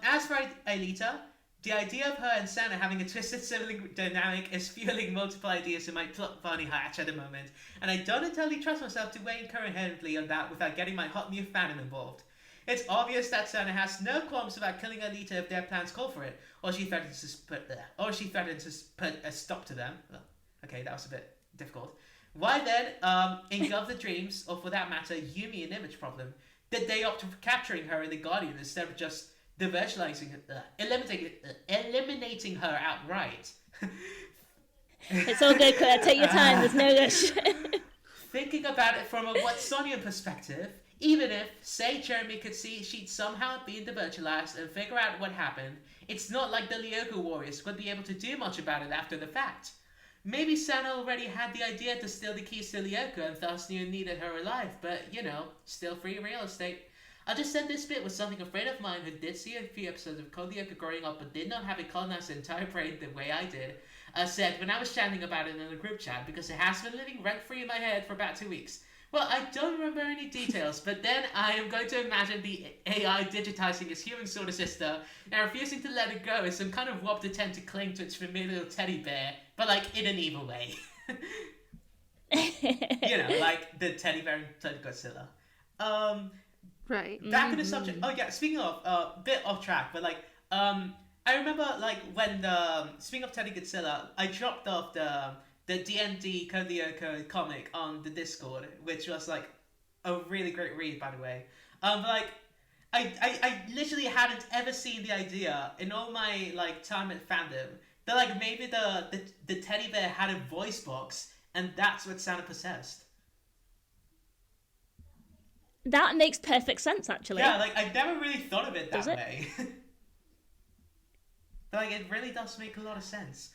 Speaker 2: As for Aelita, The idea of her and Santa having a twisted sibling dynamic is fueling multiple ideas in my plot funny hatch at the moment, and I don't entirely trust myself to weigh incoherently on that without getting my hot new fandom involved. It's obvious that Santa has no qualms about killing Alita if their plans call for it, or she threatens to put a stop to them. Oh, okay, that was a bit difficult. Why then, engulf the dreams, or for that matter, Yumi an image problem, did they opt for capturing her in the Guardian instead of just eliminating her outright?
Speaker 1: It's all good, Claire. Take your time. There's no rush.
Speaker 2: Thinking about it from a Watsonian perspective, even if, say, Jeremy could see she'd somehow been divulged and figure out what happened, it's not like the Lyoko warriors would be able to do much about it after the fact. Maybe Santa already had the idea to steal the keys to Lyoko and thus needed her alive, but, still free real estate. I'll just send this bit with something a friend of mine who did see a few episodes of Code Lyoko growing up but did not have it colonized the entire brain the way I did, said when I was chatting about it in a group chat because it has been living rent-free in my head for about 2 weeks. Well, I don't remember any details, but then I am going to imagine the AI digitizing its human sort of sister and refusing to let it go as some kind of warped attempt to cling to its familial teddy bear, but in an evil way. Like the teddy bear in Godzilla.
Speaker 3: Right.
Speaker 2: Back in the subject. Oh yeah, speaking of, bit off track, but I remember when speaking of Teddy Godzilla, I dropped off the D&D Code Lyoko comic on the Discord, which was a really great read, by the way. But I literally hadn't ever seen the idea in all my time at fandom that maybe the teddy bear had a voice box and that's what Santa possessed.
Speaker 1: That makes perfect sense, actually.
Speaker 2: Yeah, I never really thought of it that
Speaker 1: Does it?
Speaker 2: way. But it really does make a lot of sense.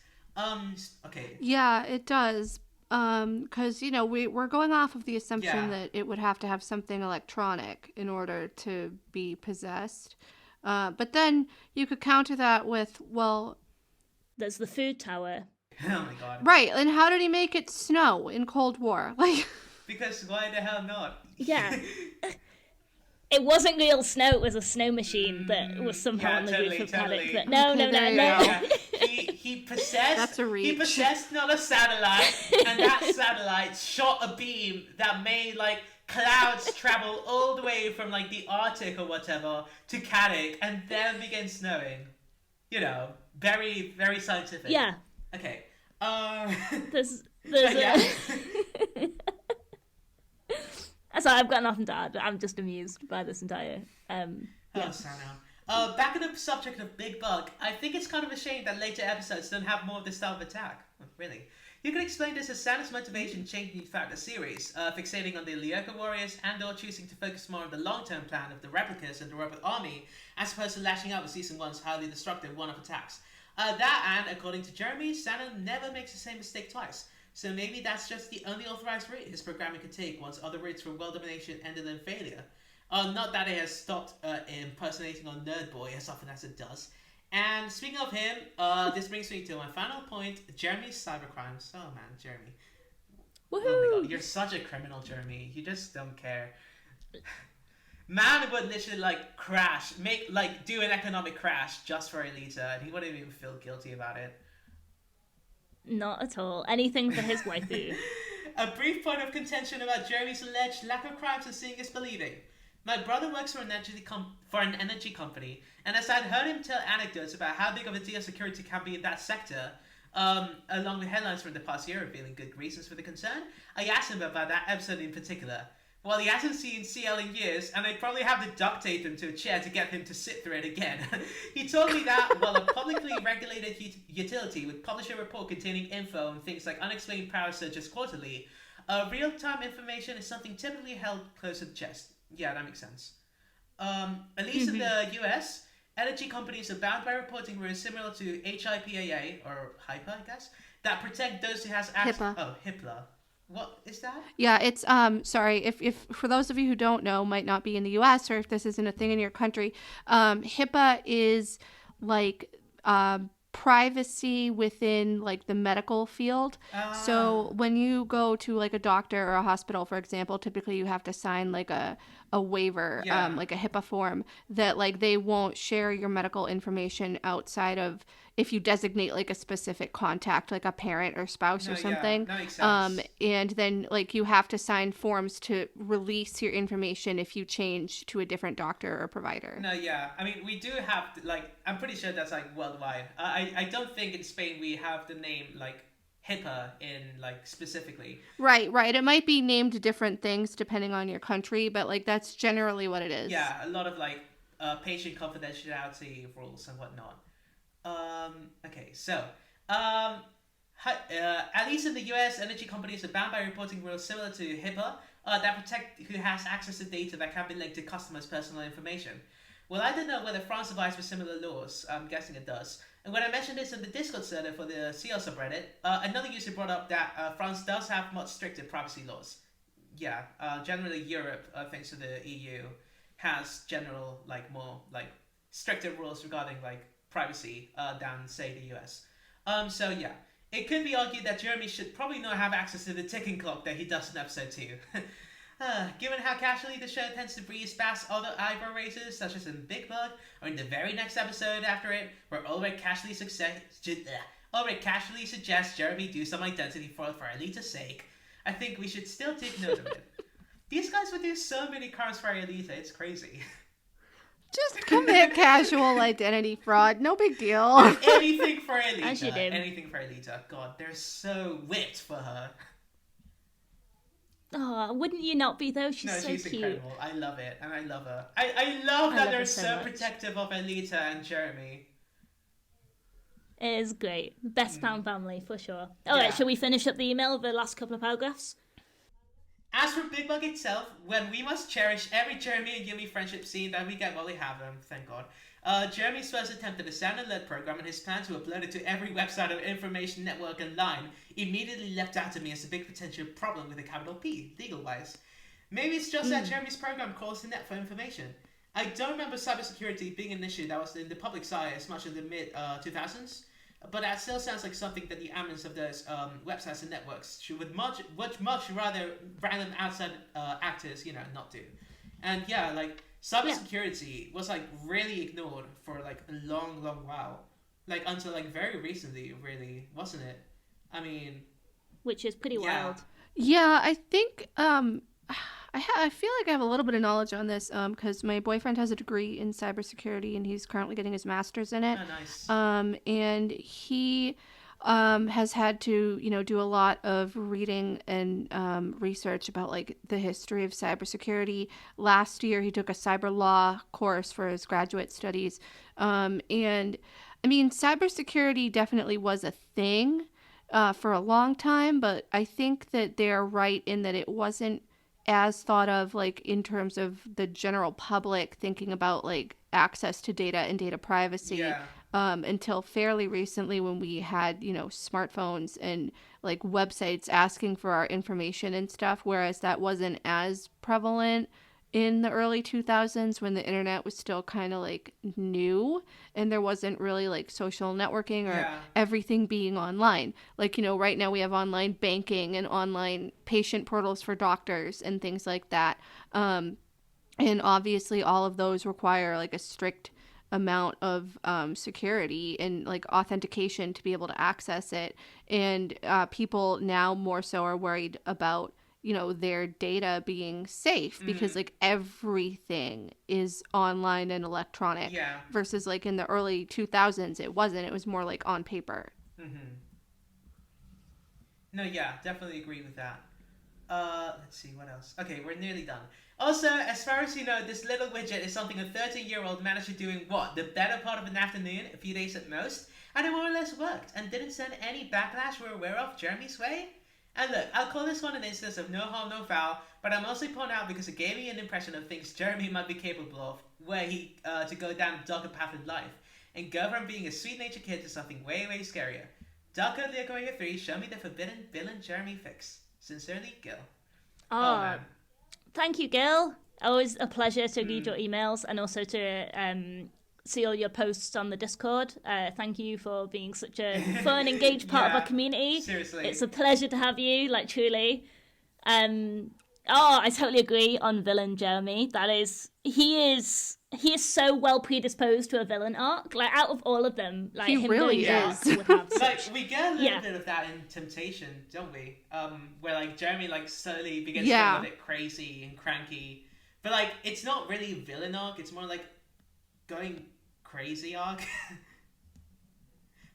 Speaker 2: Okay.
Speaker 3: Yeah, it does. Because we're going off of the assumption that it would have to have something electronic in order to be possessed. But then you could counter that with, well,
Speaker 1: there's the food tower.
Speaker 2: Oh my god.
Speaker 3: Right, and how did he make it snow in Cold War?
Speaker 2: Because why the hell not?
Speaker 1: Yeah. It wasn't real snow, it was a snow machine that was somehow on the roof of Paddock. But no.
Speaker 2: Yeah. He possessed.
Speaker 3: That's a reach.
Speaker 2: He possessed not a satellite, and that satellite shot a beam that made clouds travel all the way from the Arctic or whatever to Caddick, and then began snowing. Very very scientific.
Speaker 1: Yeah.
Speaker 2: Okay.
Speaker 1: There's
Speaker 2: yeah.
Speaker 1: Sorry, I've got nothing to add. I'm just amused by this entire.
Speaker 2: Oh, Sano. Back on the subject of Big Bug, I think it's kind of a shame that later episodes don't have more of this style of attack. Really. You could explain this as Santa's motivation changing throughout the series, fixating on the Lyoko warriors and/or choosing to focus more on the long-term plan of the replicas and the robot army, as opposed to lashing out with Season 1's highly destructive one-off attacks. That and, according to Jeremy, Santa never makes the same mistake twice. So maybe that's just the only authorized route his programming could take once other routes for world domination ended in failure. Not that it has stopped impersonating on Nerd Boy as often as it does. And speaking of him, this brings me to my final point, Jeremy's cybercrimes. Oh man, Jeremy.
Speaker 1: Woohoo!
Speaker 2: Oh my god, you're such a criminal, Jeremy. You just don't care. Man would literally crash, do an economic crash just for Alita, and he wouldn't even feel guilty about it.
Speaker 1: Not at all. Anything for his waifu.
Speaker 2: A brief point of contention about Jeremy's alleged lack of crimes and seeing is believing. My brother works for an energy company, and as I'd heard him tell anecdotes about how big of a deal security can be in that sector, along with headlines from the past year revealing good reasons for the concern, I asked him about that episode in particular. Well, he hasn't seen CL in years, and they probably have to duct tape him to a chair to get him to sit through it again. He told me that while a publicly regulated utility would publish a report containing info on things like unexplained power surges quarterly, real-time information is something typically held close to the chest. Yeah, that makes sense. At least in the US, energy companies are bound by reporting rules similar to HIPAA, or HIPAA, I guess, that protect those who has access.
Speaker 3: HIPAA.
Speaker 2: Oh, HIPAA. What is that?
Speaker 3: Yeah, it's sorry, if for those of you who don't know, might not be in the US, or if this isn't a thing in your country, HIPAA is privacy within the medical field. So when you go to a doctor or a hospital, for example, typically you have to sign a a waiver, like a HIPAA form, that like they won't share your medical information outside of if you designate like a specific contact, like a parent or spouse or something.
Speaker 2: That makes sense.
Speaker 3: And then like you have to sign forms to release your information if you change to a different doctor or provider.
Speaker 2: No, yeah. I mean, we do have, like, I'm pretty sure that's, like, worldwide. I don't think in Spain we have the name, like, HIPAA in, like, specifically.
Speaker 3: Right. It might be named different things depending on your country, but, like, that's generally what it is.
Speaker 2: Yeah, a lot of, like, patient confidentiality rules and whatnot. Okay, so, at least in the US, energy companies are bound by reporting rules similar to HIPAA that protect who has access to data that can be linked to customers' personal information. Well, I don't know whether France abides with similar laws. I'm guessing it does. And when I mentioned this in the Discord server for the CL subreddit, another user brought up that France does have much stricter privacy laws. Yeah, generally Europe, thanks to the EU, has general, like, more, like, stricter rules regarding, like, privacy than, say, the US. So yeah, it could be argued that Jeremy should probably not have access to the ticking clock that he does in episode 2. Given how casually the show tends to breeze past other eyebrow raisers, such as in Big Bug, or in the very next episode after it, where Ulrich casually suggests Jeremy do some identity fraud for Alita's sake, I think we should still take note of it. These guys would do so many cars for Alita, it's crazy.
Speaker 3: Just commit casual identity fraud. No big deal.
Speaker 2: Anything for Alita.
Speaker 1: As you do.
Speaker 2: Anything for Alita. God, they're so whipped for her.
Speaker 1: Oh, wouldn't you not be though? She's
Speaker 2: She's
Speaker 1: cute.
Speaker 2: incredible. I love it, and I love her. I love that
Speaker 1: love
Speaker 2: they're
Speaker 1: her so
Speaker 2: so
Speaker 1: much.
Speaker 2: protective of Alita and Jeremy.
Speaker 1: It is great. Best found family, for sure. Alright,
Speaker 2: Yeah.
Speaker 1: shall we finish up the email, the last couple of paragraphs?
Speaker 2: As for Big Bug itself, when we must cherish every Jeremy and Yumi friendship scene that we get while we have them, thank God. Jeremy's first attempt at a sound alert program and his plan to upload it to every website or information network online immediately leapt out to me as a big potential problem with a capital P, legal-wise. Maybe it's just that Jeremy's program calls the net for information. I don't remember cybersecurity being an issue that was in the public eye as much in the mid-2000s, but that still sounds like something that the admins of those websites and networks would much rather random outside actors, not do. And yeah, like, cybersecurity was, like, really ignored for, like, a long, long while. Like, until, like, very recently, really, wasn't it? I mean...
Speaker 1: Which is pretty wild.
Speaker 3: Yeah, I think... I feel like I have a little bit of knowledge on this because my boyfriend has a degree in cybersecurity and he's currently getting his master's in it.
Speaker 2: Oh, nice.
Speaker 3: And he has had to, do a lot of reading and research about like the history of cybersecurity. Last year, he took a cyber law course for his graduate studies. And I mean, cybersecurity definitely was a thing for a long time, but I think that they're right in that it wasn't as thought of like in terms of the general public thinking about like access to data and data privacy until fairly recently when we had smartphones and like websites asking for our information and stuff, whereas that wasn't as prevalent in the early 2000s when the internet was still kind of like new and there wasn't really like social networking or everything being online. Like, right now we have online banking and online patient portals for doctors and things like that. And obviously all of those require like a strict amount of security and like authentication to be able to access it. And people now more so are worried about their data being safe because like everything is online and electronic versus like in the early 2000s it was more like on paper.
Speaker 2: No, yeah, definitely agree with that. Let's see, what else? Okay, we're nearly done. Also, as far as this little widget is something a 13-year-old managed to do in the better part of an afternoon, a few days at most, and it more or less worked and didn't send any backlash we're aware of Jeremy's way. And look, I'll call this one an instance of no harm, no foul, but I mostly point out because it gave me an impression of things Jeremy might be capable of, were he to go down a darker path in life, and go from being a sweet-natured kid to something way, way scarier. Code Lyoko 3, show me the forbidden villain Jeremy fix. Sincerely, Gil.
Speaker 1: Oh,
Speaker 2: man.
Speaker 1: Thank you, Gil. Always a pleasure to read your emails and also to see all your posts on the Discord. Thank you for being such a fun, engaged part of our community.
Speaker 2: Seriously.
Speaker 1: It's a pleasure to have you, like truly. Oh, I totally agree on villain Jeremy. He is so well predisposed to a villain arc. Like, out of all of them, like,
Speaker 3: he
Speaker 1: him
Speaker 3: really
Speaker 1: going
Speaker 3: is.
Speaker 1: dark would have
Speaker 2: Like,
Speaker 1: such...
Speaker 2: we get a little bit of that in Temptation, don't we? Where, like, Jeremy, like, slowly begins to get a bit crazy and cranky. But, like, it's not really villain arc, it's more like going crazy arc.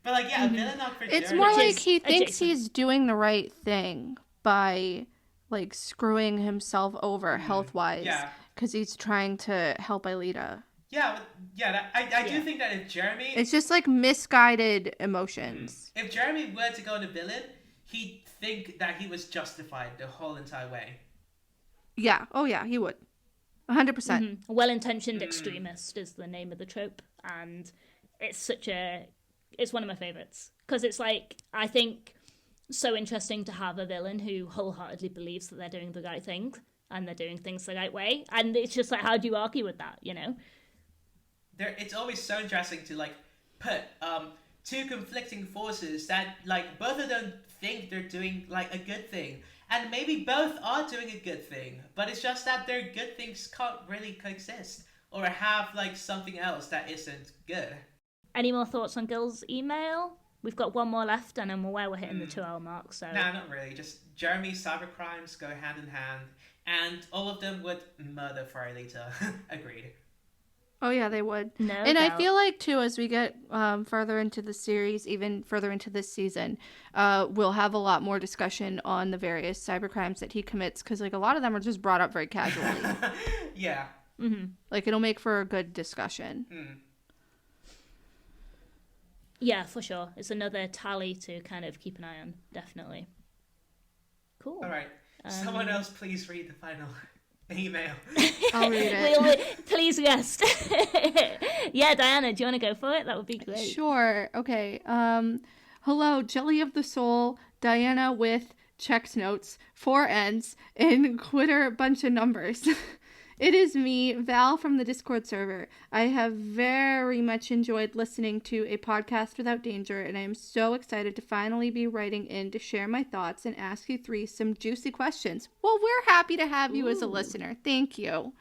Speaker 2: But, like, yeah, a villain arc for Jeremy.
Speaker 3: It's more like he thinks
Speaker 1: adjacent.
Speaker 3: he's doing the right thing by, like, screwing himself over health-wise.
Speaker 2: Yeah.
Speaker 3: Because he's trying to help Aelita.
Speaker 2: Yeah, I do think that if Jeremy...
Speaker 3: It's just, like, misguided emotions.
Speaker 2: If Jeremy were to go on a villain, he'd think that he was justified the whole entire way.
Speaker 3: Yeah. Oh, yeah, he would. 100%.
Speaker 1: Mm-hmm. Well-intentioned extremist is the name of the trope, and it's one of my favorites, because it's like, I think, so interesting to have a villain who wholeheartedly believes that they're doing the right thing and they're doing things the right way, and it's just like, how do you argue with that, you know?
Speaker 2: It's always so interesting to, like, put two conflicting forces that, like, both of them think they're doing, like, a good thing, and maybe both are doing a good thing, but it's just that their good things can't really coexist or have, like, something else that isn't good.
Speaker 1: Any more thoughts on Gil's email? We've got one more left, and I'm aware we're hitting the 2-hour mark, so...
Speaker 2: Nah, not really. Just Jeremy's cybercrimes go hand in hand, and all of them would murder for Aelita. Agreed.
Speaker 3: Oh, yeah, they would.
Speaker 1: No
Speaker 3: and
Speaker 1: doubt.
Speaker 3: I feel like, too, as we get further into the series, even further into this season, we'll have a lot more discussion on the various cybercrimes that he commits, because, like, a lot of them are just brought up very casually.
Speaker 2: Yeah.
Speaker 1: Mm-hmm.
Speaker 3: Like, it'll make for a good discussion.
Speaker 1: Yeah, for sure. It's another tally to kind of keep an eye on, definitely. Cool.
Speaker 2: All right. Someone else please read the final email.
Speaker 3: I'll read it.
Speaker 1: Please rest. Yeah, Diana, do you want to go for it? That would be great.
Speaker 3: Sure. Okay. Hello, Jelly of the Soul, Diana with checks notes, 4 N's, and quitter bunch of numbers. It is me, Val from the Discord server. I have very much enjoyed listening to A Podcast Without Danger, and I am so excited to finally be writing in to share my thoughts and ask you 3 some juicy questions. Well, we're happy to have you as a listener. Thank you.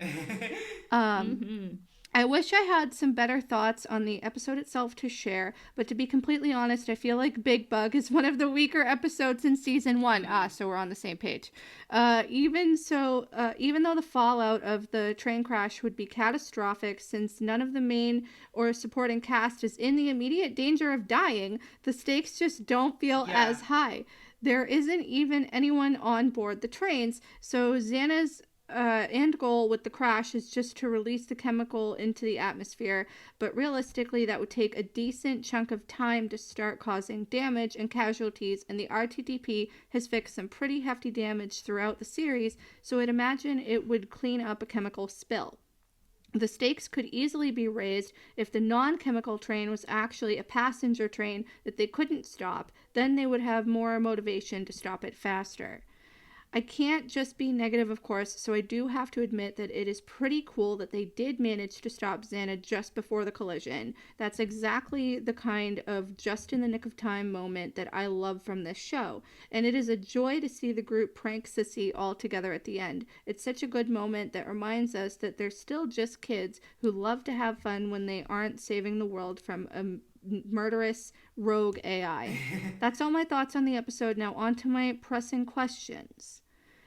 Speaker 3: I wish I had some better thoughts on the episode itself to share, but to be completely honest, I feel like Big Bug is one of the weaker episodes in season 1. So we're on the same page. Even though the fallout of the train crash would be catastrophic since none of the main or supporting cast is in the immediate danger of dying, the stakes just don't feel as high. There isn't even anyone on board the trains, so Xana's end goal with the crash is just to release the chemical into the atmosphere, but realistically that would take a decent chunk of time to start causing damage and casualties, and the RTTP has fixed some pretty hefty damage throughout the series, so I'd imagine it would clean up a chemical spill. The stakes could easily be raised if the non-chemical train was actually a passenger train that they couldn't stop, then they would have more motivation to stop it faster. I can't just be negative, of course, so I do have to admit that it is pretty cool that they did manage to stop Xana just before the collision. That's exactly the kind of just-in-the-nick-of-time moment that I love from this show, and it is a joy to see the group prank Sissy all together at the end. It's such a good moment that reminds us that they're still just kids who love to have fun when they aren't saving the world from a murderous rogue AI. That's all my thoughts on the episode. Now on to my pressing questions.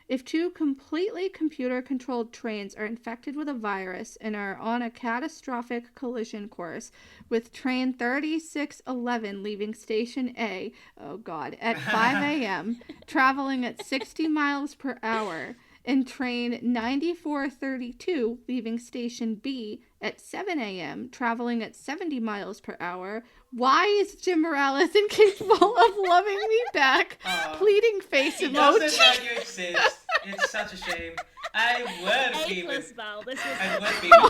Speaker 3: If 2 completely computer-controlled trains are infected with a virus and are on a catastrophic collision course, with train 3611 leaving Station A, at 5 a.m., traveling at 60 miles per hour, and train 9432 leaving Station B at 7 a.m., traveling at 70 miles per hour, why is Jim Morales incapable of loving me back? Pleading face
Speaker 2: He
Speaker 3: emoji.
Speaker 2: doesn't know you exist. It's such a shame. I would be with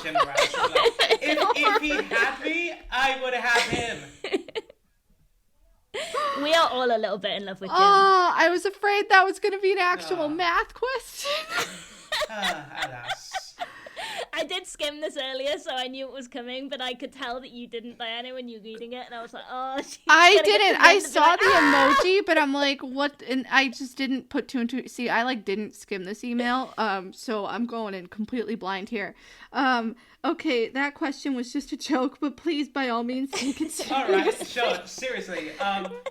Speaker 2: Jim Morales. If he had me, I would have him.
Speaker 1: We are all a little bit in love with Jim.
Speaker 3: Oh, I was afraid that was going to be an actual math question.
Speaker 2: Alas.
Speaker 1: I did skim this earlier, so I knew it was coming, but I could tell that you didn't, Diana, when you were reading it, and I was like, oh,
Speaker 3: I didn't. I saw the emoji, but I'm like, what? And I just didn't put two and two. See, I didn't skim this email, so I'm going in completely blind here. Okay, that question was just a joke, but please, by all means, take it seriously.
Speaker 2: All right, sure. Seriously,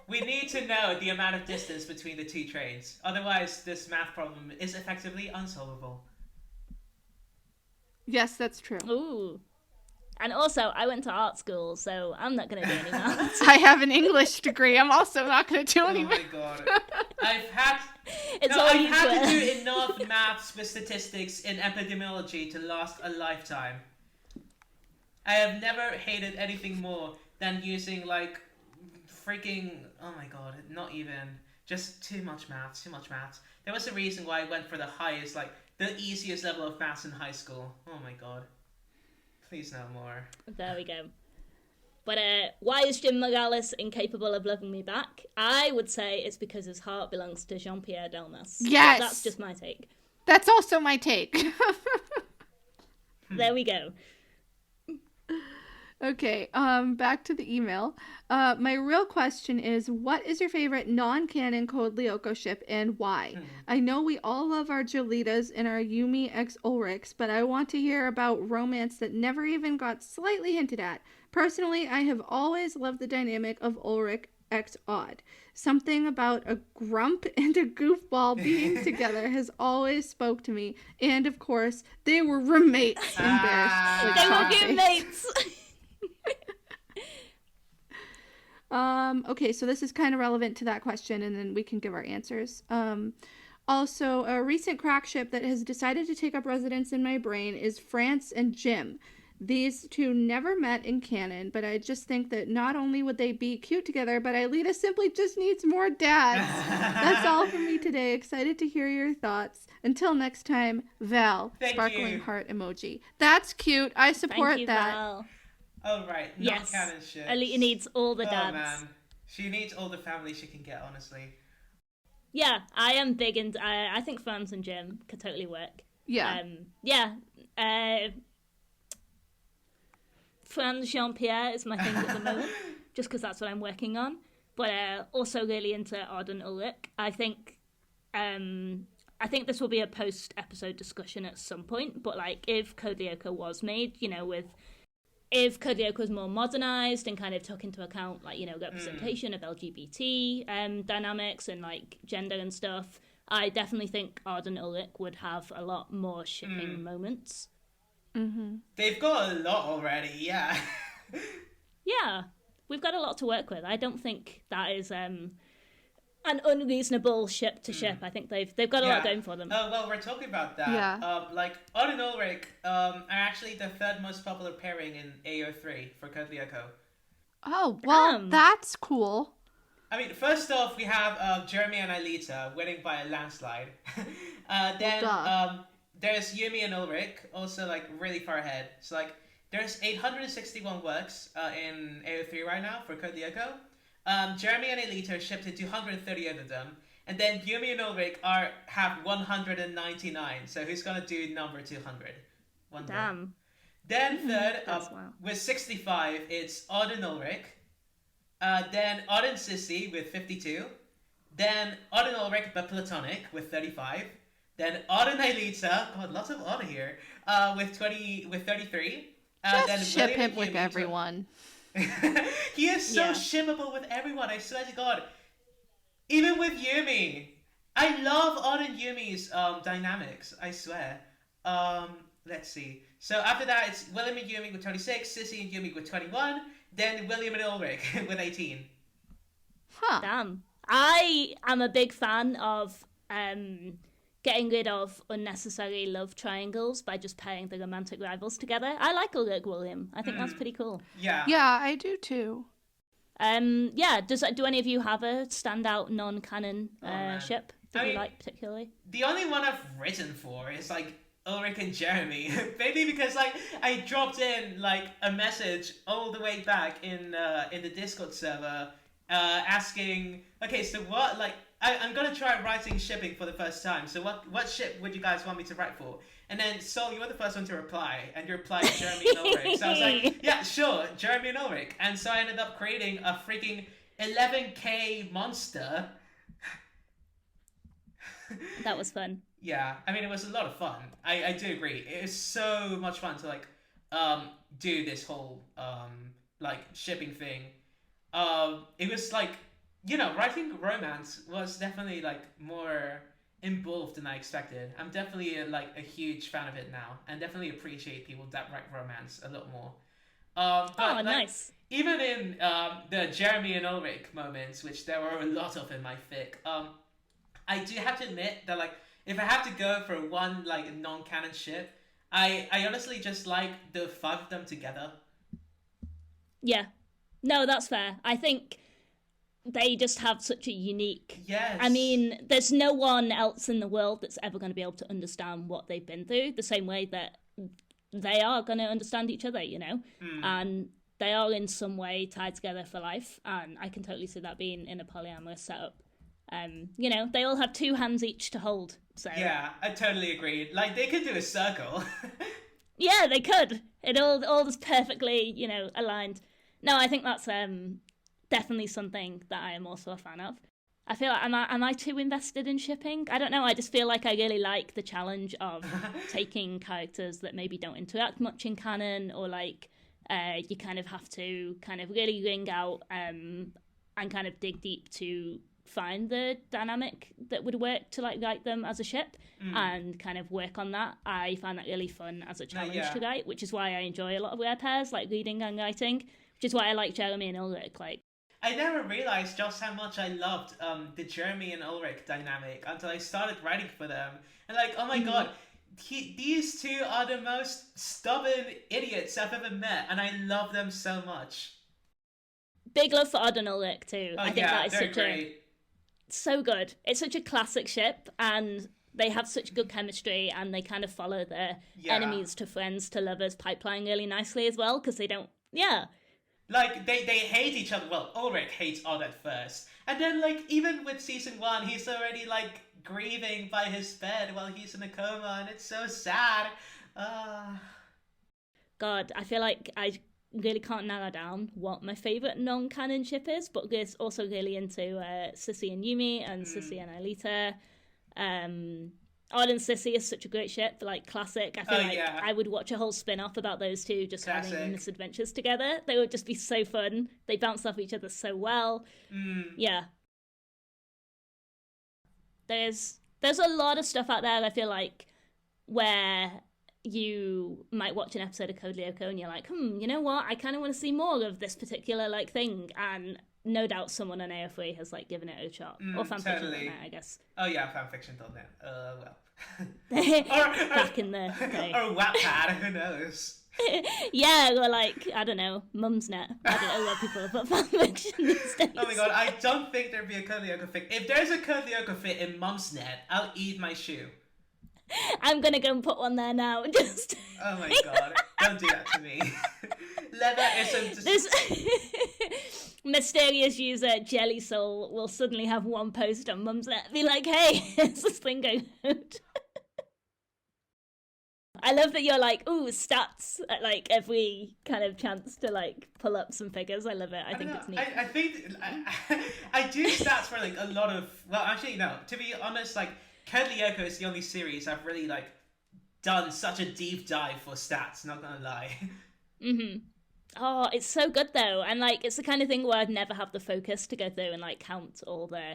Speaker 2: we need to know the amount of distance between the two trains. Otherwise, this math problem is effectively unsolvable.
Speaker 3: Yes, that's true.
Speaker 1: Ooh. And also, I went to art school, so I'm not going to do any maths.
Speaker 3: I have an English degree. I'm also not going to do any maths.
Speaker 2: Oh my god. I've had to do enough maths with statistics in epidemiology to last a lifetime. I have never hated anything more than using, freaking... Oh my god, not even. Just too much maths. There was a reason why I went for the highest, the easiest level of maths in high school. Oh my god. Please no more.
Speaker 1: There we go. But why is Jim Morales incapable of loving me back? I would say it's because his heart belongs to Jean-Pierre Delmas.
Speaker 3: Yes!
Speaker 1: That's just my take.
Speaker 3: That's also my take.
Speaker 1: There we go.
Speaker 3: Okay, back to the email. My real question is, what is your favorite non-canon Code Lyoko ship and why? I know we all love our Jolitas and our Yumi x Ulrichs, but I want to hear about romance that never even got slightly hinted at. Personally, I have always loved the dynamic of Ulrich x Odd. Something about a grump and a goofball being together has always spoke to me. And of course, they were roommates. Embarrassed.
Speaker 1: They were roommates.
Speaker 3: Okay, so this is kind of relevant to that question, and then we can give our answers. Also, a recent crack ship that has decided to take up residence in my brain is France and Jim. These two never met in canon, but I just think that not only would they be cute together, but Aelita simply just needs more dads. That's all from me today. Excited to hear your thoughts. Until next time, Val.
Speaker 2: Thank
Speaker 3: sparkling
Speaker 2: you.
Speaker 3: Heart emoji. That's cute. I support
Speaker 1: Thank you,
Speaker 3: that.
Speaker 1: Val.
Speaker 2: Oh, right.
Speaker 1: Yes.
Speaker 2: Non-canon ships.
Speaker 1: Aelita needs all the dads.
Speaker 2: Oh, man. She needs all the family she can get, honestly.
Speaker 1: Yeah, I am big into... I think France and Jim could totally work.
Speaker 3: Yeah.
Speaker 1: Franz Jean-Pierre is my thing at the moment, just because that's what I'm working on. But also really into Odd and Ulrich. I think this will be a post-episode discussion at some point. But if Code Lyoko was made, if Code Lyoko was more modernized and kind of took into account representation of LGBT dynamics and gender and stuff, I definitely think Odd and Ulrich would have a lot more shipping moments.
Speaker 3: Mm-hmm.
Speaker 2: They've got a lot already, yeah.
Speaker 1: Yeah, we've got a lot to work with. I don't think that is an unreasonable ship to ship. I think they've got a lot going for them.
Speaker 2: Oh, well, we're talking about that.
Speaker 3: Yeah.
Speaker 2: Odd and Ulrich are actually the third most popular pairing in AO3 for Code Lyoko.
Speaker 3: Oh, well, that's cool.
Speaker 2: I mean, first off, we have Jeremy and Aelita winning by a landslide. Then there's Yumi and Ulrich, also really far ahead. So there's 861 works in AO3 right now for Code Lyoko. Jeremy and Aelita shipped to 238 of them. And then Yumi and Ulrich have 199. So who's gonna do number 200?
Speaker 1: Damn.
Speaker 2: Then third with 65, it's Odd and Ulrich. Then Odd and Sissy with 52. Then Odd and Ulrich but platonic with 35. Then Odd and Aelita, God, lots of Odd here, with 33.
Speaker 3: Just
Speaker 2: then
Speaker 3: ship
Speaker 2: William
Speaker 3: him with
Speaker 2: Yumi,
Speaker 3: everyone.
Speaker 2: He is so shippable with everyone, I swear to God. Even with Yumi. I love Odd and Yumi's dynamics, I swear. Let's see. So after that, it's William and Yumi with 26, Sissy and Yumi with 21, then William and Ulrich with 18.
Speaker 3: Huh.
Speaker 1: Damn. I am a big fan of getting rid of unnecessary love triangles by just pairing the romantic rivals together. I like Ulrich William. I think that's pretty cool.
Speaker 2: Yeah.
Speaker 3: Yeah, I do too.
Speaker 1: Do any of you have a standout non-canon ship that you like particularly?
Speaker 2: The only one I've written for is Ulrich and Jeremy. Maybe because I dropped in a message all the way back in the Discord server asking, okay, so what I'm gonna try writing shipping for the first time. So what ship would you guys want me to write for? And then Sol, you were the first one to reply, and you replied Jeremy and Ulrich. So I was like, yeah, sure, Jeremy and Ulrich. And so I ended up creating a freaking 11K monster.
Speaker 1: That was fun.
Speaker 2: Yeah, I mean, it was a lot of fun. I do agree. It is so much fun to like do this whole like shipping thing. It was like, you know, writing romance was definitely like more involved than I expected. I'm definitely like a huge fan of it now, and definitely appreciate people that write romance a lot more. But, like,
Speaker 1: nice.
Speaker 2: Even in the Jeremy and Ulrich moments, which there were a lot of in my fic, I do have to admit that like if I have to go for one like non-canon ship, I honestly just like the five of them together.
Speaker 1: Yeah. No, that's fair. I think they just have such a unique...
Speaker 2: Yes.
Speaker 1: I mean, there's no one else in the world that's ever going to be able to understand what they've been through the same way that they are going to understand each other, you know? And they are in some way tied together for life, and I can totally see that being in a polyamorous setup. You know, they all have two hands each to hold, so...
Speaker 2: Yeah, I totally agree. Like, they could do a circle.
Speaker 1: Yeah, they could. It all just perfectly, you know, aligned. No, I think that's definitely something that I am also a fan of. I feel like, am I too invested in shipping? I don't know, I just feel like I really like the challenge of taking characters that maybe don't interact much in canon, or like you kind of have to kind of really ring out and kind of dig deep to find the dynamic that would work to like write them as a ship and kind of work on that. I find that really fun as a challenge to write, which is why I enjoy a lot of rare pairs, like reading and writing, which is why I like Jeremy and Ulrich. Like,
Speaker 2: I never realized just how much I loved the Jeremy and Ulrich dynamic until I started writing for them. And like, oh my god, these two are the most stubborn idiots I've ever met, and I love them so much.
Speaker 1: Big love for Odd and Ulrich too. I think that is
Speaker 2: they're
Speaker 1: such
Speaker 2: great.
Speaker 1: So good. It's such a classic ship, and they have such good chemistry, and they kind of follow their enemies to friends to lovers pipeline really nicely as well, because they don't... Yeah.
Speaker 2: Like, they hate each other. Well, Ulrich hates Odd at first. And then, like, even with season 1, he's already, like, grieving by his bed while he's in a coma, and it's so sad.
Speaker 1: God, I feel like I really can't narrow down what my favourite non-canon ship is, but it's also really into Sissy and Yumi, and Sissy and Aelita. Odd and Sissy is such a great ship, like classic. I feel I would watch a whole spin-off about those two just having misadventures together. They would just be so fun. They bounce off each other so well. Yeah. There's a lot of stuff out there, I feel like, where you might watch an episode of Code Lyoko and you're like, you know what? I kind of want to see more of this particular like thing, and no doubt someone on AO3 has like given it a shot, or fanfiction.net, I guess.
Speaker 2: Oh yeah, fanfiction.net. Well,
Speaker 1: back in the day.
Speaker 2: Or Wattpad, who knows?
Speaker 1: Yeah, or like, I don't know, Mumsnet. I don't know where people put fanfiction these days.
Speaker 2: Oh my god, I don't think there'd be a Code Lyoko fic. If there's a Code Lyoko fic in Mumsnet, I'll eat my shoe.
Speaker 1: I'm gonna go and put one there now. Just.
Speaker 2: Oh my god! Don't do that to me. Leather isn't.
Speaker 1: This mysterious user Jelly Soul will suddenly have one post on Mumsnet, be like, "Hey, there's this thing going out." I love that you're like, ooh, stats at like every kind of chance to like pull up some figures. I love it. I think it's neat.
Speaker 2: I think I do stats for like a lot of. Well, actually, no. To be honest, like. Code Lyoko is the only series I've really like done such a deep dive for stats, not gonna lie.
Speaker 1: Oh, it's so good though, and like it's the kind of thing where I'd never have the focus to go through and like count all the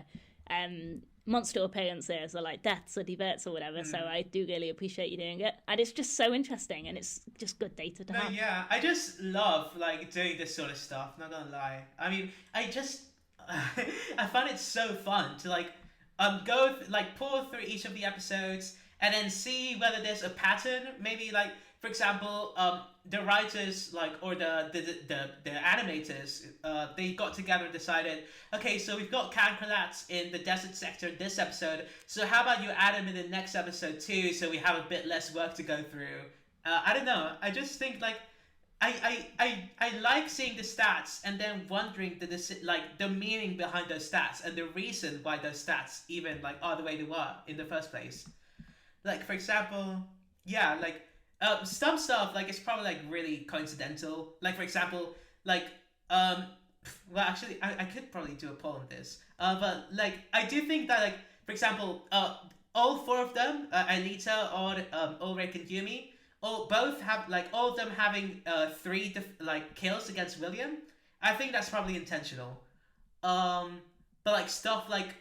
Speaker 1: monster appearances or like deaths or diverts or whatever, so I do really appreciate you doing it, and it's just so interesting, and it's just good data to have.
Speaker 2: Yeah, I just love like doing this sort of stuff, not gonna lie. I mean, I find it so fun to like go like pour through each of the episodes and then see whether there's a pattern. Maybe like, for example, the writers like or the animators they got together and decided, okay, so we've got Cancrelats in the desert sector this episode, so how about you add them in the next episode too, so we have a bit less work to go through. I don't know. I just think like I like seeing the stats and then wondering the meaning behind those stats and the reason why those stats even like are the way they were in the first place. Like for example, yeah, like some stuff like it's probably like really coincidental. Like for example, like well actually I could probably do a poll on this. But like I do think that like for example, all four of them, Alita, Ulrich, and Yumi, all of them having three kills against William. I think that's probably intentional. But like stuff like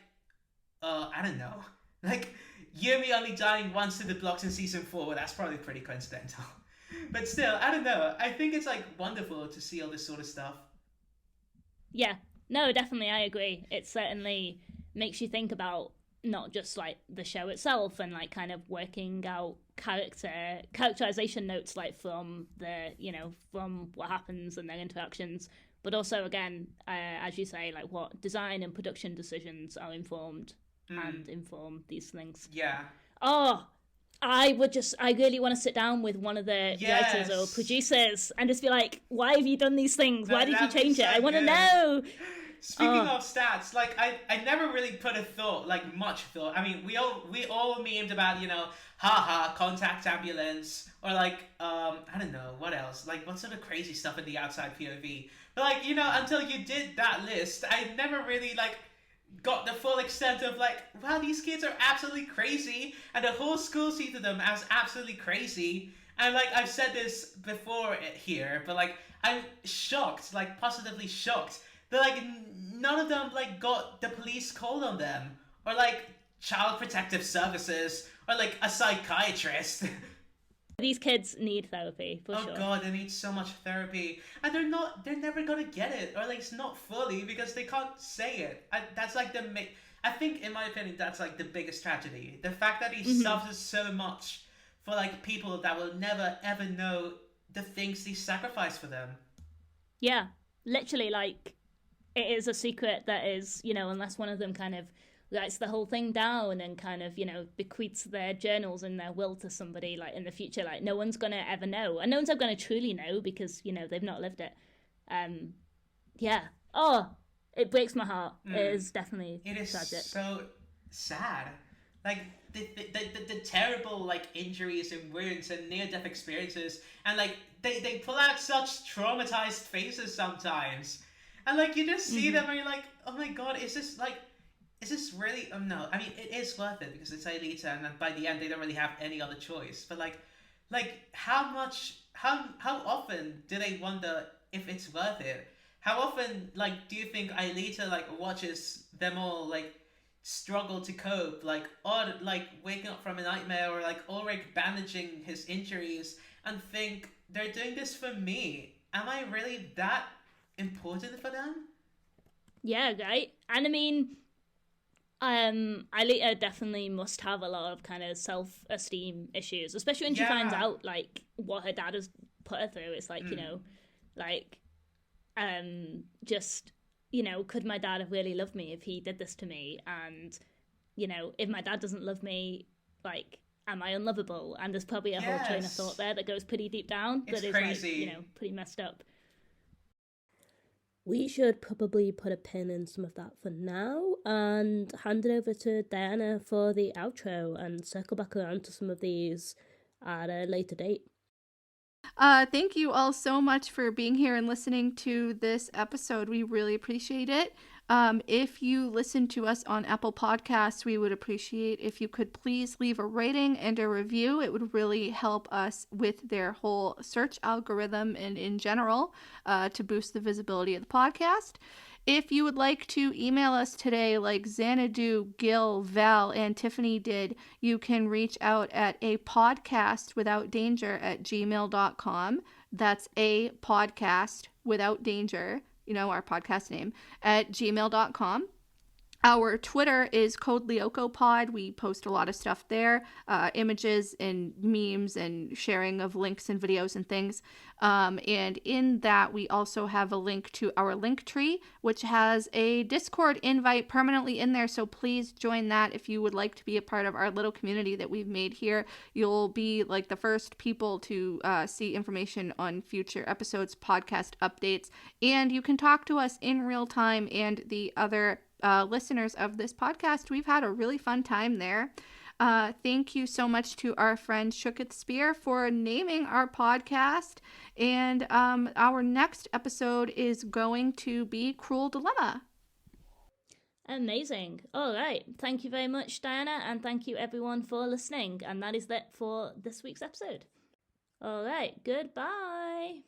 Speaker 2: I don't know, like Yumi only dying once to the blocks in season 4. That's probably pretty coincidental. But still, I don't know. I think it's like wonderful to see all this sort of stuff.
Speaker 1: Yeah, no, definitely, I agree. It certainly makes you think about not just like the show itself and like kind of working out characterization notes like from the from what happens and their interactions, but also again as you say, like what design and production decisions are informed and inform these things.
Speaker 2: Yeah.
Speaker 1: I really want to sit down with one of the writers or producers and just be like, why have you done these things? Why did you change it? I want to know.
Speaker 2: Speaking of stats, like I never really put much thought. I mean, we all memed about, haha, contact ambulance, or like I don't know what else, like what sort of crazy stuff in the outside POV. But like, until you did that list, I never really like got the full extent of like, wow, these kids are absolutely crazy, and the whole school sees them as absolutely crazy. And like I've said this before here, but like I'm shocked, like positively shocked, that like none of them like got the police called on them, or like child protective services, or like a psychiatrist.
Speaker 1: These kids need therapy for sure.
Speaker 2: Oh god, they need so much therapy, and they're never gonna get it, or like not fully, because they can't say it. That's like I think, in my opinion, that's like the biggest tragedy. The fact that he suffers so much for like people that will never ever know the things he sacrificed for them.
Speaker 1: Yeah, literally, like it is a secret that is, unless one of them kind of writes the whole thing down and kind of, bequeaths their journals and their will to somebody, like in the future, like no one's gonna ever know, and no one's ever gonna truly know because they've not lived it. Yeah. Oh, it breaks my heart. It is definitely tragic.
Speaker 2: So sad. Like the terrible like injuries and wounds and near-death experiences, and like they pull out such traumatized faces sometimes, and like you just see them and you're like, oh my god, is this really? No, I mean it is worth it because it's Alita, and then by the end they don't really have any other choice. But like how often do they wonder if it's worth it? How often like do you think Alita like watches them all like struggle to cope, like, or like waking up from a nightmare, or like Ulrich bandaging his injuries, and think, they're doing this for me? Am I really that important for them?
Speaker 1: Yeah, right. And I mean, Alita definitely must have a lot of kind of self-esteem issues, especially when she finds out like what her dad has put her through. It's like, just, could my dad have really loved me if he did this to me? And, if my dad doesn't love me, like, am I unlovable? And there's probably a whole train of thought there that goes pretty deep down.
Speaker 2: It's
Speaker 1: that is
Speaker 2: crazy.
Speaker 1: Like, pretty messed up.
Speaker 4: We should probably put a pin in some of that for now and hand it over to Dianna for the outro and circle back around to some of these at a later date.
Speaker 3: Thank you all so much for being here and listening to this episode. We really appreciate it. If you listen to us on Apple Podcasts, we would appreciate if you could please leave a rating and a review. It would really help us with their whole search algorithm and in general to boost the visibility of the podcast. If you would like to email us today like Xanadu, Gil, Val, and Tiffany did, you can reach out at apodcastwithoutdanger@gmail.com. That's apodcastwithoutdanger, our podcast name, at gmail.com. Our Twitter is Code Lyoko Pod. We post a lot of stuff there, images and memes and sharing of links and videos and things. And in that, we also have a link to our Linktree, which has a Discord invite permanently in there. So please join that if you would like to be a part of our little community that we've made here. You'll be like the first people to see information on future episodes, podcast updates, and you can talk to us in real time and the other listeners of this podcast. We've had a really fun time there. Thank you so much to our friend shookethspeare for naming our podcast. And our next episode is going to be Cruel Dilemma.
Speaker 1: Amazing. All right. Thank you very much, Dianna, and thank you everyone for listening. And that is it for this week's episode. All right. Goodbye.